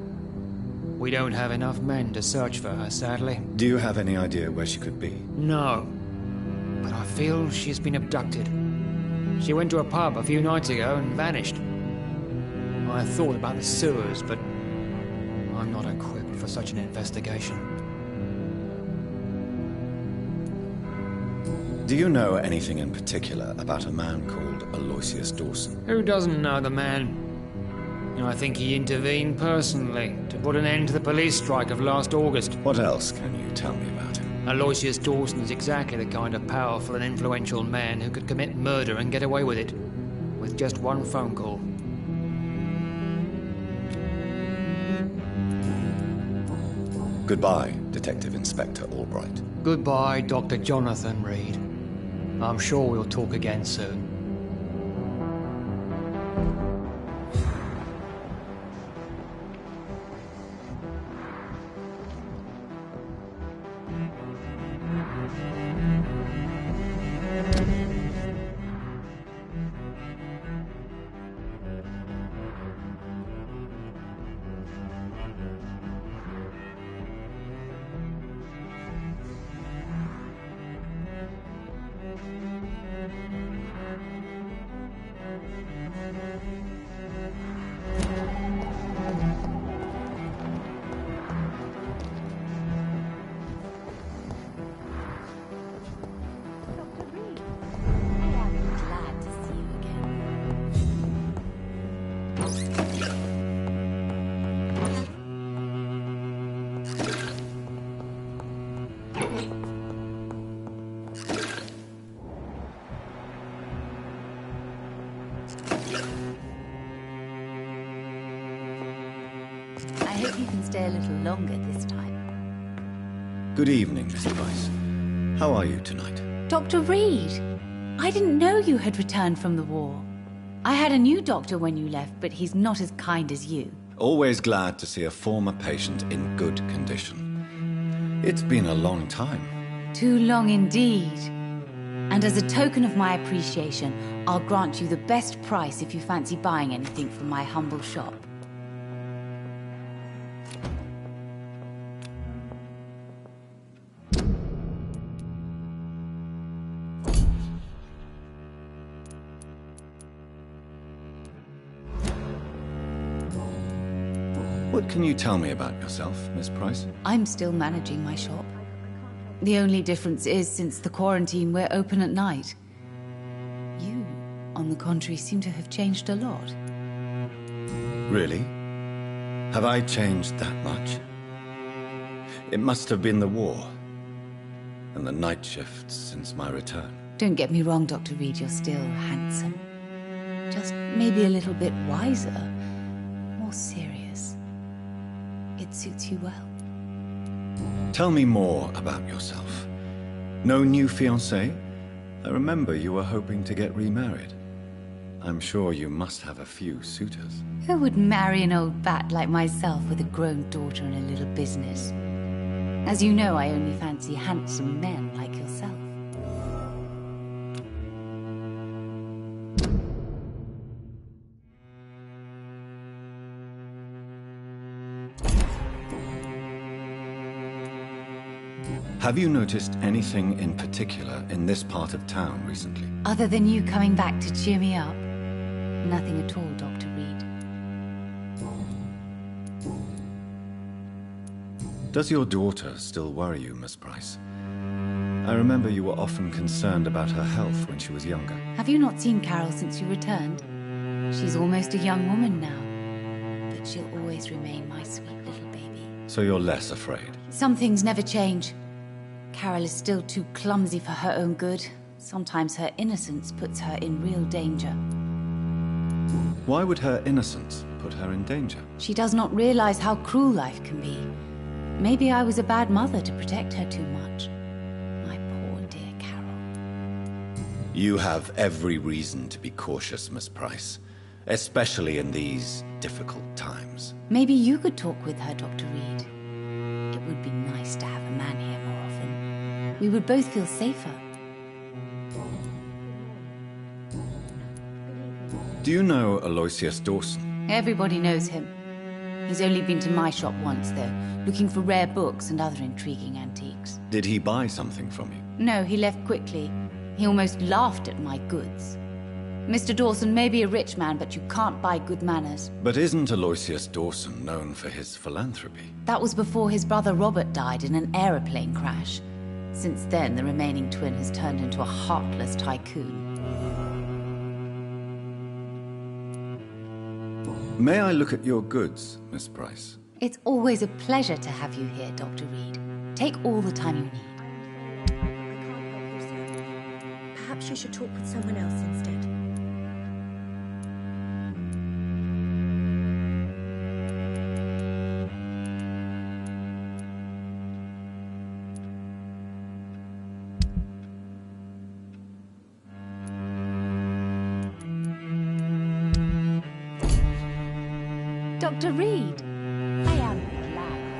E: We don't have enough men to search for her, sadly.
J: Do you have any idea where she could be?
E: No. But I feel she's been abducted. She went to a pub a few nights ago and vanished. I thought about the sewers, but I'm not equipped for such an investigation.
J: Do you know anything in particular about a man called Aloysius Dawson?
E: Who doesn't know the man? I think he intervened personally to put an end to the police strike of last August.
J: What else can you tell me about him?
E: Aloysius Dawson is exactly the kind of powerful and influential man who could commit murder and get away with it, with just one phone call.
J: Goodbye, Detective Inspector Albright.
E: Goodbye, Dr. Jonathan Reed. I'm sure we'll talk again soon.
S: I hope you can stay a little longer this time.
J: Good evening, Miss Price. How are you tonight?
S: Dr. Reed! I didn't know you had returned from the war. I had a new doctor when you left, but he's not as kind as you.
J: Always glad to see a former patient in good condition. It's been a long time.
S: Too long indeed. And as a token of my appreciation, I'll grant you the best price if you fancy buying anything from my humble shop.
J: What can you tell me about yourself, Miss Price?
S: I'm still managing my shop. The only difference is, since the quarantine, we're open at night. You, on the contrary, seem to have changed a lot.
J: Really? Have I changed that much? It must have been the war and the night shifts since my return.
S: Don't get me wrong, Dr. Reed, you're still handsome. Just maybe a little bit wiser, more serious. It suits you well.
J: Tell me more about yourself. No new fiancé? I remember you were hoping to get remarried. I'm sure you must have a few suitors.
S: Who would marry an old bat like myself with a grown daughter and a little business? As you know, I only fancy handsome men like yourself.
J: Have you noticed anything in particular in this part of town recently?
S: Other than you coming back to cheer me up? Nothing at all, Dr. Reed.
J: Does your daughter still worry you, Miss Price? I remember you were often concerned about her health when she was younger.
S: Have you not seen Carol since you returned? She's almost a young woman now, but she'll always remain my sweet little baby.
J: So you're less afraid?
S: Some things never change. Carol is still too clumsy for her own good. Sometimes her innocence puts her in real danger.
J: Why would her innocence put her in danger?
S: She does not realize how cruel life can be. Maybe I was a bad mother to protect her too much. My poor dear Carol.
J: You have every reason to be cautious, Miss Price. Especially in these difficult times.
S: Maybe you could talk with her, Dr. Reed. It would be nice to have a man here more often. We would both feel safer.
J: Do you know Aloysius Dawson?
S: Everybody knows him. He's only been to my shop once, though, looking for rare books and other intriguing antiques.
J: Did he buy something from you?
S: No, he left quickly. He almost laughed at my goods. Mr. Dawson may be a rich man, but you can't buy good manners.
J: But isn't Aloysius Dawson known for his philanthropy?
S: That was before his brother Robert died in an aeroplane crash. Since then, the remaining twin has turned into a heartless tycoon.
J: May I look at your goods, Miss Price?
S: It's always a pleasure to have you here, Dr. Reed. Take all the time you need.
T: I can't help you, sir. Perhaps you should talk with someone else instead.
S: Dr. Reed, I am glad.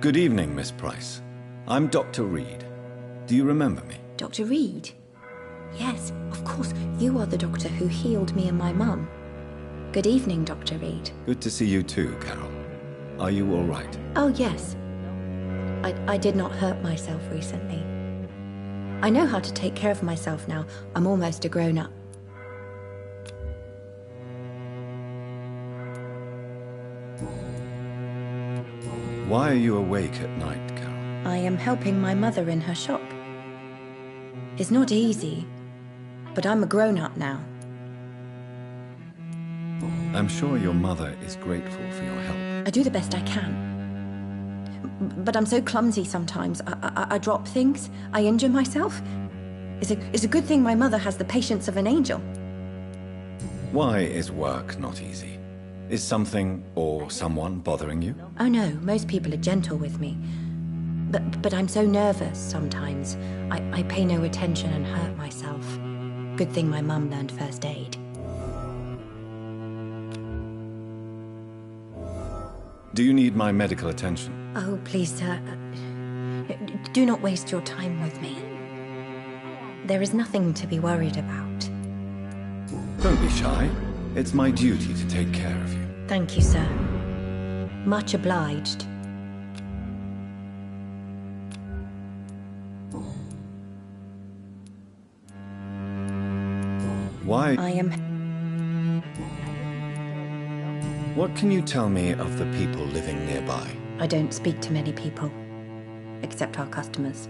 J: Good evening, Miss Price. I'm Dr. Reed. Do you remember me?
T: Dr. Reed? Yes, of course. You are the doctor who healed me and my mum. Good evening, Dr. Reed.
J: Good to see you too, Carol. Are you all right?
T: Oh, yes. I did not hurt myself recently. I know how to take care of myself now. I'm almost a grown-up.
J: Why are you awake at night, Carol?
T: I am helping my mother in her shop. It's not easy, but I'm a grown-up now.
J: I'm sure your mother is grateful for your help.
T: I do the best I can. But I'm so clumsy sometimes. I drop things. I injure myself. It's a good thing my mother has the patience of an angel.
J: Why is work not easy? Is something or someone bothering you?
T: Oh no, most people are gentle with me. But I'm so nervous sometimes. I pay no attention and hurt myself. Good thing my mum learned first aid.
J: Do you need my medical attention?
T: Oh, please, sir. Do not waste your time with me. There is nothing to be worried about.
J: Don't be shy. It's my duty to take care of you.
T: Thank you, sir. Much obliged.
J: Why?
T: I am...
J: What can you tell me of the people living nearby?
T: I don't speak to many people, except our customers.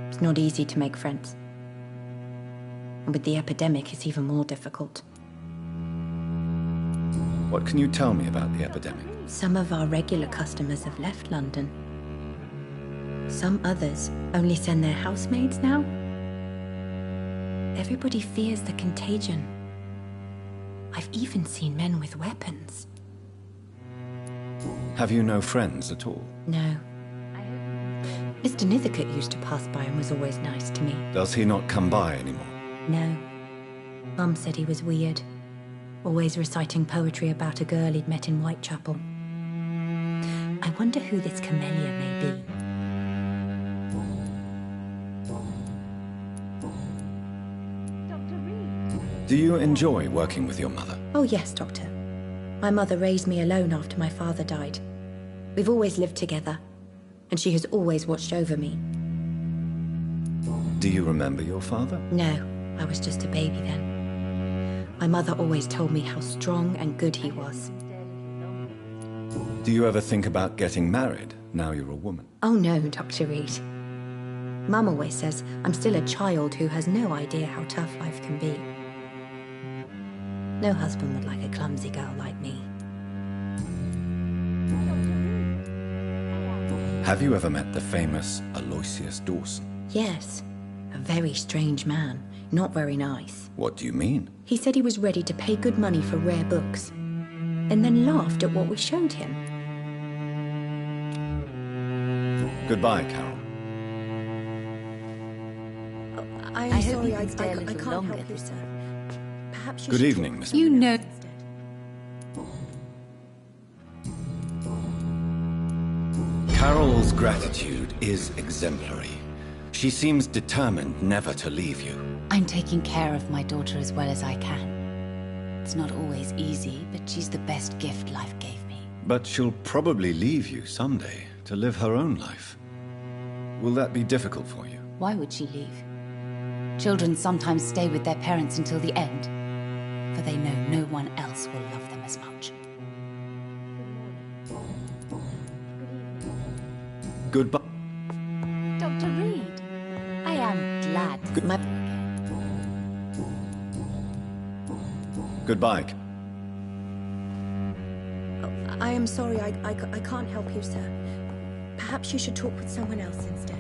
T: It's not easy to make friends. And with the epidemic, it's even more difficult.
J: What can you tell me about the epidemic?
T: Some of our regular customers have left London. Some others only send their housemaids now. Everybody fears the contagion. I've even seen men with weapons.
J: Have you no friends at all?
T: No. Mr. Nithercote used to pass by and was always nice to me.
J: Does he not come by anymore?
T: No. Mum said he was weird. Always reciting poetry about a girl he'd met in Whitechapel. I wonder who this camellia may be.
J: Do you enjoy working with your mother?
T: Oh yes, Doctor. My mother raised me alone after my father died. We've always lived together, and she has always watched over me.
J: Do you remember your father?
T: No, I was just a baby then. My mother always told me how strong and good he was.
J: Do you ever think about getting married now you're a woman?
T: Oh no, Dr. Reed. Mum always says I'm still a child who has no idea how tough life can be. No husband would like a clumsy girl like me.
J: Have you ever met the famous Aloysius Dawson?
T: Yes. A very strange man. Not very nice.
J: What do you mean?
T: He said he was ready to pay good money for rare books, and then laughed at what we showed him.
J: Goodbye, Carol.
T: I'm sorry, I can't help you, sir. Perhaps you
J: Good
T: should
J: evening,
T: talk
J: Miss.
T: with someone else instead.
J: Carol's gratitude is exemplary. She seems determined never to leave you.
S: I'm taking care of my daughter as well as I can. It's not always easy, but she's the best gift life gave me.
J: But she'll probably leave you someday to live her own life. Will that be difficult for you?
S: Why would she leave? Children sometimes stay with their parents until the end, for they know no one else will love them as much.
J: Goodbye.
S: Dr. Reed, I am glad to see you again.
J: Goodbye.
T: I am sorry, I can't help you, sir. Perhaps you should talk with someone else instead.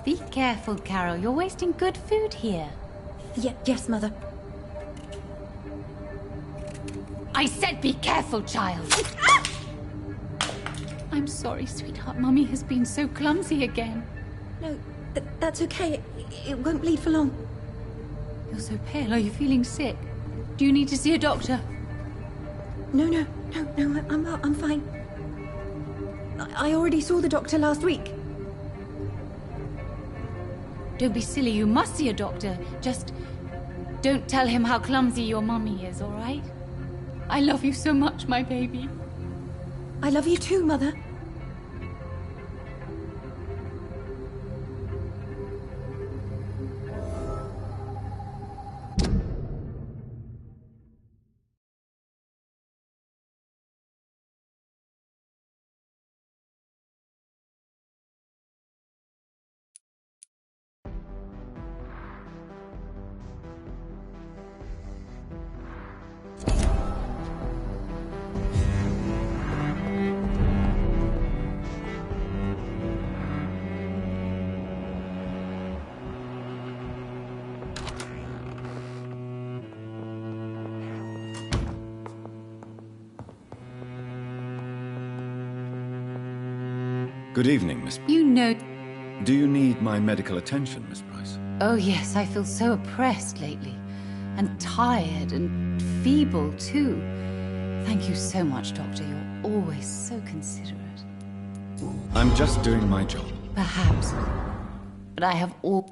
S: Be careful, Carol. You're wasting good food here.
T: Yes, Mother.
S: I said be careful, child. I'm sorry, sweetheart. Mummy has been so clumsy again.
T: No, that's okay. It won't bleed for long.
S: You're so pale. Are you feeling sick? Do you need to see a doctor?
T: No, I'm fine. I already saw the doctor last week.
S: Don't be silly. You must see a doctor. Just don't tell him how clumsy your mummy is, all right? I love you so much, my baby.
T: I love you too, Mother.
J: Good evening, Miss...
S: You know...
J: Do you need my medical attention, Miss Price?
S: Oh, yes, I feel so oppressed lately. And tired and feeble, too. Thank you so much, Doctor. You're always so considerate.
J: I'm just doing my job.
S: Perhaps. But I have all...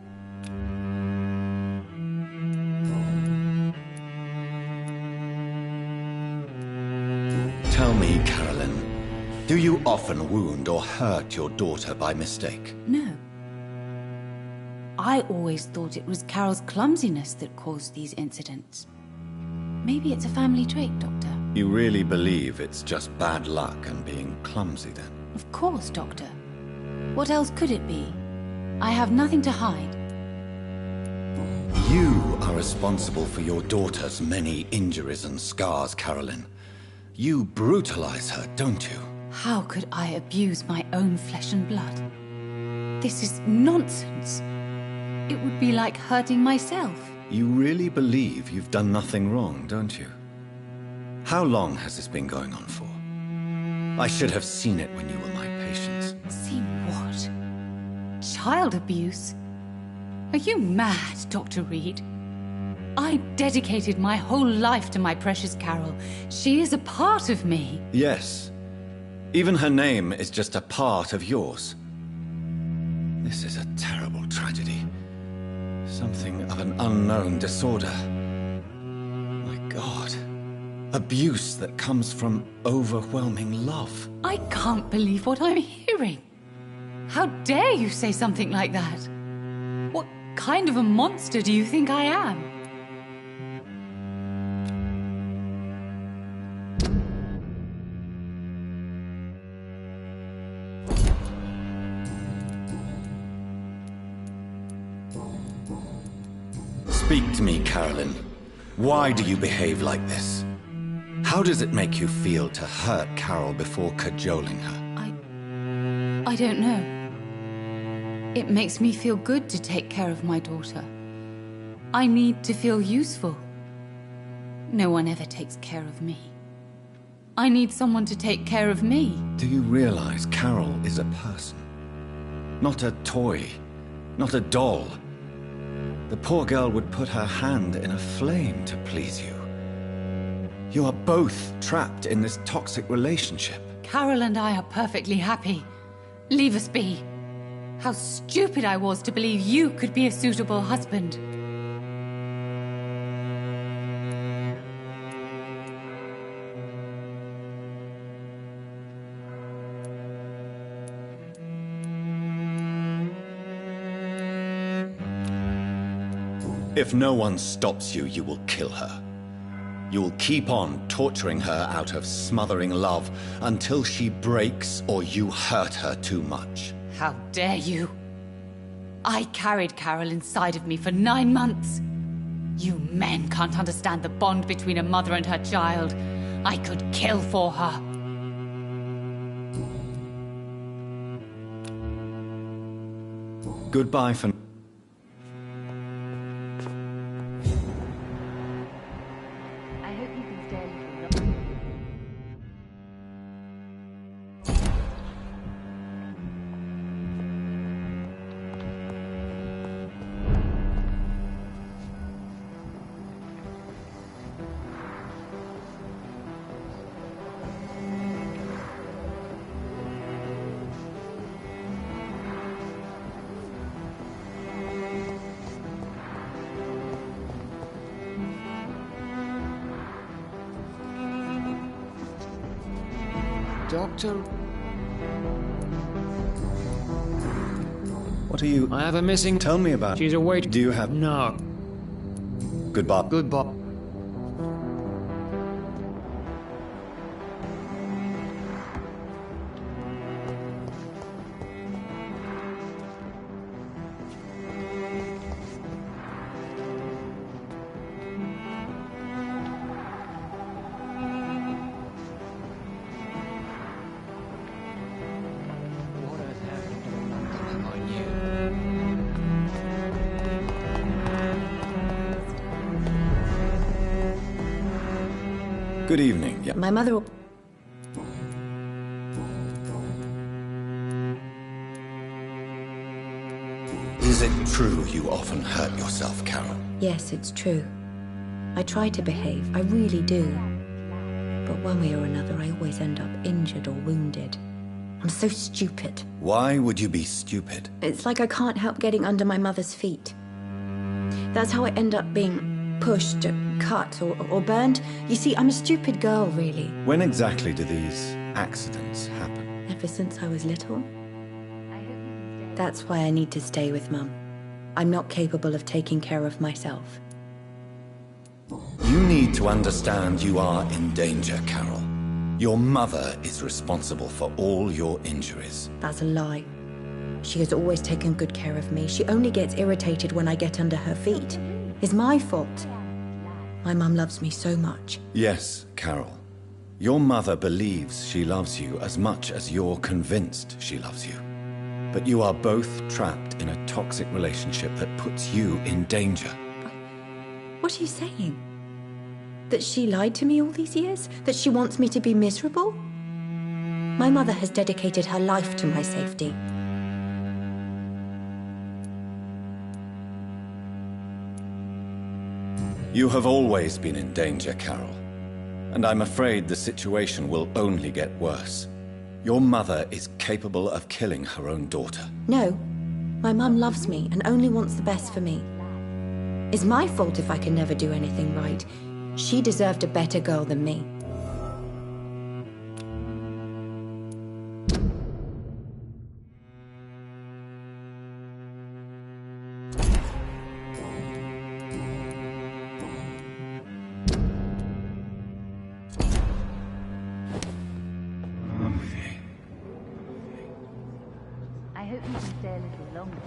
A: Tell me, Carolyn, do you often wound or hurt your daughter by mistake?
S: No. I always thought it was Carol's clumsiness that caused these incidents. Maybe it's a family trait, Doctor.
A: You really believe it's just bad luck and being clumsy, then?
S: Of course, Doctor. What else could it be? I have nothing to hide.
A: You are responsible for your daughter's many injuries and scars, Carolyn. You brutalize her, don't you?
S: How could I abuse my own flesh and blood? This is nonsense. It would be like hurting myself.
A: You really believe you've done nothing wrong, don't you? How long has this been going on for? I should have seen it when you were my patient.
S: Seen what? Child abuse? Are you mad, Dr. Reed? I dedicated my whole life to my precious Carol. She is a part of me.
A: Yes. Even her name is just a part of yours. This is a terrible tragedy. Something of an unknown disorder. My God. Abuse that comes from overwhelming love.
S: I can't believe what I'm hearing. How dare you say something like that? What kind of a monster do you think I am?
A: Speak to me, Carolyn. Why do you behave like this? How does it make you feel to hurt Carol before cajoling her?
S: I don't know. It makes me feel good to take care of my daughter. I need to feel useful. No one ever takes care of me. I need someone to take care of me.
A: Do you realize Carol is a person? Not a toy. Not a doll. The poor girl would put her hand in a flame to please you. You are both trapped in this toxic relationship.
S: Carol and I are perfectly happy. Leave us be. How stupid I was to believe you could be a suitable husband.
A: If no one stops you, you will kill her. You will keep on torturing her out of smothering love until she breaks or you hurt her too much.
S: How dare you? I carried Carol inside of me for 9 months. You men can't understand the bond between a mother and her child. I could kill for her.
J: Goodbye for...
U: I hope you can stay a little longer.
E: Doctor?
J: What are you...
E: I have a missing...
J: Tell me about...
E: She's away...
J: Do you have...
E: No.
J: Goodbye.
E: Goodbye.
J: Good evening. Yeah.
T: My mother will...
A: Is it true you often hurt yourself, Carol?
T: Yes, it's true. I try to behave, I really do. But one way or another, I always end up injured or wounded. I'm so stupid.
A: Why would you be stupid?
T: It's like I can't help getting under my mother's feet. That's how I end up being pushed, cut, or burned. You see, I'm a stupid girl, really.
J: When exactly do these accidents happen?
T: Ever since I was little. That's why I need to stay with Mum. I'm not capable of taking care of myself.
A: You need to understand you are in danger, Carol. Your mother is responsible for all your injuries.
T: That's a lie. She has always taken good care of me. She only gets irritated when I get under her feet. It's my fault. My mum loves me so much.
J: Yes, Carol. Your mother believes she loves you as much as you're convinced she loves you. But you are both trapped in a toxic relationship that puts you in danger.
T: What are you saying? That she lied to me all these years? That she wants me to be miserable? My mother has dedicated her life to my safety.
J: You have always been in danger, Carol. And I'm afraid the situation will only get worse. Your mother is capable of killing her own daughter.
T: No. My mum loves me and only wants the best for me. It's my fault if I can never do anything right. She deserved a better girl than me.
U: I hope you can stay a little longer.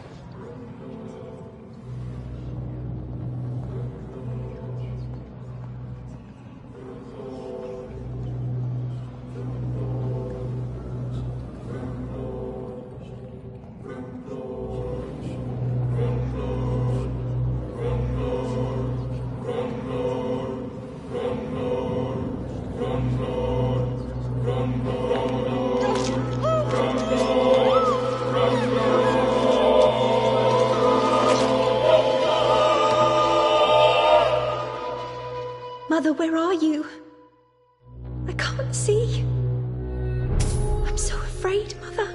T: Mother, where are you? I can't see. I'm so afraid, Mother.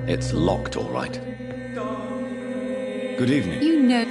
J: It's locked, all right. Good evening.
S: You know...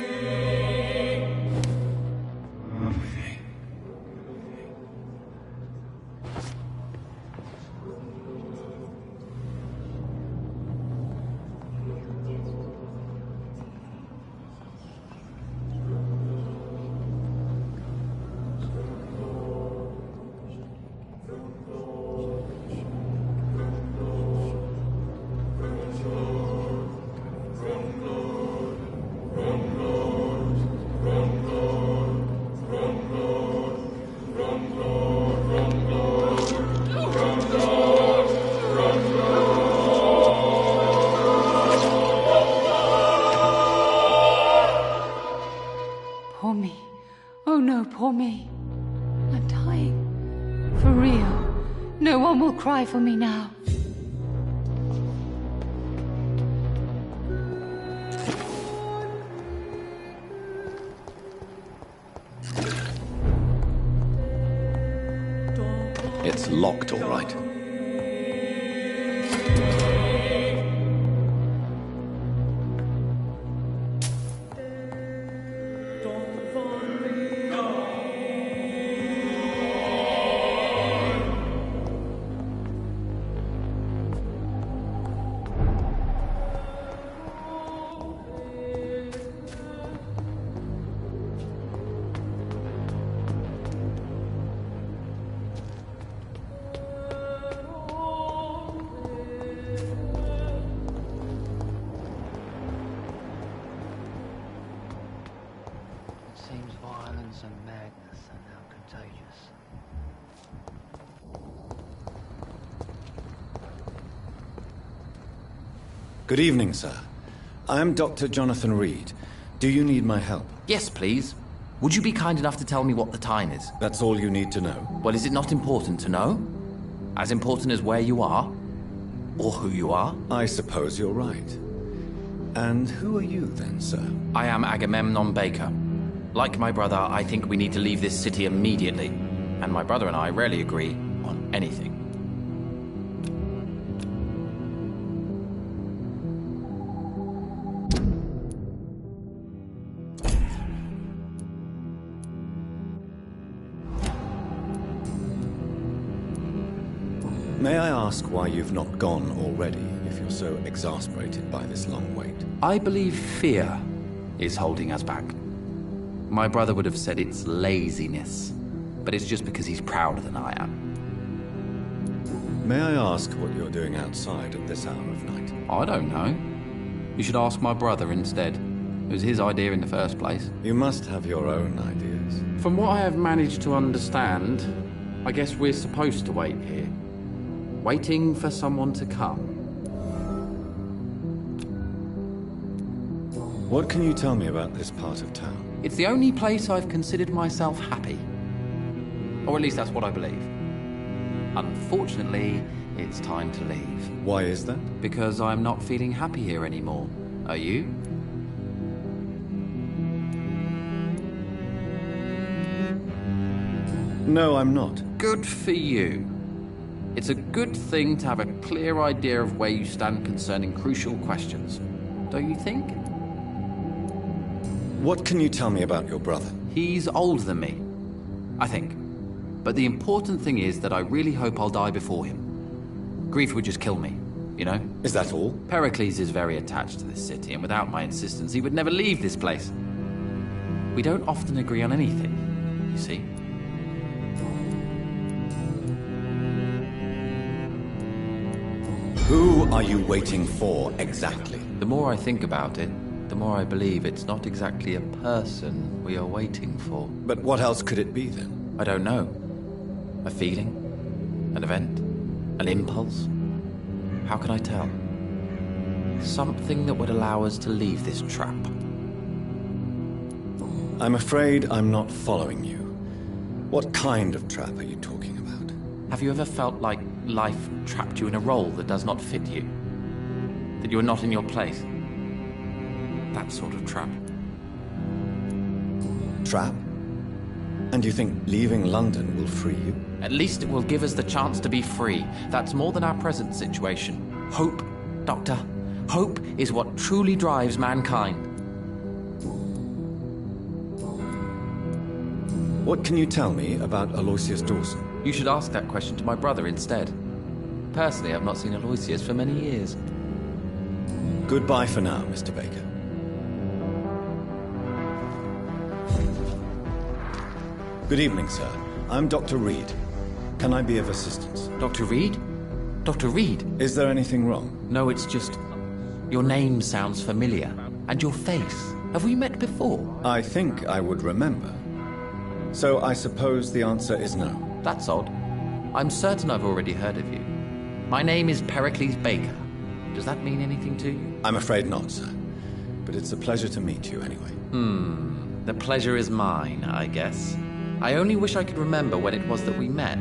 S: no, poor me. I'm dying. For real. No one will cry for me now.
J: It's locked, all right.
C: Seems violence and madness are now contagious.
J: Good evening, sir. I'm Dr. Jonathan Reed. Do you need my help?
V: Yes, please. Would you be kind enough to tell me what the time is?
J: That's all you need to know.
V: Well, is it not important to know? As important as where you are? Or who you are?
J: I suppose you're right. And who are you then, sir?
V: I am Agamemnon Baker. Like my brother, I think we need to leave this city immediately. And my brother and I rarely agree on anything.
J: May I ask why you've not gone already, if you're so exasperated by this long wait?
V: I believe fear is holding us back. My brother would have said it's laziness, but it's just because he's prouder than I am.
J: May I ask what you're doing outside at this hour of night?
V: I don't know. You should ask my brother instead. It was his idea in the first place.
J: You must have your own ideas.
V: From what I have managed to understand, I guess we're supposed to wait here. Waiting for someone to come.
J: What can you tell me about this part of town?
V: It's the only place I've considered myself happy. Or at least that's what I believe. Unfortunately, it's time to leave.
J: Why is that?
V: Because I'm not feeling happy here anymore. Are you?
J: No, I'm not.
V: Good for you. It's a good thing to have a clear idea of where you stand concerning crucial questions. Don't you think?
J: What can you tell me about your brother?
V: He's older than me, I think. But the important thing is that I really hope I'll die before him. Grief would just kill me, you know?
J: Is that all?
V: Pericles is very attached to this city, and without my insistence, he would never leave this place. We don't often agree on anything, you see?
J: Who are you waiting for, exactly?
V: The more I think about it, the more I believe it's not exactly a person we are waiting for.
J: But what else could it be, then?
V: I don't know. A feeling? An event? An impulse? How can I tell? Something that would allow us to leave this trap.
J: I'm afraid I'm not following you. What kind of trap are you talking about?
V: Have you ever felt like life trapped you in a role that does not fit you? That you are not in your place? That sort of trap.
J: Trap? And you think leaving London will free you?
V: At least it will give us the chance to be free. That's more than our present situation. Hope, Doctor. Hope is what truly drives mankind.
J: What can you tell me about Aloysius Dawson?
V: You should ask that question to my brother instead. Personally, I've not seen Aloysius for many years.
J: Goodbye for now, Mr. Baker. Good evening, sir. I'm Dr. Reed. Can I be of assistance?
V: Dr. Reed? Dr. Reed?
J: Is there anything wrong?
V: No, it's just... your name sounds familiar. And your face. Have we met before?
J: I think I would remember. So I suppose the answer is no.
V: That's odd. I'm certain I've already heard of you. My name is Pericles Baker. Does that mean anything to you?
J: I'm afraid not, sir. But it's a pleasure to meet you anyway.
V: The pleasure is mine, I guess. I only wish I could remember when it was that we met.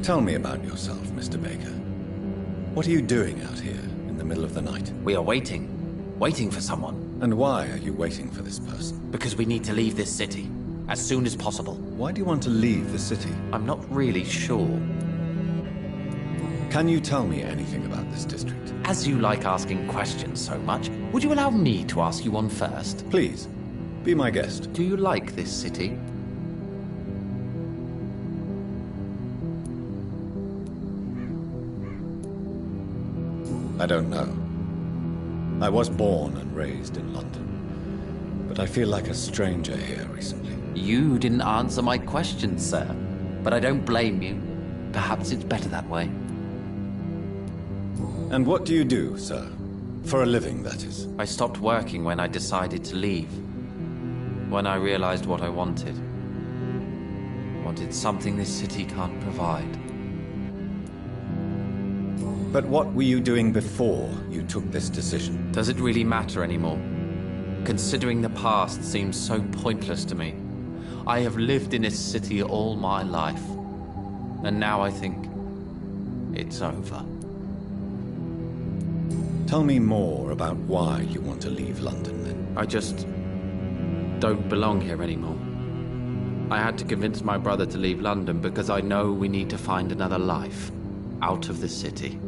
A: Tell me about yourself, Mr. Baker. What are you doing out here in the middle of the night?
V: We are waiting. Waiting for someone.
A: And why are you waiting for this person?
V: Because we need to leave this city. As soon as possible.
A: Why do you want to leave the city?
V: I'm not really sure.
A: Can you tell me anything about this district?
V: As you like asking questions so much, would you allow me to ask you one first?
A: Please, be my guest.
V: Do you like this city?
A: I don't know. I was born and raised in London, but I feel like a stranger here recently.
V: You didn't answer my question, sir. But I don't blame you. Perhaps it's better that way.
A: And what do you do, sir? For a living, that is.
V: I stopped working when I decided to leave. When I realized what I wanted. Wanted something this city can't provide.
A: But what were you doing before you took this decision?
V: Does it really matter anymore? Considering the past seems so pointless to me. I have lived in this city all my life. And now I think it's over.
A: Tell me more about why you want to leave London, then.
V: I just don't belong here anymore. I had to convince my brother to leave London because I know we need to find another life out of the city.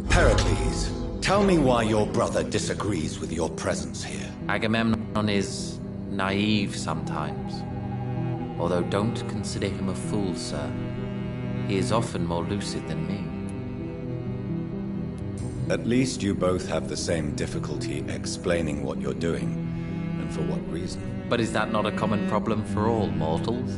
A: Pericles, tell me why your brother disagrees with your presence here.
V: Agamemnon is naive sometimes. Although don't consider him a fool, sir. He is often more lucid than me.
A: At least you both have the same difficulty explaining what you're doing, and for what reason.
V: But is that not a common problem for all mortals?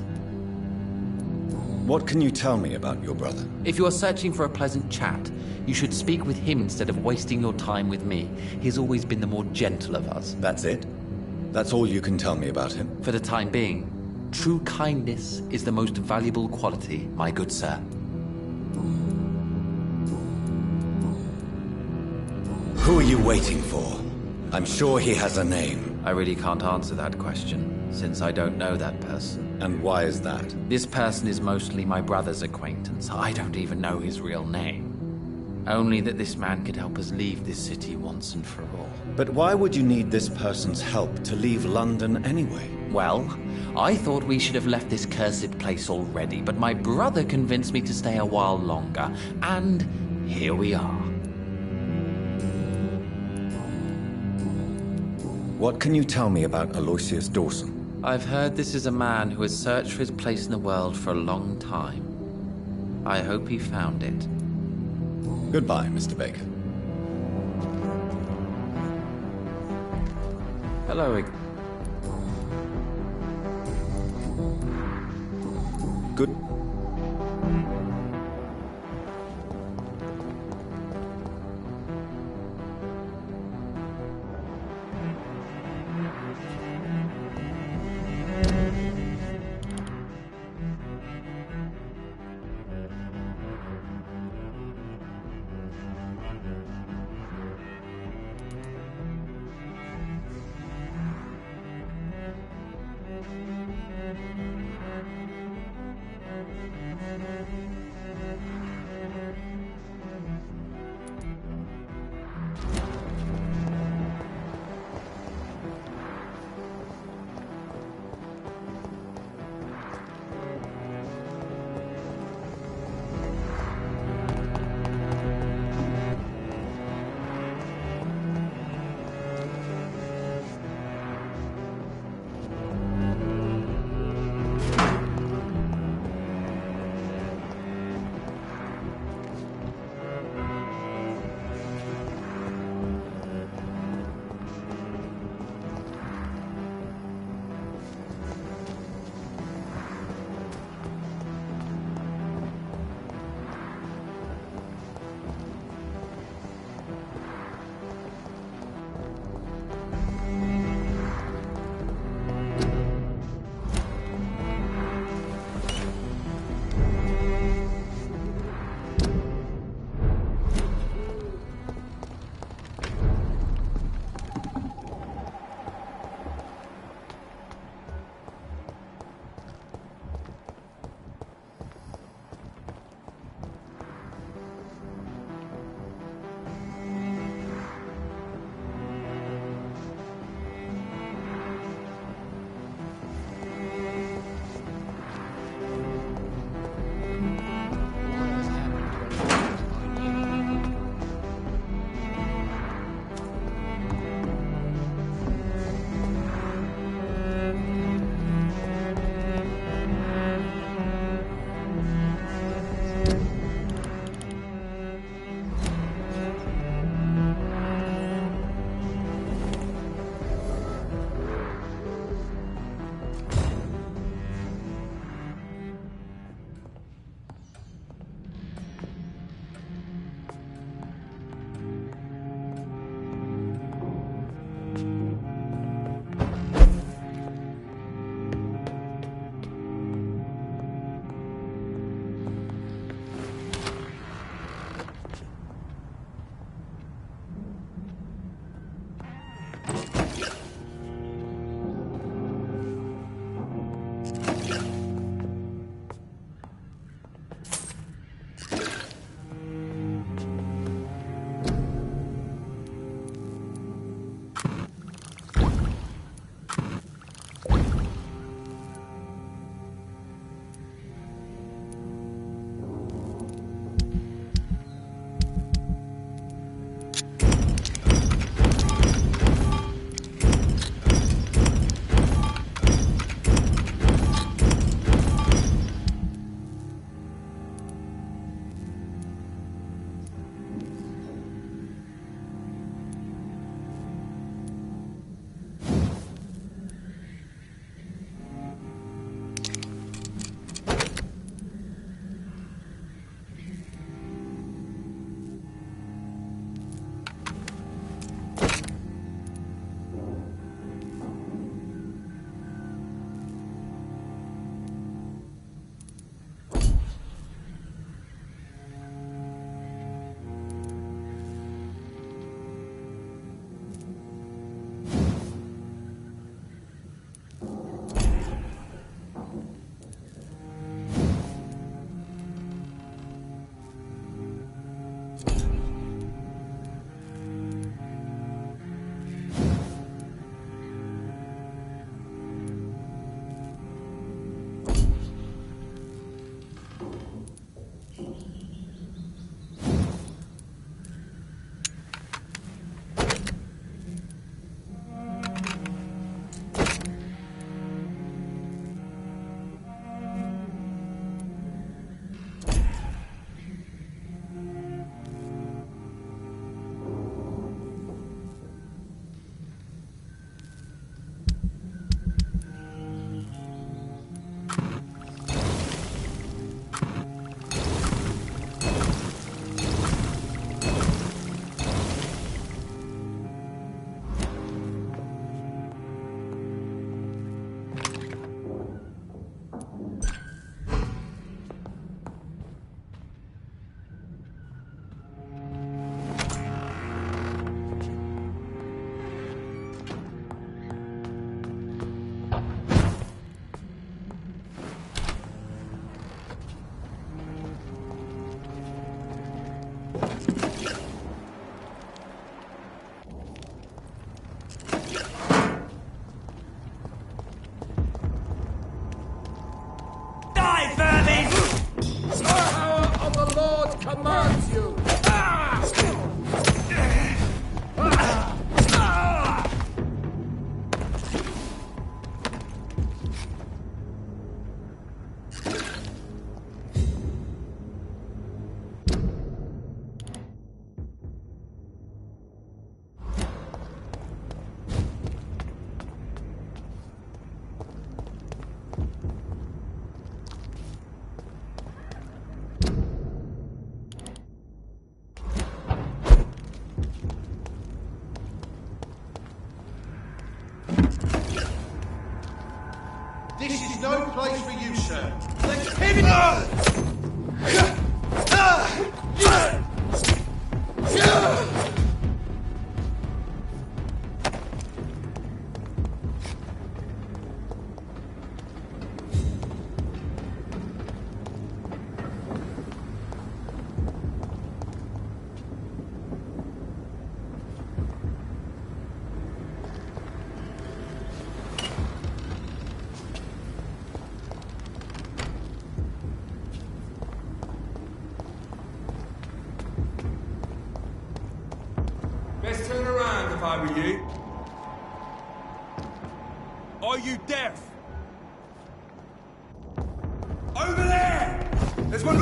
A: What can you tell me about your brother?
V: If you are searching for a pleasant chat, you should speak with him instead of wasting your time with me. He's always been the more gentle of us.
A: That's it? That's all you can tell me about him?
V: For the time being, true kindness is the most valuable quality, my good sir.
A: Who are you waiting for? I'm sure he has a name.
V: I really can't answer that question, since I don't know that person.
A: And why is that?
V: This person is mostly my brother's acquaintance. I don't even know his real name. Only that this man could help us leave this city once and for all.
A: But why would you need this person's help to leave London anyway?
V: Well, I thought we should have left this cursed place already, but my brother convinced me to stay a while longer, and here we are.
A: What can you tell me about Aloysius Dawson?
V: I've heard this is a man who has searched for his place in the world for a long time. I hope he found it.
A: Goodbye, Mr. Baker.
V: Hello.
A: Good.
Q: commands you!
B: This is no place for you, sir. Let's pivot on!
N: Best turn around if I were you. Are you deaf? Over there! There's one.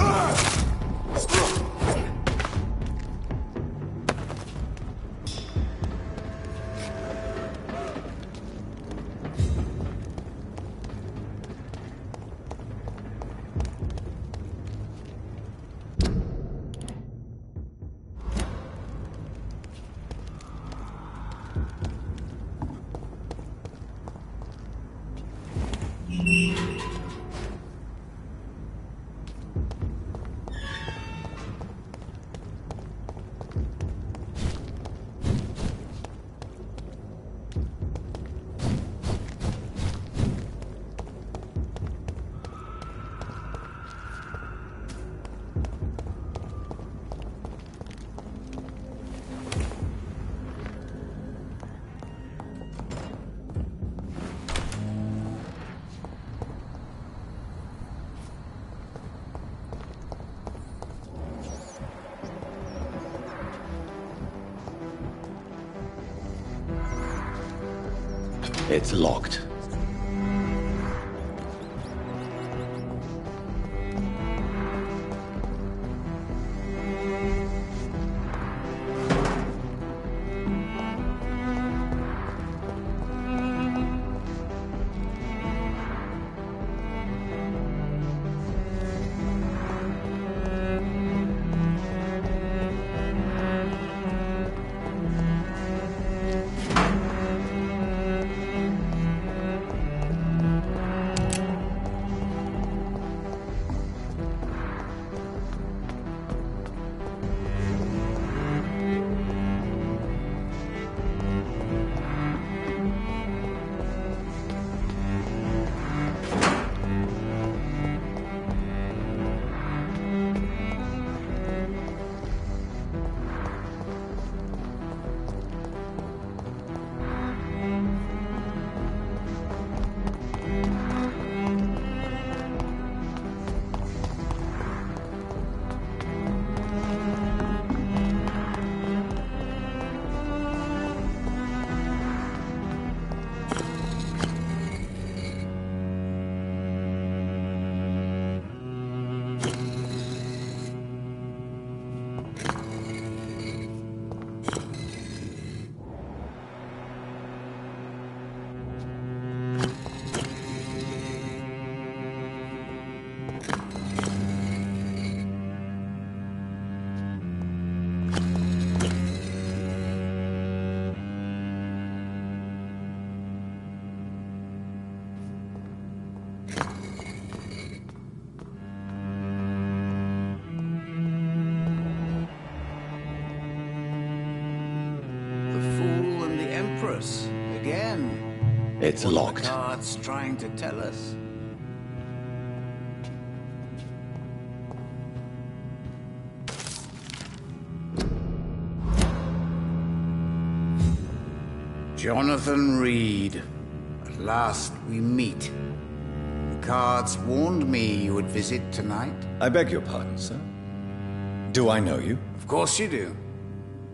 A: It's locked.
Q: Again.
A: It's locked.
Q: What are the cards trying to tell us? Jonathan Reed. At last we meet. The cards warned me you would visit tonight.
A: I beg your pardon, sir. Do I know you?
Q: Of course you do.